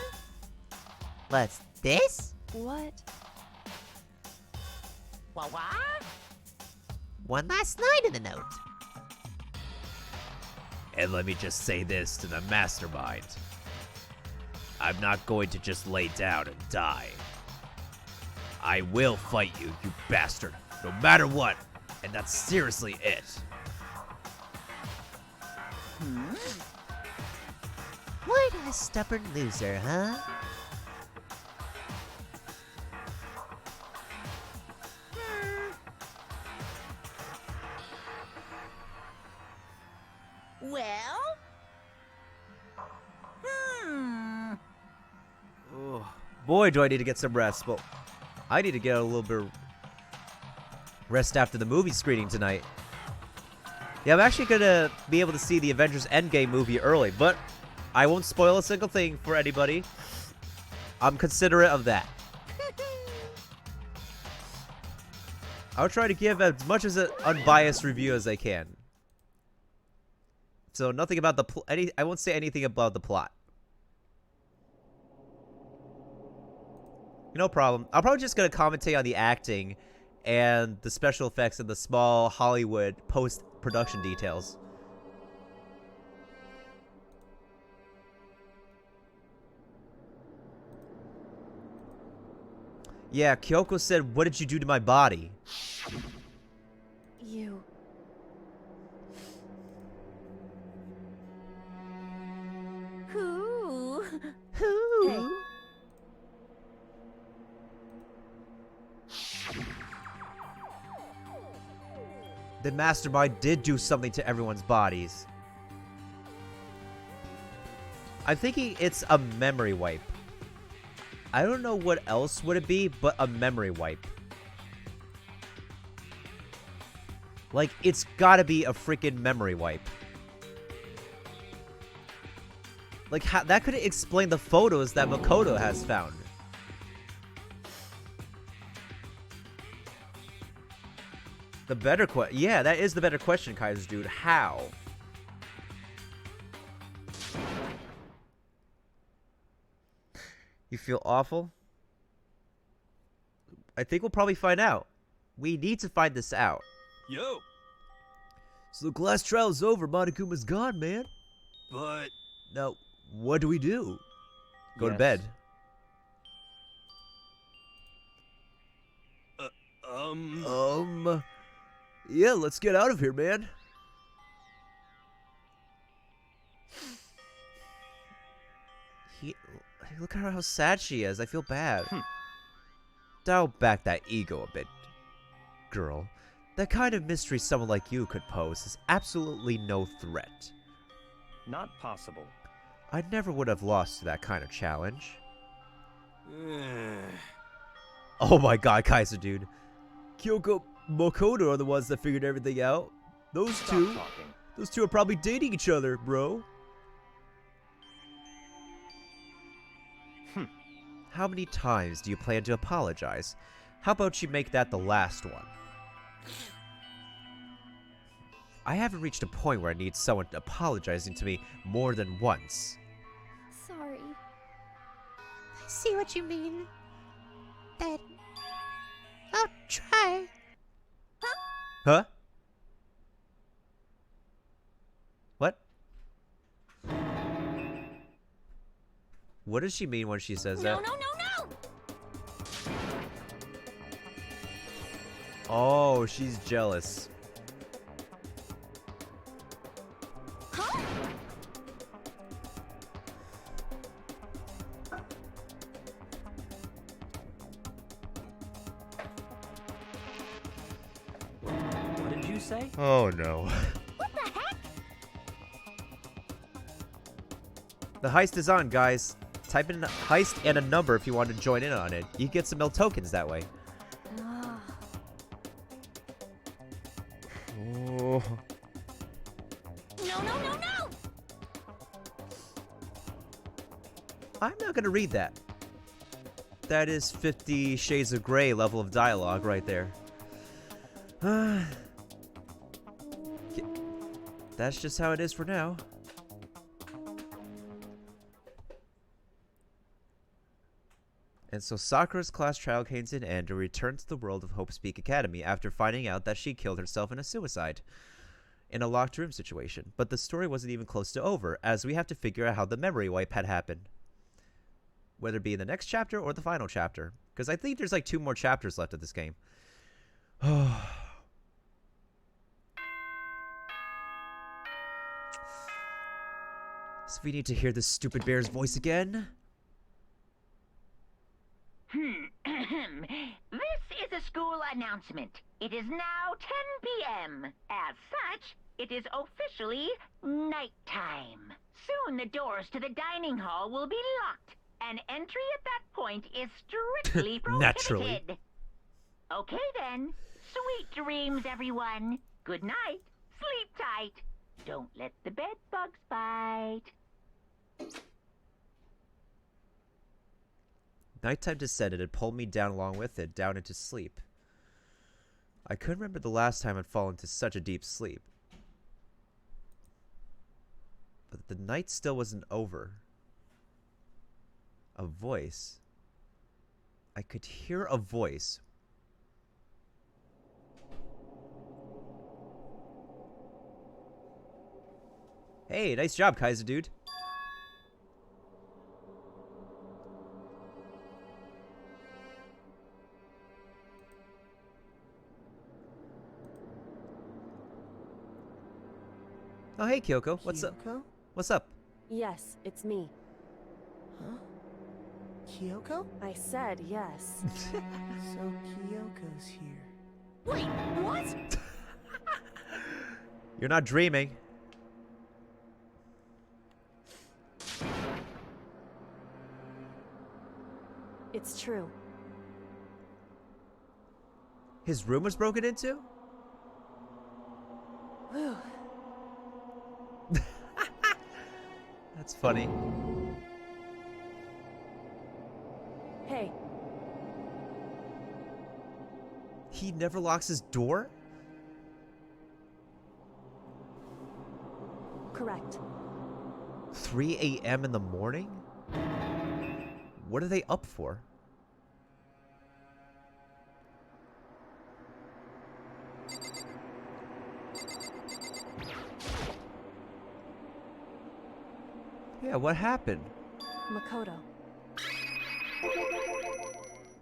What's this? What? What? One last line in the note. And let me just say this to the mastermind. I'm not going to just lay down and die. I will fight you, you bastard, no matter what. And that's seriously it. What a stubborn loser, huh? Well? Oh, boy, do I need to get some rest. Well, I need to get a little bit of rest after the movie screening tonight. Yeah, I'm actually going to be able to see the Avengers Endgame movie early, but I won't spoil a single thing for anybody. I'm considerate of that. I'll try to give as much as an unbiased review as I can. So nothing about the I won't say anything about the plot. No problem. I'm probably just going to commentate on the acting and the special effects and the small Hollywood post-production details. Yeah, Kyoko said, "What did you do to my body?" You. Who? Who? The mastermind did do something to everyone's bodies. I'm thinking it's a memory wipe. I don't know what else would it be, but a memory wipe. Like, it's gotta be a freaking memory wipe. Like, that could explain the photos that Makoto has found. The better question. Yeah, that is the better question, Kaiser dude. How? You feel awful? I think we'll probably find out. We need to find this out. Yo. So the class trial is over. Monokuma's gone, man. But now, what do we do? Go to Yes. bed. Yeah, let's get out of here, man. Look at how sad she is. I feel bad. Dial back that ego a bit, girl. The kind of mystery someone like you could pose is absolutely no threat. Not possible. I never would have lost to that kind of challenge. Oh my god, Kaiser dude. Kyoko, Makoto are the ones that figured everything out. Those two are probably dating each other, bro. How many times do you plan to apologize? How about you make that the last one? I haven't reached a point where I need someone apologizing to me more than once. Sorry. I see what you mean. Then I'll try. Huh? What? What does she mean when she says that? No! Oh, she's jealous. What did you say? Oh no. What the heck? The heist is on, guys. Type in heist and a number if you want to join in on it. You get some Mil tokens that way. Oh. No! I'm not gonna read that. That is 50 Shades of Grey level of dialogue right there. That's just how it is for now. And so Sakura's class trial came to an end and returned to the world of Hope's Peak Academy after finding out that she killed herself in a suicide in a locked room situation. But the story wasn't even close to over, as we have to figure out how the memory wipe had happened. Whether it be in the next chapter or the final chapter. Because I think there's like 2 more chapters left of this game. So we need to hear this stupid bear's voice again. This is a school announcement. It is now 10 p.m. As such, it is officially nighttime. Soon the doors to the dining hall will be locked, and entry at that point is strictly prohibited. Naturally. Okay then. Sweet dreams, everyone. Good night. Sleep tight. Don't let the bed bugs bite. Nighttime descended and pulled me down along with it, down into sleep. I couldn't remember the last time I'd fallen into such a deep sleep. But the night still wasn't over. A voice. I could hear a voice. Hey, nice job, Kaiser dude. Oh, hey, Kyoko. What's up? Kyoko? What's up? Yes, it's me. Huh? Kyoko? I said yes. So Kyoko's here. Wait, what? You're not dreaming. It's true. His room was broken into? Whew. That's funny. Hey. He never locks his door? Correct. 3 a.m. in the morning? What are they up for? Yeah, what happened? Makoto.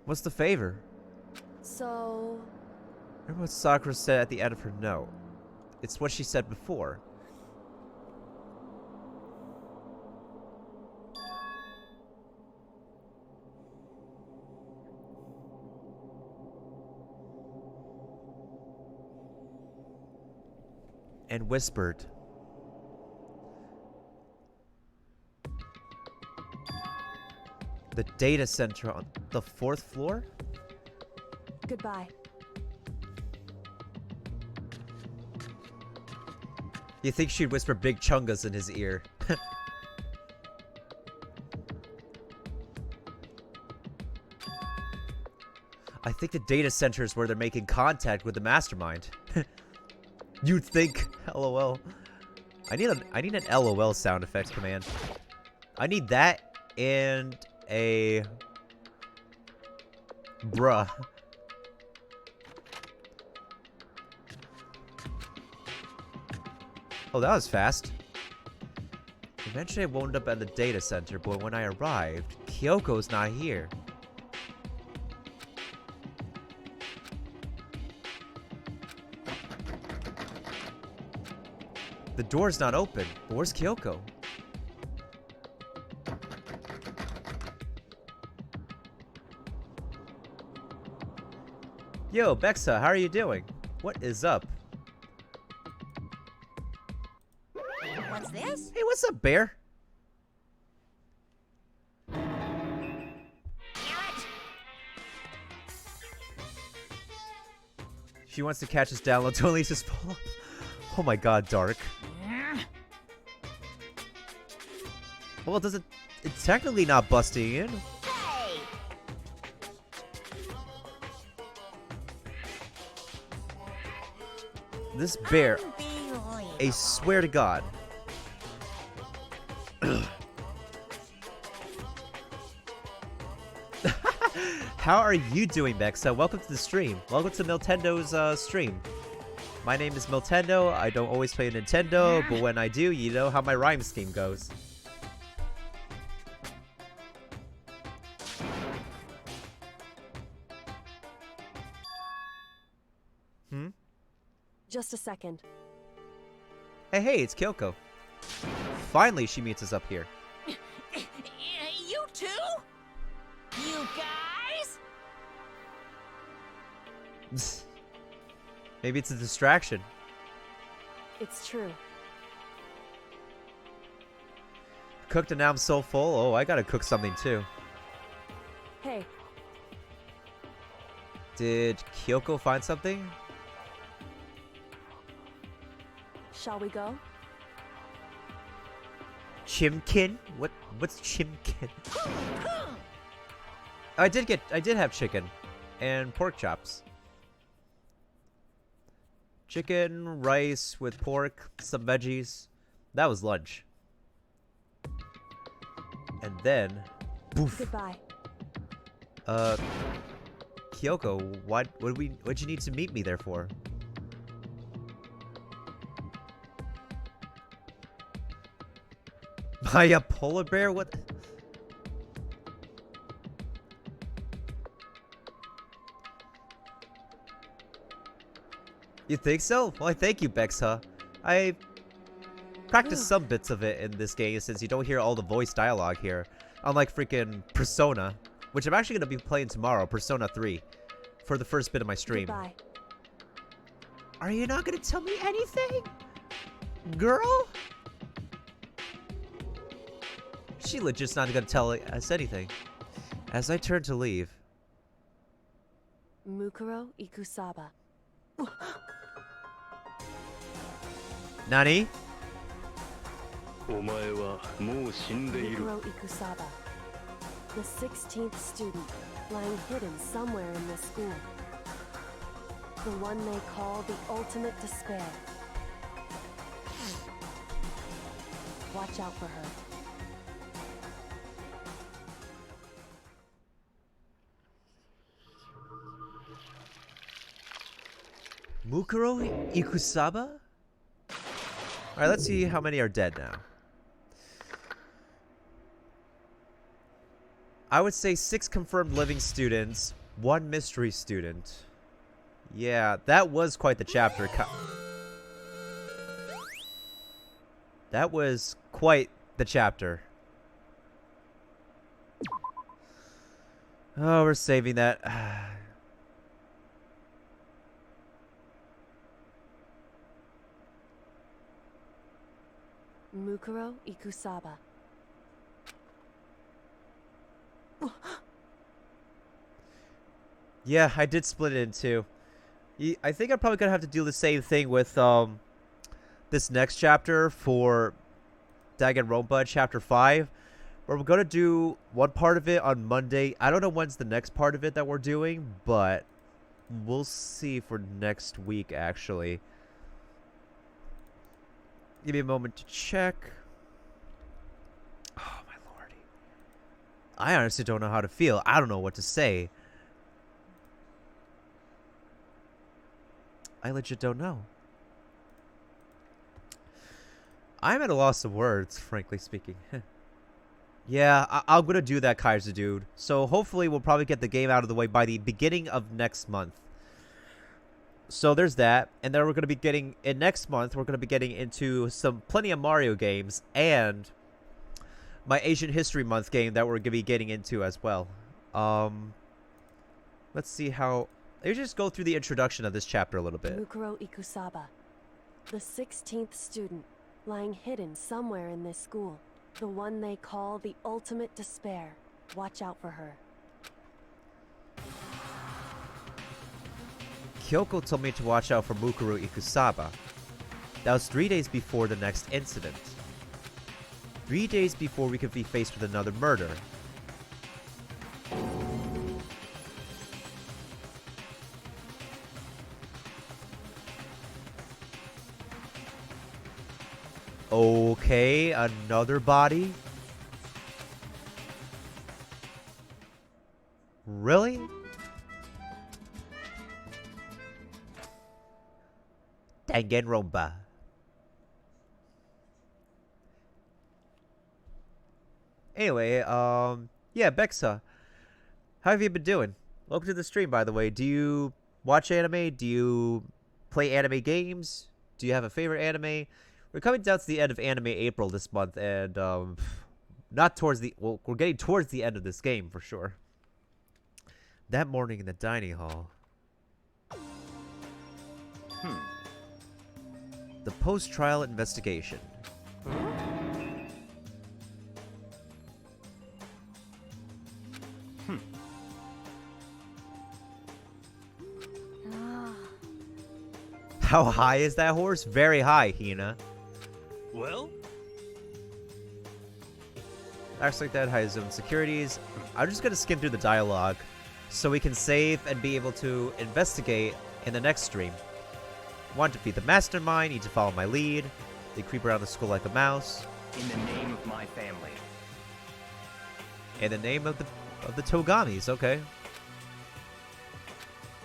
What's the favor? So... Remember what Sakura said at the end of her note? It's what she said before. And whispered. The data center on the 4th floor? Goodbye. You think she'd whisper big chungas in his ear? I think the data center is where they're making contact with the mastermind. You'd think. LOL. I need an LOL sound effects command. I need that and a bruh. Oh, that was fast. Eventually I wound up at the data center, but when I arrived, Kyoko's not here. The door's not open. But where's Kyoko? Yo, Bexa, how are you doing? What is up? What's this? Hey, what's up, bear? She wants to catch us down. Don't let us fall off. Oh my god, Dark. Well, does it? It's technically not busting in. Hey! This bear, I swear to God. How are you doing, Bexa? Welcome to the stream. Welcome to Miltendo's stream. My name is Miltendo. I don't always play Nintendo, but when I do, you know how my rhyme scheme goes. Just a second. Hey, it's Kyoko. finally she meets us up here. You too? You guys? Maybe it's a distraction. It's true. Cooked and now I'm so full. Oh, I gotta cook something too. Hey, Did Kyoko find something? shall we go? Chimkin? What's chimkin? I did have chicken and pork chops. Chicken, rice with pork, some veggies. That was lunch. And then, boof. Goodbye. Kyoko, what'd you need to meet me there for? By a polar bear? What? You think so? Well, thank you, Bexa. I practiced some bits of it in this game since you don't hear all the voice dialogue here. Unlike freaking Persona, which I'm actually going to be playing tomorrow, Persona 3, for the first bit of my stream. Goodbye. Are you not gonna tell me anything? Girl? She legit's not going to tell us anything. As I turn to leave, Mukuro Ikusaba. Nani? Mukuro Ikusaba. The 16th student, lying hidden somewhere in this school. The one they call the ultimate despair. Watch out for her. Mukuro Ikusaba? Alright, let's see how many are dead now. I would say 6 confirmed living students, 1 mystery student. Yeah, that was quite the chapter. That was quite the chapter. Oh, we're saving that. Mukuro Ikusaba. Yeah, I did split it in 2. I think I'm probably gonna have to do the same thing with this next chapter for Danganronpa chapter 5, where we're gonna do one part of it on Monday. I don't know when's the next part of it that we're doing, but we'll see for next week actually. Give me a moment to check. Oh my lordy. I honestly don't know how to feel. I don't know what to say. I legit don't know. I'm at a loss of words, frankly speaking. Yeah, I'm gonna do that, Kaiser dude. So hopefully we'll probably get the game out of the way by the beginning of next month. So there's that, and then we're gonna be getting in next month. We're gonna be getting into plenty of Mario games and my Asian History Month game that we're gonna be getting into as well. Let's see how. Let's just go through the introduction of this chapter a little bit. Mukuro Ikusaba. The 16th student, lying hidden somewhere in this school. The one they call the ultimate despair. Watch out for her. Kyoko told me to watch out for Mukuro Ikusaba. That was 3 days before the next incident. 3 days before we could be faced with another murder. Okay, another body? Really? Danganronpa. Anyway, yeah, Bexa. How have you been doing? Welcome to the stream, by the way. Do you watch anime? Do you play anime games? Do you have a favorite anime? we're coming down to the end of Anime April this month, and not towards the well, we're getting towards the end of this game for sure. That morning in the dining hall. The post-trial investigation. How high is that horse? Very high, Hina. Well? Acts like that, high zone securities. I'm just gonna skim through the dialogue so we can save and be able to investigate in the next stream. Want to defeat the mastermind, need to follow my lead. They creep around the school like a mouse. In the name of my family. In the name of the Togamis, okay.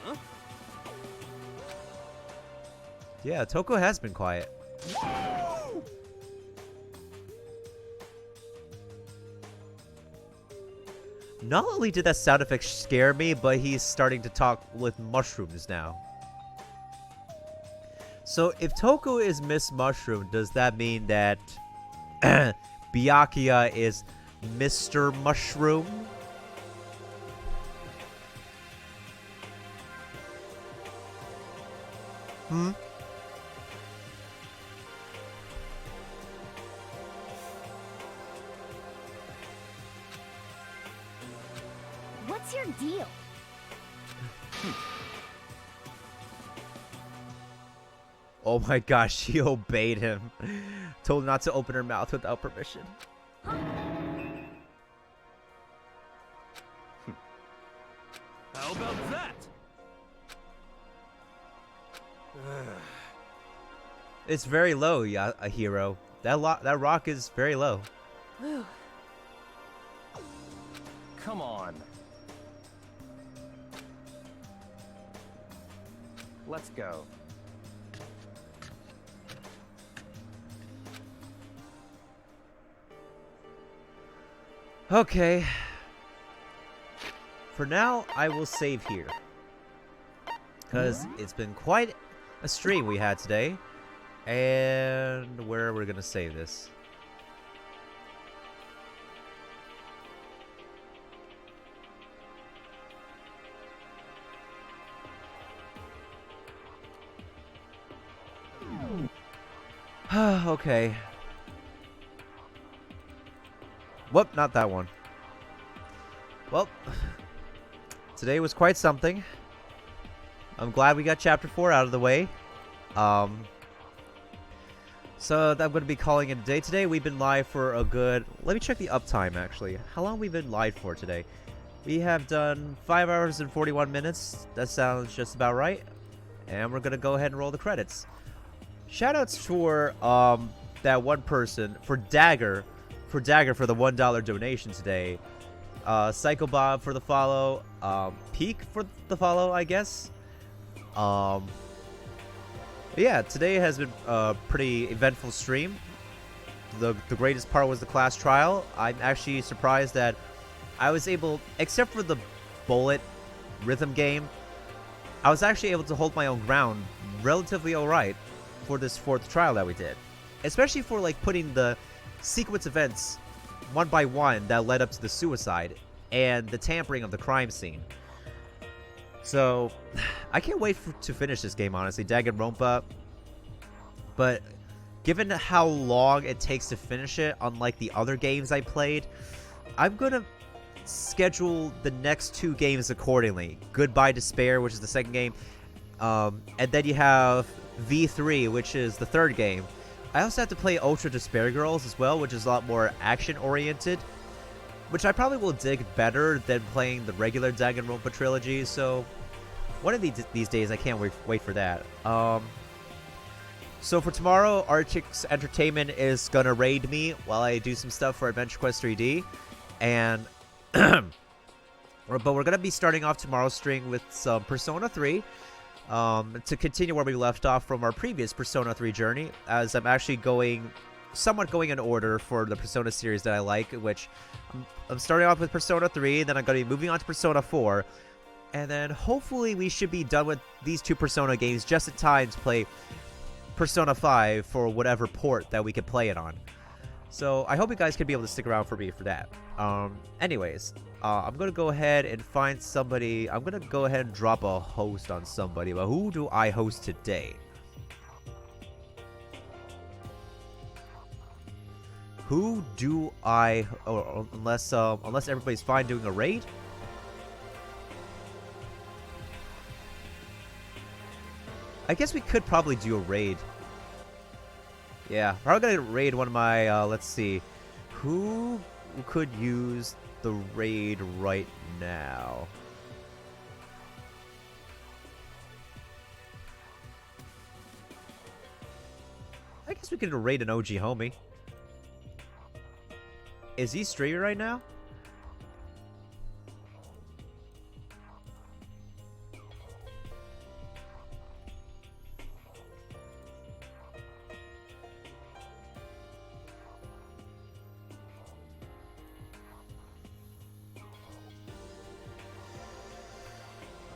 Huh? Yeah, Toko has been quiet. Not only did that sound effect scare me, but he's starting to talk with mushrooms now. So if Toko is Miss Mushroom, does that mean that Byakuya is Mr. Mushroom? What's your deal? Oh my gosh, she obeyed him. Told not to open her mouth without permission. How about that? It's very low, a hero. That rock is very low. Come on. Let's go. Okay. For now, I will save here. Because it's been quite a stream we had today. And where are we going to save this? Okay. Whoop, not that one. Well, today was quite something. I'm glad we got Chapter 4 out of the way. So I'm going to be calling it a day today. We've been live for a good... Let me check the uptime, actually. How long have we been live for today? We have done 5 hours and 41 minutes. That sounds just about right. And we're going to go ahead and roll the credits. Shoutouts for that one person, for Dagger for the $1 donation today. Psycho Bob for the follow. Peak for the follow, I guess. Yeah, today has been a pretty eventful stream. The greatest part was the class trial. I'm actually surprised that I was able, except for the bullet rhythm game, I was actually able to hold my own ground relatively alright for this 4th trial that we did. Especially for like putting the sequence events one by one that led up to the suicide and the tampering of the crime scene. So, I can't wait to finish this game, honestly. Danganronpa. But, given how long it takes to finish it, unlike the other games I played, I'm gonna schedule the next 2 games accordingly. Goodbye Despair, which is the 2nd game. And then you have V3, which is the 3rd game. I also have to play Ultra Despair Girls as well, which is a lot more action-oriented, which I probably will dig better than playing the regular Danganronpa trilogy, so one of these days I can't wait for that. So for tomorrow, Arctic's Entertainment is going to raid me while I do some stuff for Adventure Quest 3D, and but we're going to be starting off tomorrow's stream with some Persona 3, to continue where we left off from our previous Persona 3 journey, as I'm actually somewhat going in order for the Persona series that I like, which I'm starting off with Persona 3, then I'm going to be moving on to Persona 4, and then hopefully we should be done with these 2 Persona games just in time to play Persona 5 for whatever port that we could play it on. So I hope you guys can be able to stick around for me for that. Anyways, I'm gonna go ahead and find somebody. I'm gonna go ahead and drop a host on somebody. But who do I host today? Who do I? Oh, unless everybody's fine doing a raid. I guess we could probably do a raid. Yeah, probably gonna raid one of my, let's see. Who could use the raid right now? I guess we could raid an OG homie. Is he streaming right now?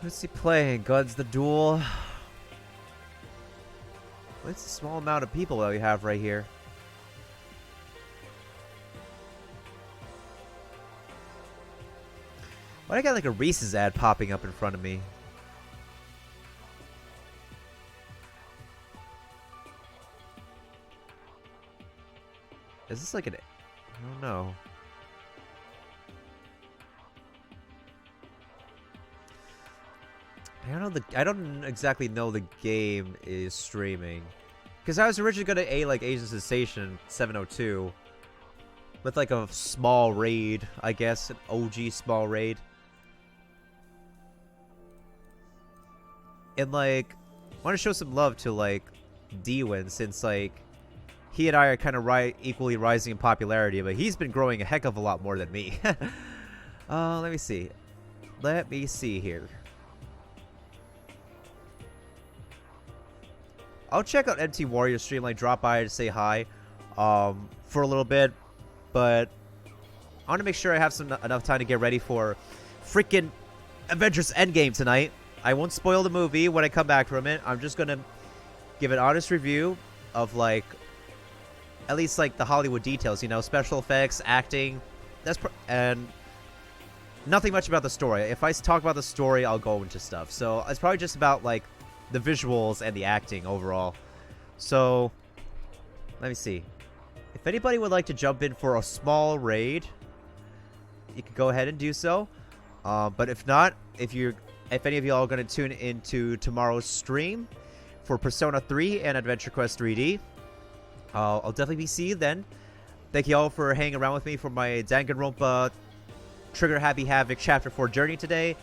What's he playing? Guns the Duel? What's the small amount of people that we have right here? Why do I got like a Reese's ad popping up in front of me? Is this like an... I don't know. I don't exactly know the game is streaming, because I was originally gonna like Asian Sensation 702 with like a small raid, I guess, an OG small raid, and like I want to show some love to like D-Win, since like he and I are kind of equally rising in popularity, but he's been growing a heck of a lot more than me. Let me see. Let me see here. I'll check out MT Warrior stream, like drop by to say hi for a little bit, but I want to make sure I have enough time to get ready for freaking Avengers Endgame tonight. I won't spoil the movie when I come back from it. I'm just gonna give an honest review of like at least like the Hollywood details, you know, special effects, acting, and nothing much about the story. If I talk about the story, I'll go into stuff. So it's probably just about like the visuals and the acting overall. So let me see. If anybody would like to jump in for a small raid, you can go ahead and do so. But if not, if any of y'all are going to tune into tomorrow's stream for Persona 3 and Adventure Quest 3D, I'll definitely be seeing you then. Thank you all for hanging around with me for my Danganronpa Trigger Happy Havoc Chapter 4 journey today.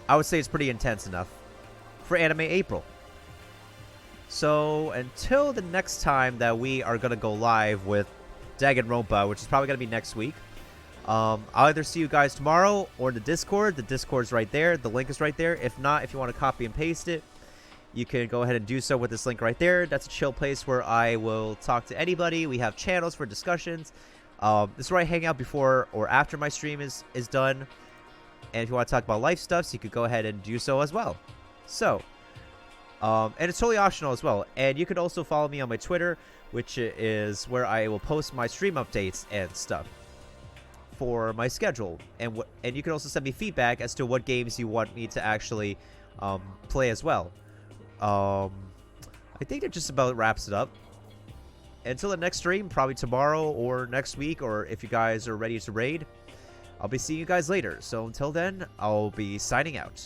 I would say it's pretty intense enough for Anime April. So until the next time that we are going to go live with Danganronpa, which is probably going to be next week, I'll either see you guys tomorrow or in the Discord. The Discord's right there. The link is right there. If not, if you want to copy and paste it, you can go ahead and do so with this link right there. That's a chill place where I will talk to anybody. We have channels for discussions. This is where I hang out before or after my stream is done. And if you want to talk about life stuff, so you could go ahead and do so as well. So, and it's totally optional as well. And you could also follow me on my Twitter, which is where I will post my stream updates and stuff for my schedule. And you can also send me feedback as to what games you want me to actually play as well. I think that just about wraps it up. Until the next stream, probably tomorrow or next week, or if you guys are ready to raid, I'll be seeing you guys later. So until then, I'll be signing out.